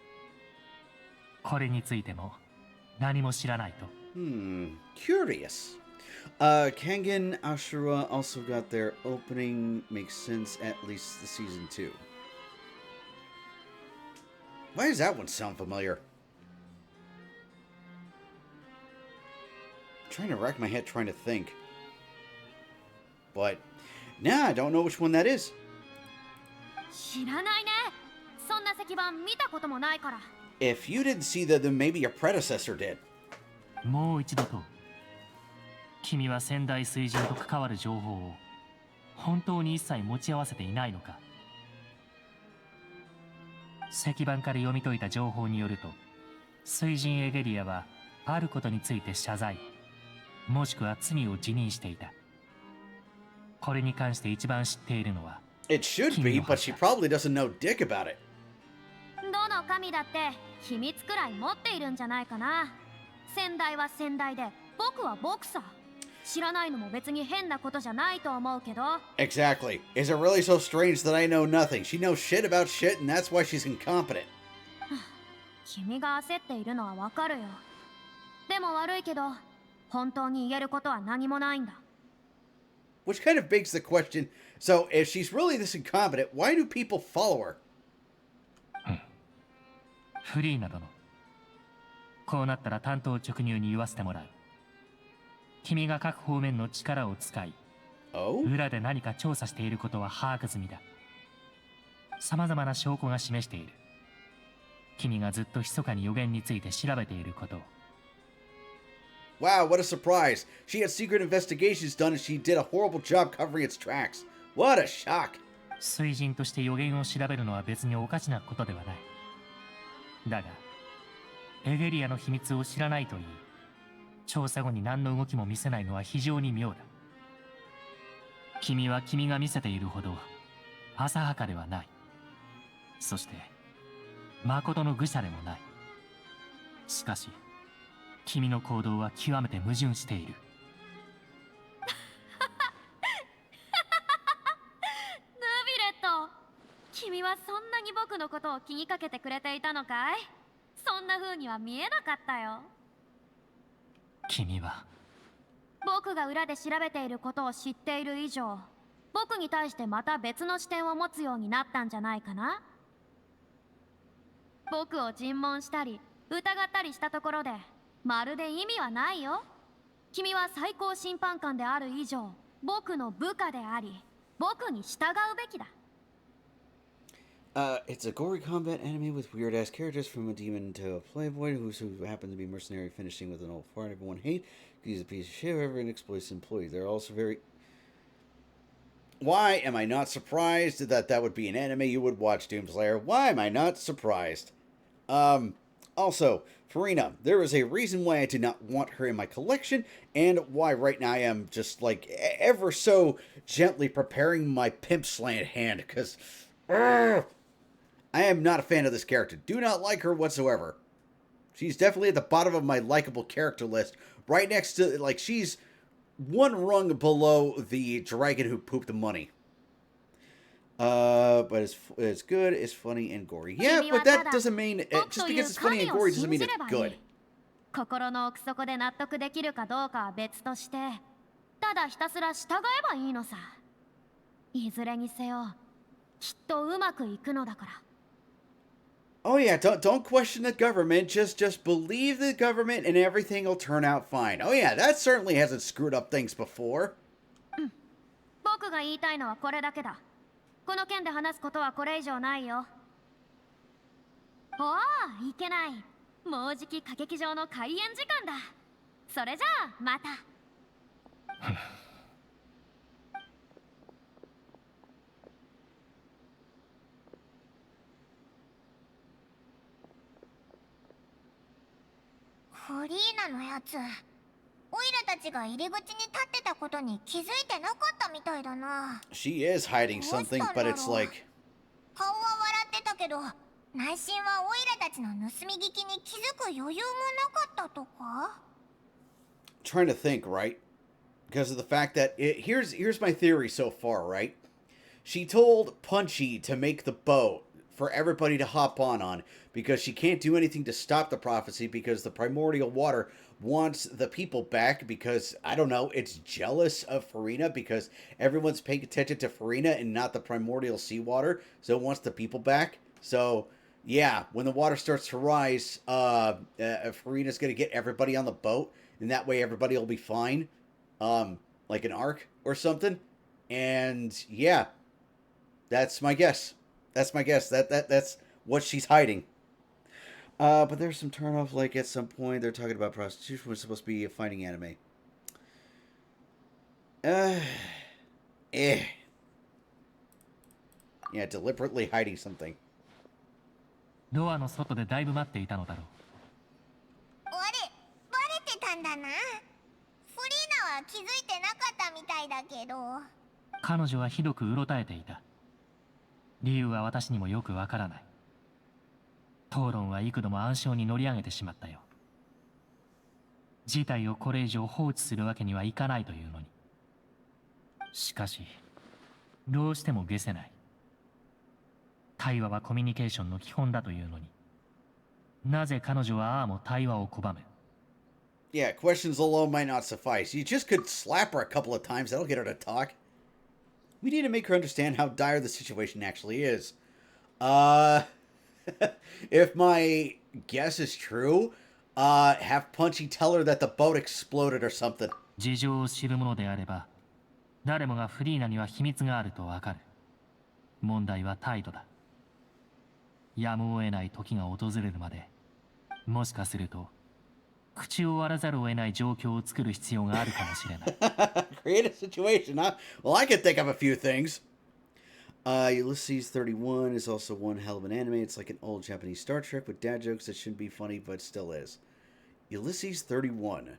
これについても何も知らないと。Curious. Kangen Ashura also got their opening. Makes sense, at least the season 2. Why does that one sound familiar? I'm trying to rack my head trying to think. But, nah, I don't know which one that is. 知らないね。そんな石板見たこともないから。If you didn't see that, then maybe your predecessor did. もう一度と、君は仙台水神と関わる情報を本当に一切持ち合わせていないのか。石板から読み解いた情報によると、水神エゲリアはあることについて謝罪、もしくは罪を辞任していた。これに関して一番知っているのは It should be, but she probably doesn't know dick about it. どの神だって秘密くらい持っているんじゃないかな。先代は先代で僕は僕さ。知らないのも別に変なことじゃないと思うけど。 Exactly. Is it really so strange that I know nothing? She knows shit about shit, and that's why she's incompetent. 君が焦っているのはわかるよ。でも悪いけど本当に言えることは何もないんだ。 Which kind of begs the question, so if she's really this incompetent, why do people follow her? フリーな殿、こうなったら担当直入に言わせてもらう。君が各方面の力を使い、裏で何か調査していることは把握済みだ。様々な証拠が示している。君がずっと密かに予言について調べていることを。Wow, what a surprise. She had secret investigations done and she did a horrible job covering its tracks. What a shock. 水神として予言を調べるのは別におかしなことではない。だが、エゲリアの秘密を知らないといい、調査後に何の動きも見せないのは非常に妙だ。君は君が見せているほど浅はかではない。そして、誠の愚者でもない。しかし、君の行動は極めて矛盾している。ヌビレット、君はそんなに僕のことを気にかけてくれていたのかい？そんな風には見えなかったよ。君は僕が裏で調べていることを知っている以上、僕に対してまた別の視点を持つようになったんじゃないかな。僕を尋問したり疑ったりしたところでまるで意味はないよ。君は最高審判官である以上、僕の部下であり、僕に従うべきだ。It's a gory combat anime with weird-ass characters from a demon to a playboy who happens to be mercenary, finishing with an old fart everyone hate. He's a piece of shit, however, and exploits employees. They're also very... Why am I not surprised that that would be an anime you would watch, Doomslayer? Why am I not surprised? Also, Farina, there is a reason why I did not want her in my collection, and why right now I am just, like, ever so gently preparing my pimp slant hand, because... I am not a fan of this character. Do not like her whatsoever. She's definitely at the bottom of my likable character list. Right next to, like, she's one rung below the dragon who pooped the money. But it's good, it's funny, and gory. Yeah, but that doesn't mean... just because it's funny and gory doesn't mean it's good. 心の奥底で納得できるかどうかは別として、ただひたすら従えばいいのさ。いずれにせよ、きっとうまくいくのだから。Oh yeah, don't question the government. Just believe the government and everything will turn out fine. Oh yeah, that certainly hasn't screwed up things before. 僕が言いたいのはこれだけだ。この件で話すことはこれ以上ないよ。おお、いけない。もうじき歌劇場の開演時間だ。それじゃあまた。フリーナのやつ、オイラたちが入り口に立ってたことに気づいてなかったみたいだな。 She is hiding something, but it's like... 顔は笑ってたけど、内心はオイラたちの盗み聞きに気づく余裕もなかったとか？ Trying to think, right? Because of the fact that... Here's my theory so far, right? She told Punchy to make the boat for everybody to hop on because she can't do anything to stop the prophecy because the primordial water wants the people back because, I don't know, it's jealous of Farina because everyone's paying attention to Farina and not the primordial seawater, so it wants the people back. So, yeah, when the water starts to rise, Farina's going to get everybody on the boat, and that way everybody will be fine, like an arc or something. And, yeah, that's my guess. That's my guess. That's what she's hiding. But there's some turnoff, like at some point they're talking about prostitution, which is supposed to be a fighting anime. Yeah, deliberately hiding something. ドアの外でだいぶ待っていたのだろう。バレてたんだな。フリーナは気づいてなかったみたいだけど。彼女はひどくうろたえていた。理由は私にもよくわからない。討論は幾度も暗礁に乗り上げてしまったよ。事態をこれ以上放置するわけにはいかないというのに。しかし、どうしても解せない。対話はコミュニケーションの基本だというのに。なぜ彼女はああも対話を拒む？ Yeah, questions alone might not suffice. You just could slap her a couple of times. That'll get her to talk. We need to make her understand how dire the situation actually is. If my guess is true, have Punchy tell her that the boat exploded or something. 事情を知るものであれば、誰もがフリーナには秘密があるとわかる。問題は態度だ。やむを得ない時が訪れるまで、もしかすると、口を割らざるを得ない状況を作る必要があるかもしれない。Create a situation, huh? Well, I could think of a few things. Ulysses 31 is also one hell of an anime. It's like an old Japanese Star Trek with dad jokes that shouldn't be funny, but still is. Ulysses 31.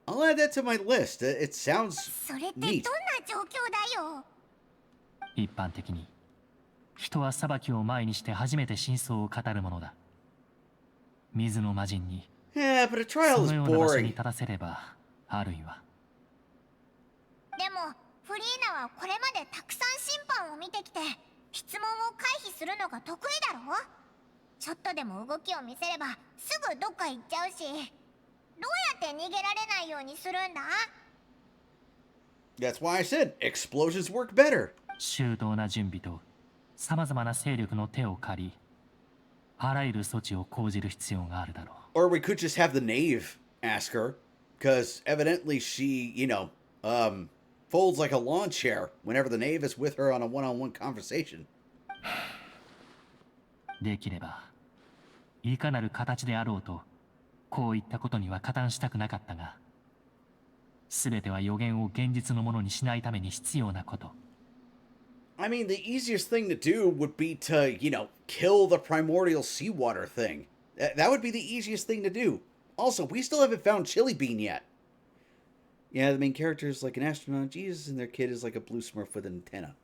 I'll add that to my list. It sounds それってどんな neat. 状況だよ。一般的に、人は裁きを前にして初めて真相を語るものだ。水の魔人に、Yeah, but a そ trial の is ような場所に boring. 立たせれば、あるいは。でもフリーナはこれまでたくさん審判を見てきて質問を回避するのが得意だろ。ちょっとでも動きを見せればすぐどっか行っちゃうし、どうやって逃げられないようにするんだ？ That's why I said explosions work better. 周到な準備と、さまざまな勢力の手を借り、あらゆる措置を講じる必要があるだろう。Or we could just have the knave ask her, because evidently she, folds like a lawn chair whenever the knave is with her on a one-on-one conversation. できれば、いかなる形であろうと、こういったことには加担したくなかったが、すべては予言を現実のものにしないために必要なこと。I mean, the easiest thing to do would be to, kill the primordial seawater thing. That would be the easiest thing to do. Also, we still haven't found Chili Bean yet. Yeah, the main character is like an astronaut, Jesus, and their kid is like a blue smurf with an antenna.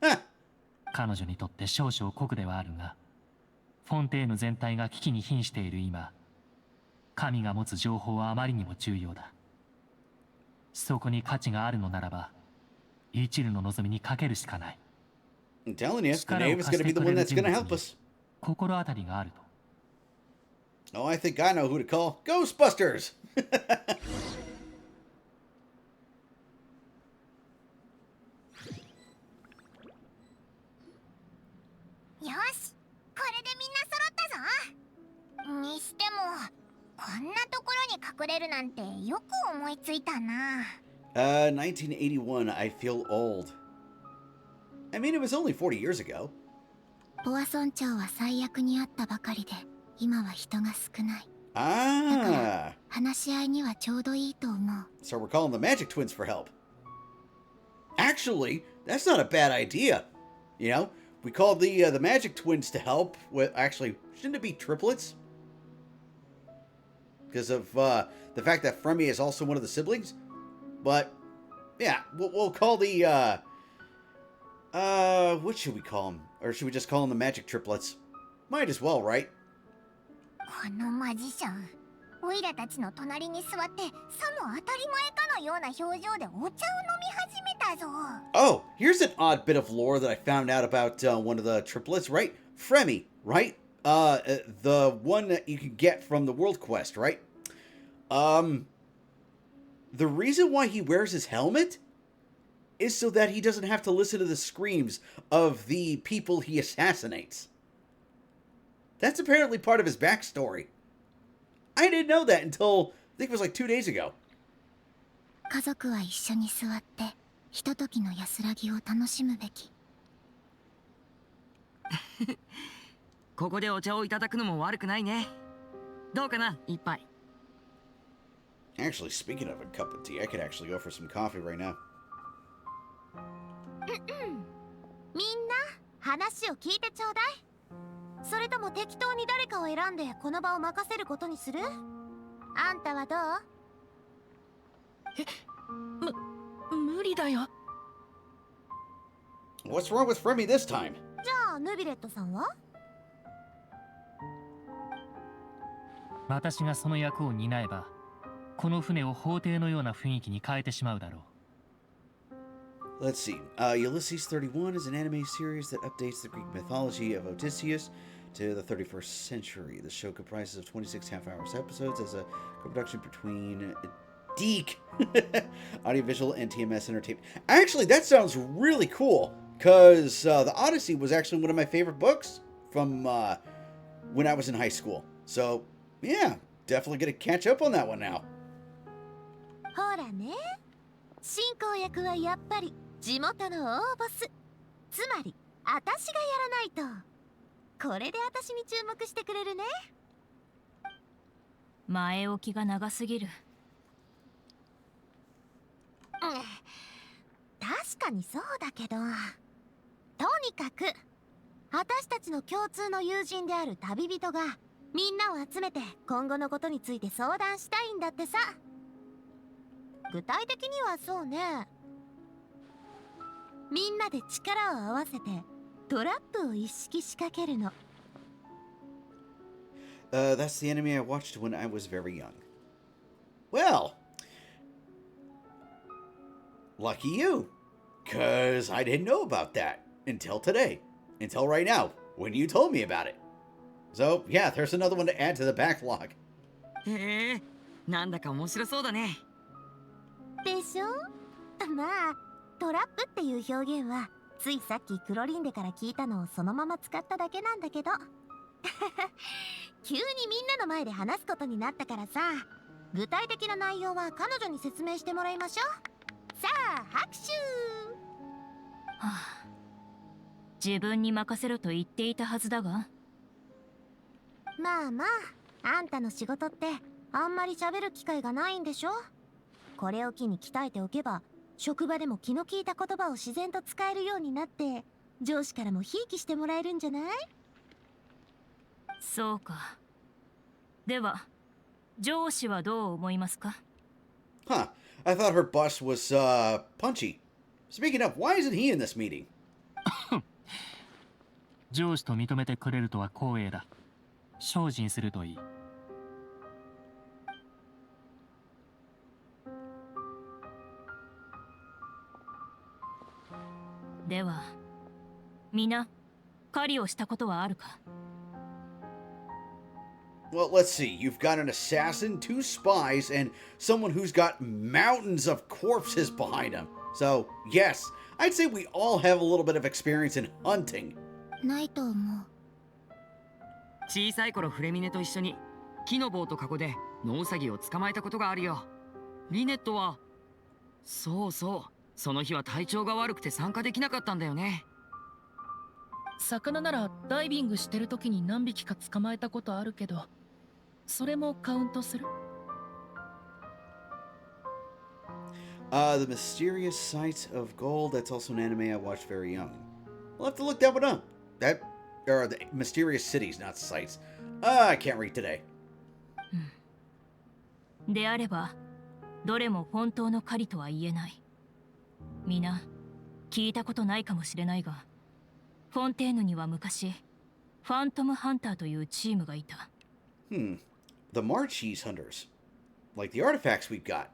Huh. 彼女にとって少々酷ではあるが、フォンテーヌ全体が危機に瀕している今、神が持つ情報はあまりにも重要だ。そこに価値があるのならば、一縷の望みにかけるしかない。I'm telling you, the knave is going to be the one that's going to help us. 心当たりがあると。Oh, I think I know who to call. Ghostbusters! よし、これでみんな揃ったぞ。にしてもこんなところに隠れるなんてよく思いついたな。1981, I feel old. I mean, it was only 40 years ago. ボア村長は最悪にあったばかりで、今は人が少ない。 Ah, 話し合いにはちょうどいいと思う。 so we're calling the Magic Twins for help. Actually, that's not a bad idea. We called the Magic Twins to help with. Actually, shouldn't it be triplets? Because of the fact that Fremi is also one of the siblings. But yeah, we'll call the what should we call them? Or should we just call them the Magic Triplets? Might as well, right? このマジシャン、オイラたちの隣に座ってさも当たり前かのような表情でお茶を飲み始めたぞ。 Oh, here's an odd bit of lore that I found out about one of the triplets, right? Fremi, right? The one that you can get from the World Quest, right? The reason why he wears his helmet is so that he doesn't have to listen to the screams of the people he assassinates. That's apparently part of his backstory. I didn't know that until, I think it was like 2 days ago. 家族は一緒に座ってひとときの安らぎを楽しむべき。ここでお茶をいただくのも悪くないね。どうかな、一杯。Actually, speaking of a cup of tea, I could actually go for some coffee right now. みんな話を聞いてちょうだい。それとも適当に誰かを選んでこの場を任せることにする？あんたはどう？無理だよ。 What's wrong with Fremi this time? じゃあヌビレットさんは？私がその役を担えば、この船を法廷のような雰囲気に変えてしまうだろう。 Let's see. Ulysses 31 is an anime series that updates the Greek mythology of Odysseus to the 31st century. The show comprises of 26 half-hour episodes as a co-production between DeK, Audiovisual, and TMS Entertainment. Actually, that sounds really cool, because the Odyssey was actually one of my favorite books from when I was in high school. So, yeah, definitely gonna catch up on that one now. ほらね、進行役はやっぱり地元の大ボス、つまり私がやらないと。これで私に注目してくれるね。前置きが長すぎる。確かにそうだけど、とにかく私たちの共通の友人である旅人がみんなを集めて今後のことについて相談したいんだってさ。具体的にはそうね、みんなで力を合わせてトラップを一式仕掛けるの。That's the anime I watched when I was very young. Well, lucky you, because I didn't know about that until today, until right now, when you told me about it. So, yeah, there's another one to add to the backlog. へえ、なんだか面白そうだね。でしょ？まあ、トラップっていう表現はついさっきクロリンデから聞いたのをそのまま使っただけなんだけど急にみんなの前で話すことになったからさ、具体的な内容は彼女に説明してもらいましょう。さあ拍手。はあ、自分に任せろと言っていたはずだが。まあまあ、あんたの仕事ってあんまり喋る機会がないんでしょ。これを機に鍛えておけば職場でも気の利いた言葉を自然と使えるようになって、上司からもひいきしてもらえるんじゃない？そうか。では上司はどう思いますか？ Huh, I thought her boss was, punchy. Speaking of, why isn't he in this meeting? 上司と認めてくれるとは光栄だ。精進するといい。では皆狩りをしたことはあるか？ Well, let's see. You've got an assassin, 2 spies, and someone who's got mountains of corpses behind him. So, yes, I'd say we all have a little bit of experience in hunting. ないと思う。小さい頃フレミネと一緒に木の棒とカゴでノウサギを捕まえたことがあるよ。リネットはそうそう、その日は体調が悪くて参加できなかったんだよね。魚ならダイビングしてる時に何匹か捕まえたことあるけど、それもカウントする？ The Mysterious Sights of Gold. That's also an anime I watched very young. We'll have to look that one up. Or the Mysterious Cities, not Sights. I can't read today. であればどれも本当の狩りとは言えない。皆聞いたことないかもしれないが、フォンテーヌには昔ファントムハンターというチームがいた。The Marchese Hunters. Like the artifacts we've got.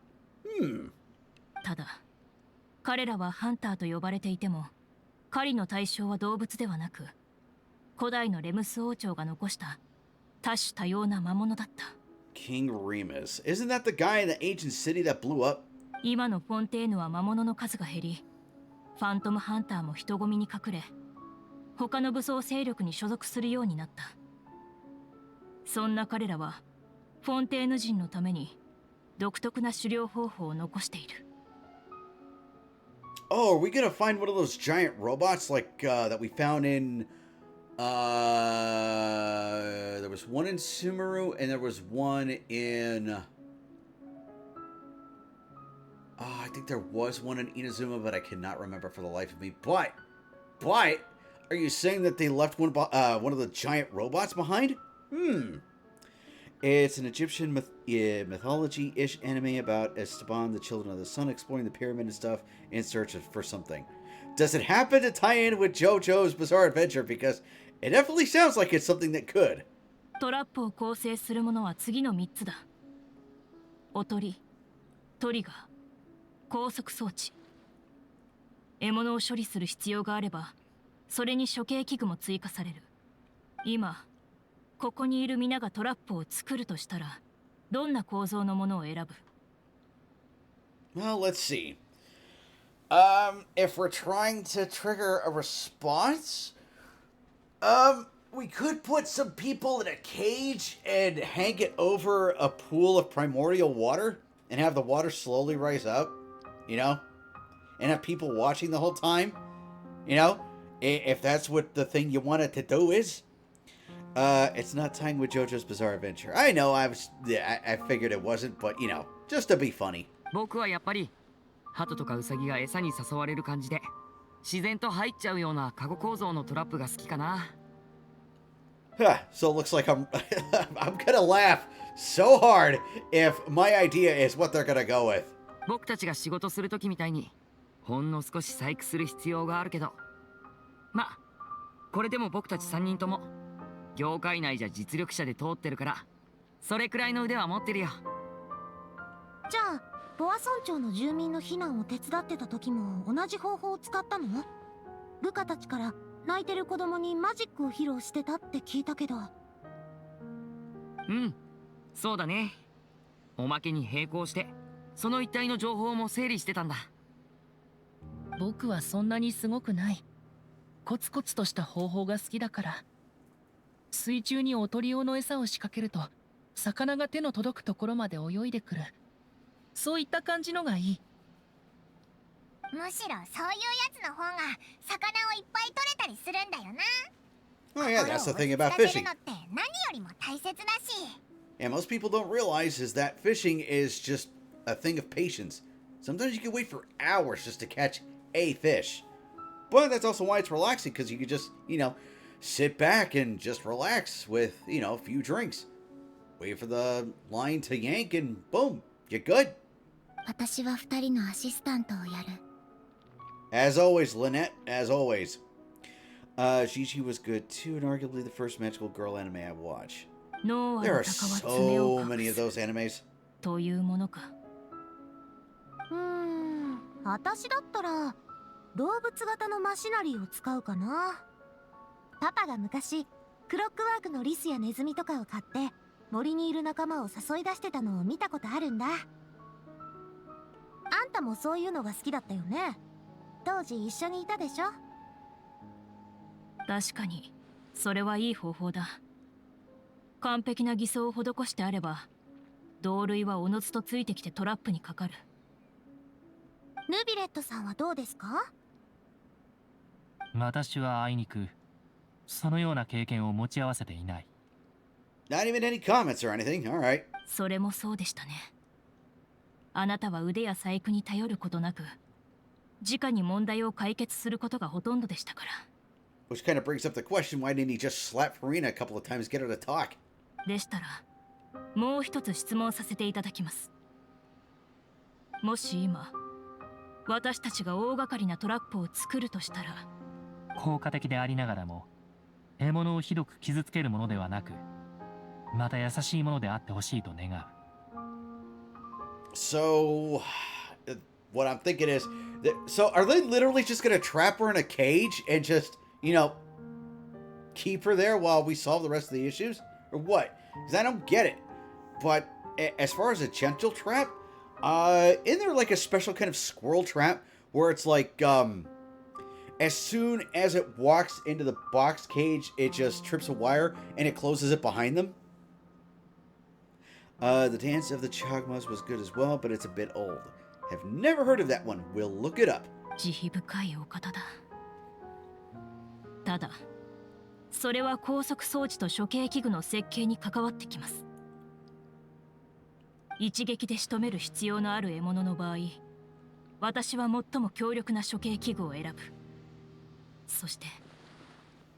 ただ彼らはハンターと呼ばれていても、狩りの対象は動物ではなく、古代のレムス王朝が残した多種多様な魔物だった。 King Remus. Isn't that the guy in the ancient city that blew up? 今のフォンテーヌは魔物の数が減り、ファントムハンターも人混みに隠れ、他の武装勢力に所属するようになった。そんな彼らはフォンテーヌ人のために独特な狩猟方法を残している。 Oh, are we gonna find one of those giant robots like that we found in there was one in Sumeru and there was one in I think there was one in Inazuma, but I cannot remember for the life of me. But Are you saying that they left one of the giant robots behind? It's an Egyptian mythology-ish anime about Esteban, the children of the sun, exploring the pyramid and stuff in search for something. Does it happen to tie in with JoJo's Bizarre Adventure? Because it definitely sounds like it's something that could. トラップを構成するものは次の3つだ。おとり、トリガー、拘束装置。獲物を処理する必要があれば、それに処刑器具も追加される。今、ここにいる皆がトラップを作るとしたら、どんな構造のものを選ぶ？ Well, let's see. If we're trying to trigger a response, we could put some people in a cage and hang it over a pool of primordial water and have the water slowly rise up, you know? And have people watching the whole time, you know? If that's what the thing you wanted to do is. It's not tying with JoJo's Bizarre Adventure. I know, I figured it wasn't, but, you know, just to be funny. 僕はやっぱり鳩とかウサギが餌に誘われる感じで自然と入っちゃうようなカゴ構造のトラップが好きかな。So it looks like I'm gonna laugh so hard if my idea is what they're gonna go with. 僕たちが仕事するときみたいにほんの少し細工する必要があるけど、まあこれでも僕たち3人とも業界内じゃ実力者で通ってるからそれくらいの腕は持ってるよ。じゃあボア村長の住民の避難を手伝ってた時も同じ方法を使ったの？部下たちから泣いてる子供にマジックを披露してたって聞いたけど。うん、そうだね。おまけに並行してその一帯の情報も整理してたんだ。僕はそんなにすごくない。コツコツとした方法が好きだから。水中におとり用の餌を仕掛けると魚が手の届くところまで泳いでくる。そういった感じのがいい。むしろそういうやつの方が魚をいっぱい取れたりするんだよな。 Oh yeah, that's the thing about 心を落ち着かせ fishing. るのって何よりも大切だし。 And most people don't realize is that fishing is just a thing of patience. Sometimes you can wait for hours just to catch a fish. But that's also why it's relaxing, because you can just, you know, sit back and just relax with, you know, a few drinks. Wait for the line to yank and boom, you're good. 私は2人のアシスタントをやる。As always, Lynette, as always. Gigi was good too, and arguably the first magical girl anime I watched. There are so many of those animes. というものか。私だったら動物型のマシナリーを使うかな。パパが昔クロックワークのリスやネズミとかを買って森にいる仲間を誘い出してたのを見たことあるんだ。あんたもそういうのが好きだったよね。当時一緒にいたでしょ。確かにそれはいい方法だ。完璧な偽装を施してあれば同類はおのずとついてきてトラップにかかる。ヌビレットさんはどうですか？私はあいにくそのような経験を持ち合わせていない。Not even any comments or anything. All right. それもそうでしたね。あなたは腕や細工に頼ることなく直に問題を解決することがほとんどでしたから。Which kind of brings up the question, why didn't he just slap Farina a couple of times, get her to talk? でしたらもう一つ質問させていただきます。もし今私たちが大掛かりなトラップを作るとしたら、効果的でありながらも獲物をひどく傷つけるものではなく、また優しいものであってほしいと願う。 So, what I'm thinking is, so are they literally just gonna trap her in a cage and just, you know, keep her there while we solve the rest of the issues? Or what? Because I don't get it. But as far as a gentle trap, isn't there like a special kind of squirrel trap where it's like, as soon as it walks into the box cage, it just trips a wire and it closes it behind them? The Dance of the Chagmas was good as well, but it's a bit old. Have never heard of that one. We'll look it up. 慈悲深いお方だ。ただ、それは拘束装置と処刑器具の設計に関わってきます。一撃で仕留める必要のある獲物の場合、私は最も強力な処刑器具を選ぶ。そして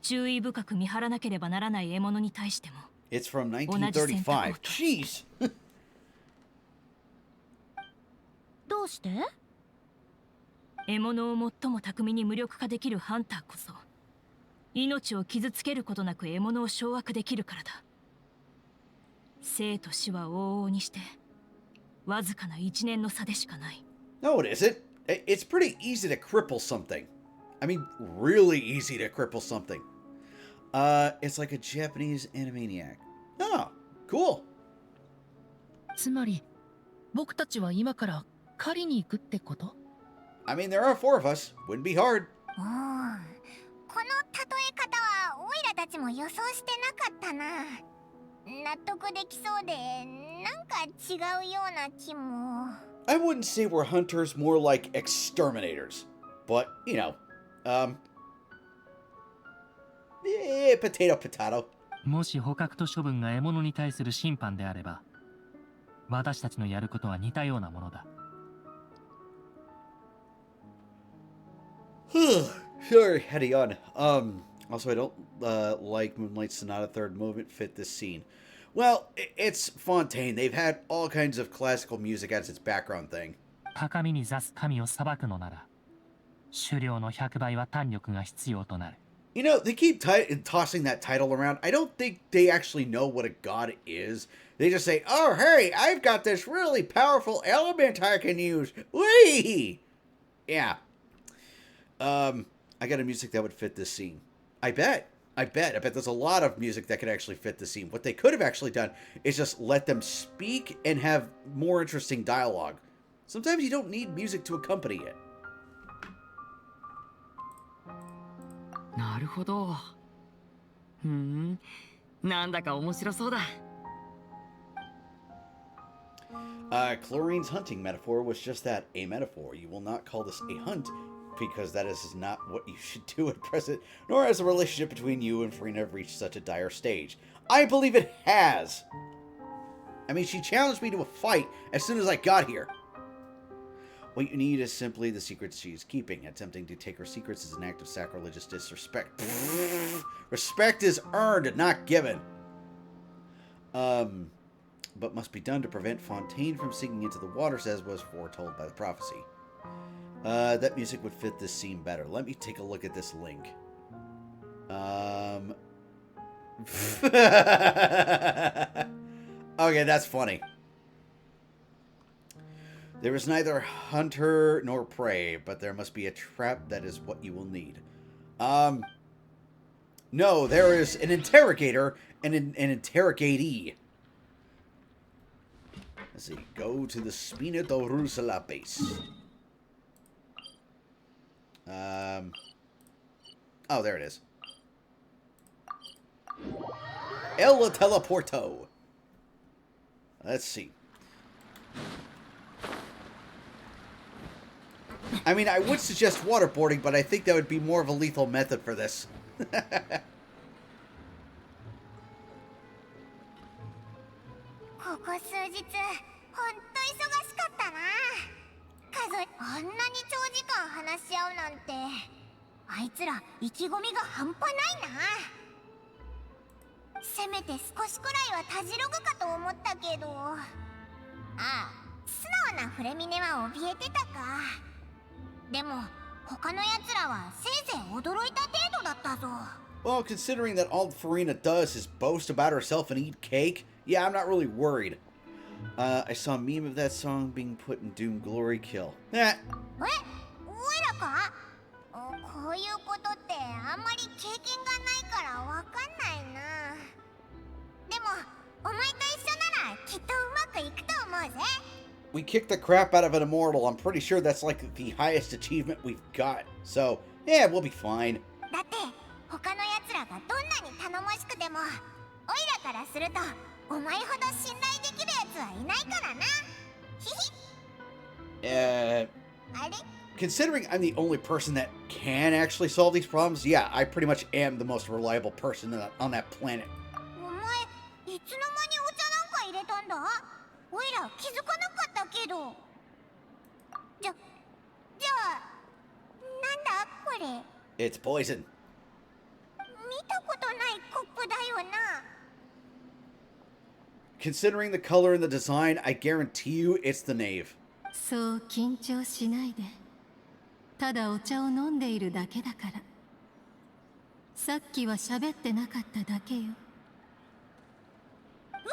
注意深く見張らなければならない獲物に対しても It's from 同じ選択を 1935. Jeez. どうして？獲物を最も巧みに無力化できるハンターこそ命を傷つけることなく獲物を掌握できるからだ。生と死は往々にしてわずかな一年の差でしかない。 No, it isn't. It's pretty easy to cripple something. I mean, really easy to cripple something. It's like a Japanese animaniac. Oh, cool. つまり僕たちは今から狩りに行くってこと？ I mean, there are 4 of us. Wouldn't be hard. おー、この例え方はオイラたちも予想してなかったな。納得できそうでなんか違うような気も。I wouldn't say we're hunters, more like exterminators. But, you know, potato, potato. もし捕獲と処分が獲物に対する審判であれば、私たちのやることは似たようなものだ。Sorry, heady on. Also, I don't like Moonlight Sonata third movement fit this scene. Well, it's Fontaine. They've had all kinds of classical music as its background thing. 高みに座す神を裁くのなら、狩猟の100倍は胆力が必要となる。You know, they keep tossing that title around. I don't think they actually know what a god is. They just say, oh, hey, I've got this really powerful element I can use. Whee! Yeah. I got a music that would fit this scene. I bet there's a lot of music that could actually fit the scene. What they could have actually done is just let them speak and have more interesting dialogue. Sometimes you don't need music to accompany it. なるほど。なんだか面白そうだ。Chlorine's hunting metaphor was just that, a metaphor. You will not call this a hunt, because that is not what you should do at present, nor has the relationship between you and Farina reached such a dire stage. I believe it has! I mean, she challenged me to a fight as soon as I got here. What you need is simply the secrets she's keeping. Attempting to take her secrets is an act of sacrilegious disrespect. Respect is earned, not given. But must be done to prevent Fontaine from sinking into the waters as was foretold by the prophecy. That music would fit this scene better. Let me take a look at this link. Okay, that's funny. There is neither hunter nor prey, but there must be a trap that is what you will need. No, there is an interrogator and an interrogatee. Let's see. Go to the Spina Dorusala base. Oh, there it is. El Teleporto. Let's see. I mean, I would suggest waterboarding, but I think that would be more of a lethal method for this. ここ数日ほんと忙しかったな。あんなに長時間話し合うなんてあいつら意気込みが半端ないな。せめて少しくらいはたじろぐかと思ったけど、ああ、素直なフレミネは怯えてたか。でも他のやつらはせいぜい驚いた程度だったぞ。 Well, considering that all Farina does is boast about herself and eat cake, yeah, I'm not really worried. I saw a meme of that song being put in Doom Glory Kill. Eh. え、おいらか？こういうことってあんまり経験がないからわかんないな。でもお前と一緒ならきっとうまくいくと思うぜ。 We kicked the crap out of an immortal. I'm pretty sure that's like the highest achievement we've got. So, yeah, we'll be fine. だって他のやつらがどんなに頼もしくてもオイラからするとお前ほど信頼できるやつはいないからな。ひひ。あれ？ Considering I'm the only person that can actually solve these problems, yeah, I pretty much am the most reliable person on that planet. お前いつの間にお茶なんか入れたんだ？オイラ気づかなかったけど。じゃあなんだこれ？ It's poison. 見 considering the color and the design, I guarantee you it's the knave. そう緊張しないで。ただお茶を飲んでいるだけだから。さっきは喋ってなかっただけよ。うわあ、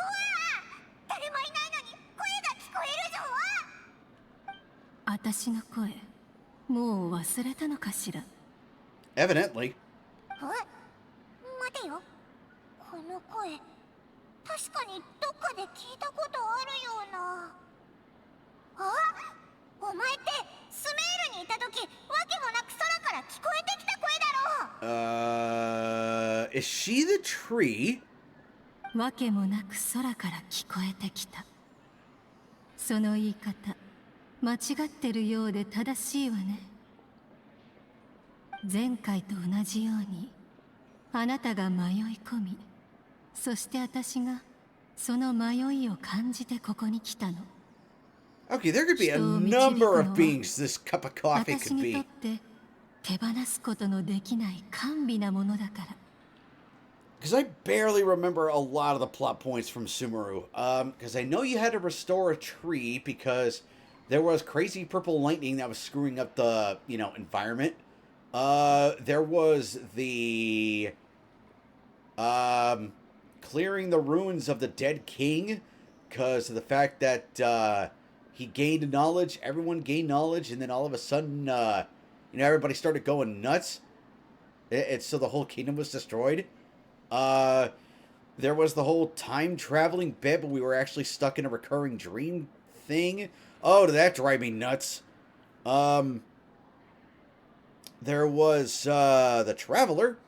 誰もいないのに声が聞こえるぞ。私の声、もう忘れたのかしら。Evidently. 待てよ、この声確かにどっかで聞いたことあるような。あ、お前ってスメールにいた時わけもなく空から聞こえてきた声だろ。Is she the tree? わけもなく空から聞こえてきた。その言い方、間違ってるようで正しいわね。前回と同じように、あなたが迷い込み、そして私がその迷いを感じてここに来たの。Okay, there could be a number of beings this cup of coffee 私 could にとっ be. て手放すことのできない甘美なものだから。Because I barely remember a lot of the plot points from Sumeru. Because I know you had to restore a tree because there was crazy purple lightning that was screwing up the, environment. There was the clearing the ruins of the dead king because of the fact that he gained knowledge, everyone gained knowledge, and then all of a sudden, everybody started going nuts. So the whole kingdom was destroyed. There was the whole time traveling bit, but we were actually stuck in a recurring dream thing. Oh, did that drive me nuts? There was the traveler,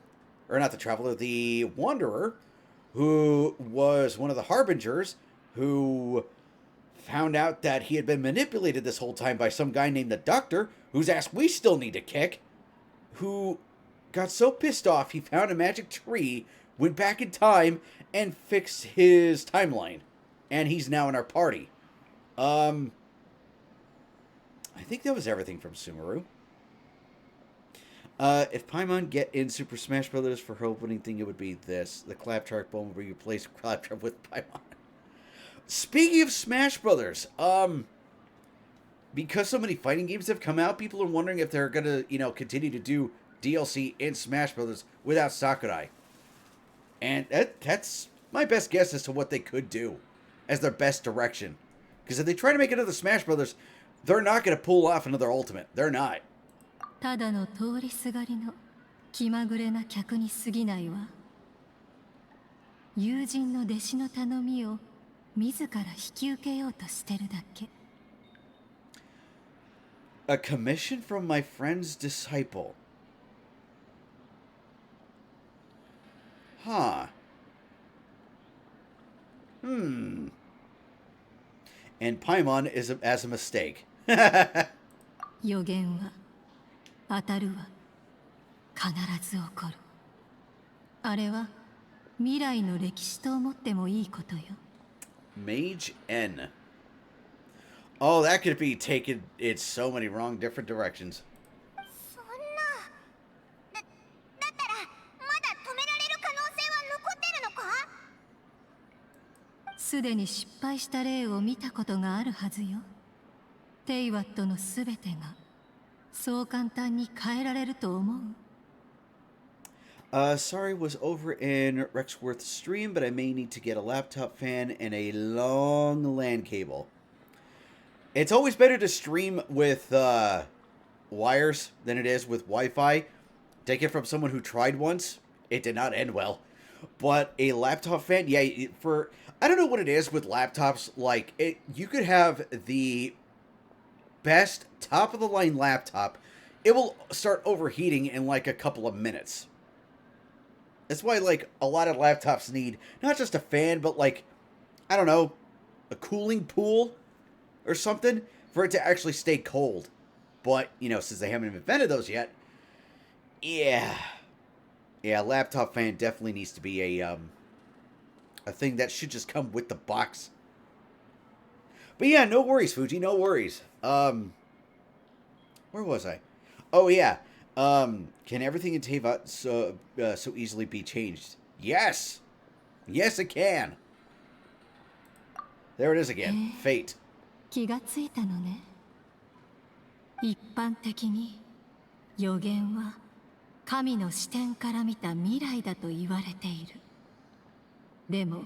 or not the traveler, the wanderer, who was one of the harbingers, who found out that he had been manipulated this whole time by some guy named the Doctor, whose ass we still need to kick, who got so pissed off he found a magic tree, went back in time, and fixed his timeline. And he's now in our party. I think that was everything from Sumeru. If Paimon get in Super Smash Brothers for her opening thing, it would be this. The Claptrap Bone where you replace Claptrap with Paimon. Speaking of Smash Brothers, because so many fighting games have come out, people are wondering if they're going to, continue to do DLC in Smash Brothers without Sakurai. And that's my best guess as to what they could do as their best direction. Because if they try to make another Smash Brothers, they're not going to pull off another Ultimate. They're not. ただの通りすがりの気まぐれな客に過ぎないわ。友人の弟子の頼みを自ら引き受けようとしてるだけ。A commission from my friend's disciple. Huh. And Paimon is as a mistake. 予言は当たるわ。必ず起こる。あれは未来の歴史と思ってもいいことよ。Mage N. Oh, that could be taken in so many wrong, different directions. そんな。だったらまだ止められる可能性は残ってるのか？すでに失敗した例を見たことがあるはずよ。テイワットのすべてがそう簡単に変えられると思う。Sorry was over in Rexworth's stream, but I may need to get a laptop fan and a long LAN cable. It's always better to stream with wires than it is with Wi-Fi. Take it from someone who tried once. It did not end well. But a laptop fan, yeah, I don't know what it is with laptops. Like, you could have the best top-of-the-line laptop. It will start overheating in like a couple of minutes. That's why, like, a lot of laptops need not just a fan, but, like, I don't know, a cooling pool or something for it to actually stay cold. But, since they haven't invented those yet, yeah, laptop fan definitely needs to be a thing that should just come with the box. But yeah, no worries, Fuji, no worries. Where was I? Oh, yeah. Can everything in Teyvat so easily be changed? Yes! Yes, it can! There it is again. Fate. 気がついたのね。一般的に予言は神の視点から見た未来だと言われている。でも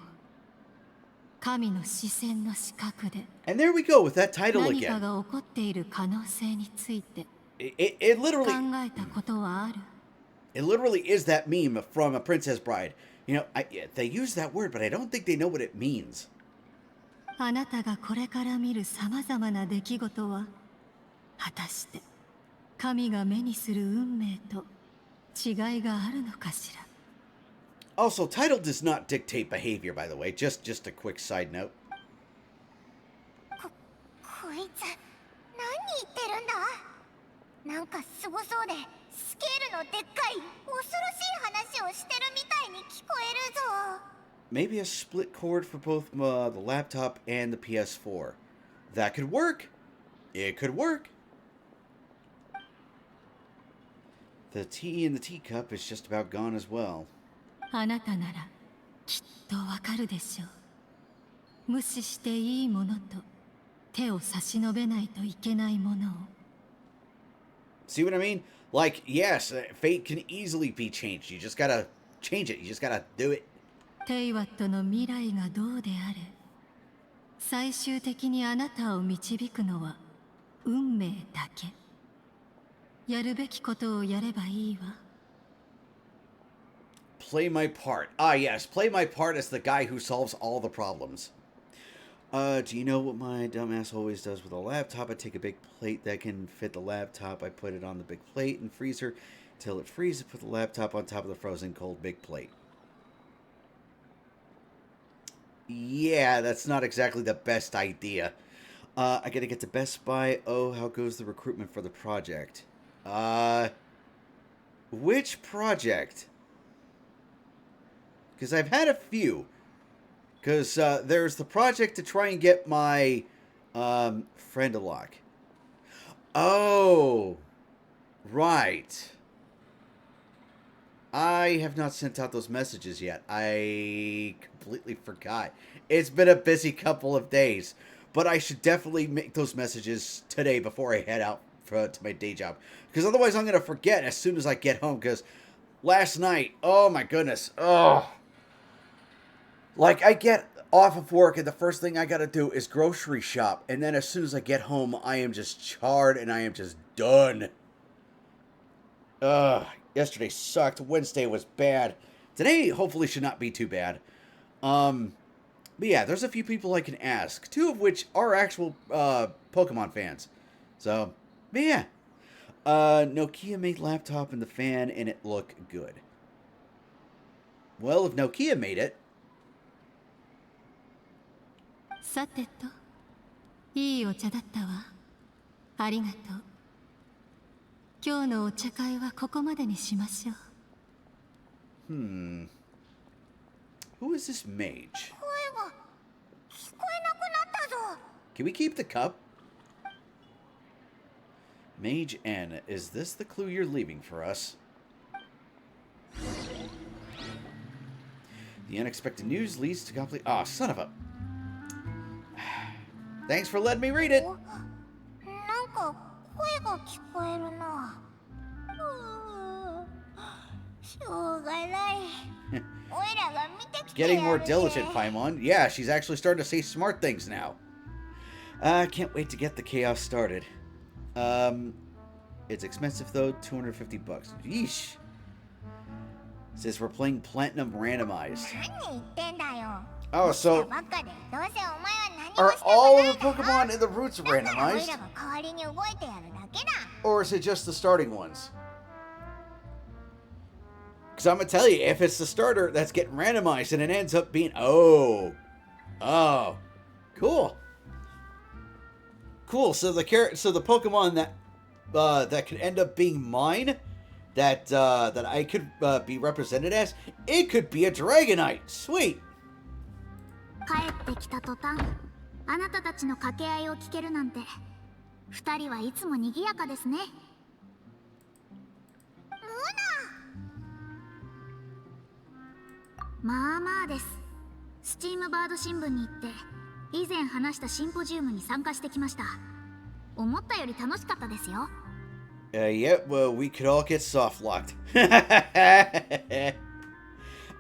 神の視線の視覚で And there we go with that title 何か again. が起こっている可能性について It 考 literally えたことはある。 it literally is that meme from A Princess Bride. You know, they use that word, but I don't think they know what it means. あなたがこれから見るさまざまな出来事は果たして神が目にする運命と違いがあるのかしら。 Also, title does not dictate behavior, by the way. Just a quick side note. こいつ何言ってるんだ。なんかすごそうでスケールのでっかい恐ろしい話をしてるみたいに聞こえるぞ。 Maybe a split cord for both the laptop and the PS4. That could work. It could work. The tea in the teacup is just about gone as well. あなたならきっとわかるでしょう。無視していいものと手を差し伸べないといけないものを。 See what I mean? Like, yes, fate can easily be changed. You just gotta change it. You just gotta do it. テイワットの未来がどうであれ、最終的にあなたを導くのは運命だけ。やるべきことをやればいいわ。 Play my part. Ah, yes. Play my part as the guy who solves all the problems. Do you know what my dumbass always does with a laptop? I take a big plate that can fit the laptop. I put it on the big plate and freezer till it freezes. Put the laptop on top of the frozen cold big plate. Yeah, that's not exactly the best idea. I gotta get to Best Buy. Oh, how goes the recruitment for the project? Which project? Because I've had a few. Because there's the project to try and get my friend a lock. Oh, right. I have not sent out those messages yet. I completely forgot. It's been a busy couple of days. But I should definitely make those messages today before I head out to my day job. Because otherwise I'm going to forget as soon as I get home. Because last night, oh my goodness. Oh. Like, I get off of work and the first thing I got to do is grocery shop. And then as soon as I get home, I am just charred and I am just done. Yesterday sucked. Wednesday was bad. Today, hopefully, should not be too bad. But yeah, there's a few people I can ask. Two of which are actual Pokemon fans. So, but yeah. Nokia made laptop and the fan and it looked good. Well, if Nokia made it. さてと、いいお茶だったわ。ありがとう。今日のお茶会はここまでにしましょう。Who is this mage? 声が聞こえなくなったぞ。 Can we keep the cup? Mage N, is this the clue you're leaving for us? The unexpected news leads to complete... Oh, son of a... Thanks for letting me read it. なんか声が聞こえるな。しょうがない。おいらが見てきてやる Getting more ぜ。 diligent, Paimon. Yeah, she's actually starting to say smart things now. I can't wait to get the chaos started. It's expensive though, $250. Yeesh. Says we're playing Platinum Randomized. 何言ってんだよ。 Oh, so ばっかでどうせお前は何も are してく all れ of ない the だろ。 Pokemon in the routes だからおい randomized? らが代わりに動いてやるだけだ。 Or is it just the starting ones? Because I'm going to tell you, if it's the starter that's getting randomized and it ends up being... Oh. Cool. Cool. So the Pokemon that that could end up being mine, that I could be represented as, it could be a Dragonite. Sweet. 帰ってきた途端、あなたたちの掛け合いを聞けるなんて、二人はいつも賑やかですね。まあまあです。スチームバード新聞に行って以前話したシンポジウムに参加してきました。思ったより楽しかったですよ。Yeah, well, we could all get soft locked.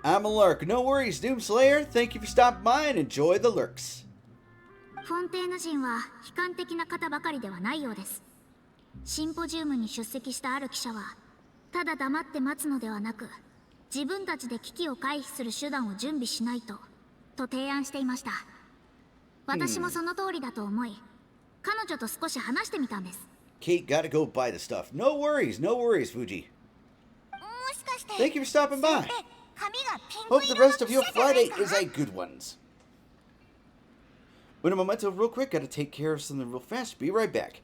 I'm a lurk. No worries, Doomslayer. Thank you for stopping by and enjoy the lurks. フォンテーヌ人は悲観的な方ばかりではないようです。シンポジウムに出席したある記者は、ただ黙って待つのではなく、自分たちで危機を回避する手段を準備しないと提案していました。私もその通りだと思い、彼女と少し話してみたんです。Kate, gotta go buy the stuff. No worries, Fuji. もしかして Thank you for stopping by. 先生、髪がピンク Hope the 色の rest of your 記者じゃない Friday か is a good ones. Wait a momento, real quick. Gotta take care of something real fast. Be right back.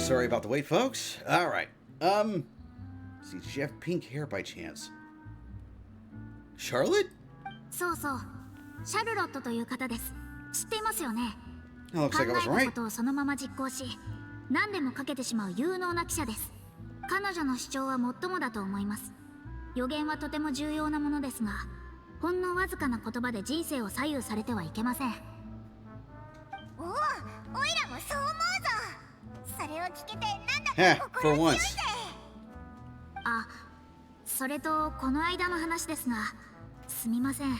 Sorry about the wait, folks. Alright. See, did she have pink hair by chance? Charlotte? そうそう、シャルロットという方です。知っていますよね。 That looks 考 like I え was た right. ことをそのまま実行し、何でもかけてしまう有能な記者です。彼女の主張は最もだと思います。予言はとても重要なものですが、ほんのわずかな言葉で人生を左右されてはいけません。おお、オイラもそう思うぞ。それを聞けてなんだ Heh, か for 心強い once. ぜ。あ、それとこの間の話ですが、すみません。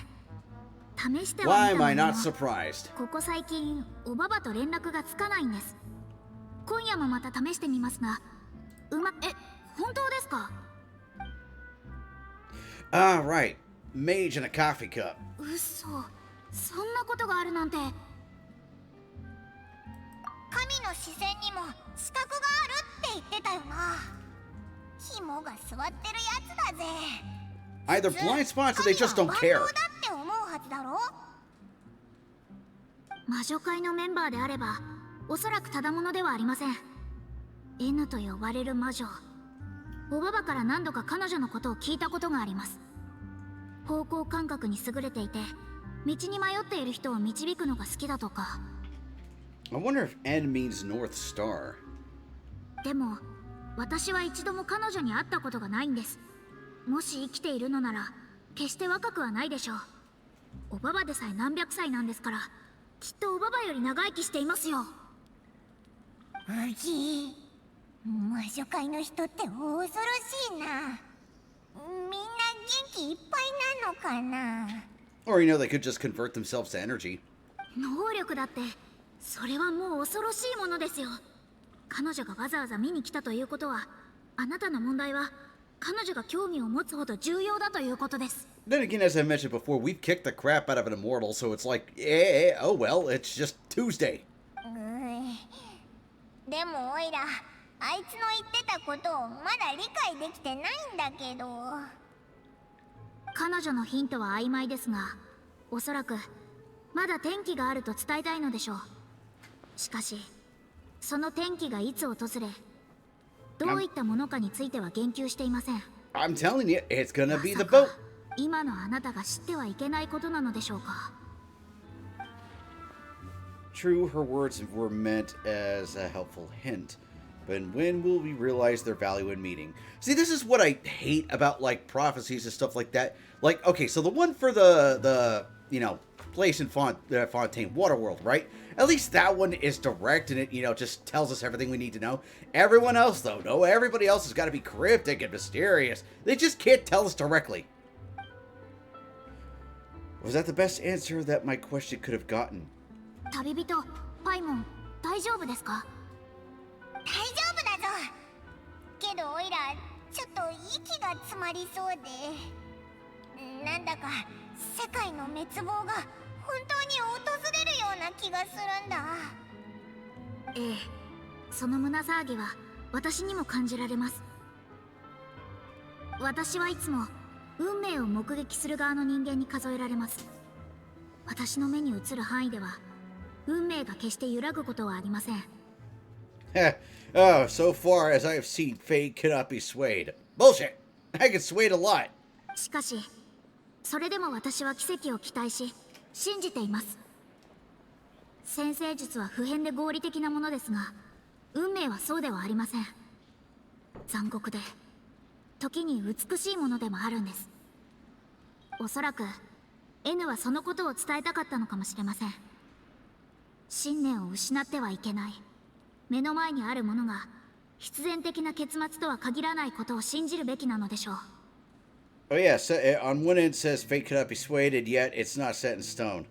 試しては Why み am た I もの not surprised? ここ最近おばばと連絡がつかないんです。今夜もまた試してみますが、本当ですか？ Ah, right. Mage in a coffee cup. 嘘、そんなことがあるなんて。神の視線にも資格があるって言ってたよな。肝が座ってるやつだぜ。 Either blind spots or they just don't care. 万能だって思うはずだろ。魔女会のメンバーであれば、おそらくただものではありません。N と呼ばれる魔女。おばばから何度か彼女のことを聞いたことがあります。方向感覚に優れていて、道に迷っている人を導くのが好きだとか。I wonder if N means North Star. でも、私は一度も彼女に会ったことがないんです。もし生きているのなら、決して若くはないでしょう。おばばでさえ何百歳なんですから、きっとおばばより長生きしていますよ。うぎ、魔女界の人って恐ろしいな。みんな元気いっぱいなのかな。 Or, you know, they could just convert themselves to energy. 能力だって、それはもう恐ろしいものですよ。彼女がわざわざ見に来たということは、あなたの問題は彼女が興味を持つほど重要だということです。 Then again, as I mentioned before, we've kicked the crap out of an immortal, so it's like, oh well, it's just Tuesday. でもオイラ、あいつの言ってたことをまだ理解できてないんだけど。彼女のヒントは曖昧ですが、おそらくまだ天気があると伝えたいのでしょう。しかし、その天気がいつ訪れ、どういったものかについては言及していません。 I'm telling you, it's gonna be the まさか boat. 今のあなたが知ってはいけないことなのでしょうか。 True, her words were meant as a helpful hint. But when will we realize their value in meaning? See, this is what I hate about, like, prophecies and stuff like that. Like, okay, so the one for the you know, place in Fontaine Waterworld, right? At least that one is direct and it, you know, just tells us everything we need to know. Everyone else, though, no, everybody else has got to be cryptic and mysterious. They just can't tell us directly. Was that the best answer that my question could have gotten? 旅人、パイモン、大丈夫ですか？大丈夫だぞ。けどオイラ、ちょっと息が詰まりそうで、なんだか世界の滅亡が本当に訪れるような気がするんだ。ええ、その胸騒ぎは私にも感じられます。私はいつも運命を目撃する側の人間に数えられます。私の目に映る範囲では運命が決して揺らぐことはありません。Oh, so far as I've seen, fate cannot be swayed. Bullshit! I get swayed a lot. しかし、それでも私は奇跡を期待し、信じています。占星術は普遍で合理的なものですが、運命はそうではありません。残酷で、時に美しいものでもあるんです。おそらく、N はそのことを伝えたかったのかもしれません。信念を失ってはいけない。目の前にあるものが必然的な結末とは限らないことを信じるべきなのでしょう。Oh yeah, so, on one end says fate cannot be swayed, and yet it's not set in stone.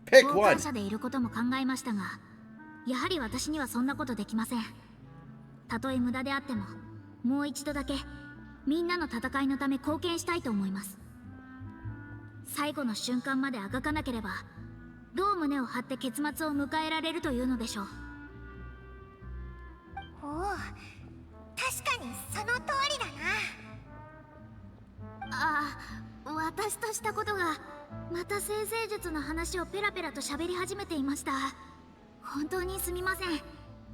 Pick 傍 one. 観者でいることも考えましたが、やはり私にはそんなことできません。たとえ無駄であっても、もう一度だけみんなの戦いのため貢献したいと思います。最後の瞬間まであがかなければ、どう胸を張って結末を迎えられるというのでしょう。おお、確かにその通りだな。ああ、私としたことがまた占星術の話をペラペラと喋り始めていました。本当にすみません。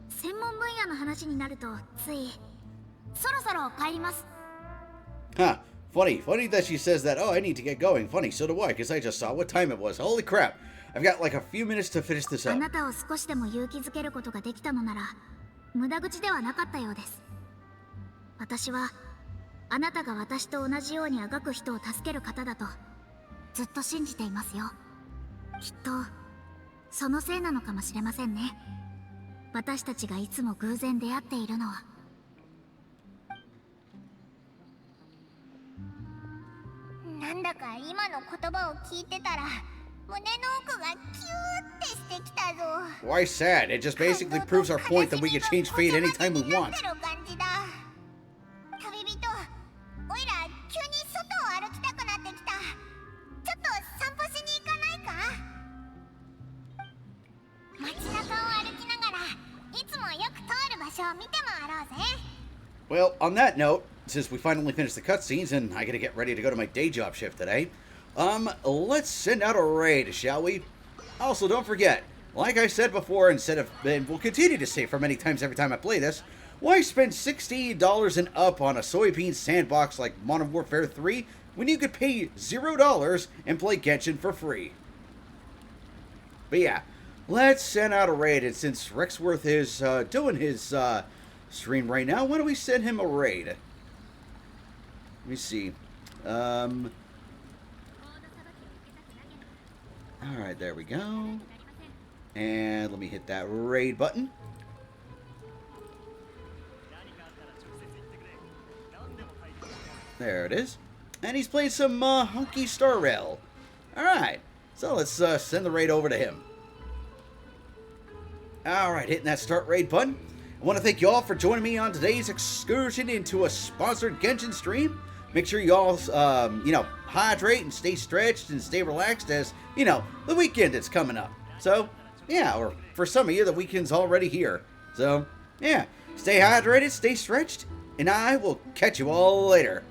専門分野の話になるとついそろそろ帰ります。 Huh. Funny that she says that. Oh, I need to get going. Funny, so do I, because I just saw what time it was. Holy crap. I've got like a few minutes to finish this あ up. なたを少しでも勇気づけることができたのなら無駄口ではなかったようです。私はあなたが私と同じようにあがく人を助ける方だとずっと信じていますよ。きっとそのせいなのかもしれませんね。私たちがいつも偶然出会っているのは。なんだか今の言葉を聞いてたら胸の奥がキューってしてきたぞ。 Why sad? It just basically proves our point that we can change fate anytime we want. 旅人、おいら急に外を歩きたくなってきた。ちょっと散歩しに行かないか？街中を歩きながらいつもよく通る場所を見て回ろうぜ。 Well, on that note, since we finally finished the cutscenes and I gotta get ready to go to my day job shift today, let's send out a raid, shall we? Also, don't forget, like I said before, and will continue to say for many times every time I play this, why spend $60 and up on a soybean sandbox like Modern Warfare 3 when you could pay $0 and play Genshin for free? But yeah, let's send out a raid, and since Rexworth is doing his stream right now, why don't we send him a raid? Let me see. Alright, there we go. And let me hit that raid button. There it is. And he's playing some Hunky Star Rail. Alright, so let's send the raid over to him. Alright, hitting that start raid button. I want to thank you all for joining me on today's excursion into a sponsored Genshin stream. Make sure you all, hydrate and stay stretched and stay relaxed as, the weekend is coming up. So, yeah, or for some of you, the weekend's already here. So, yeah, stay hydrated, stay stretched, and I will catch you all later.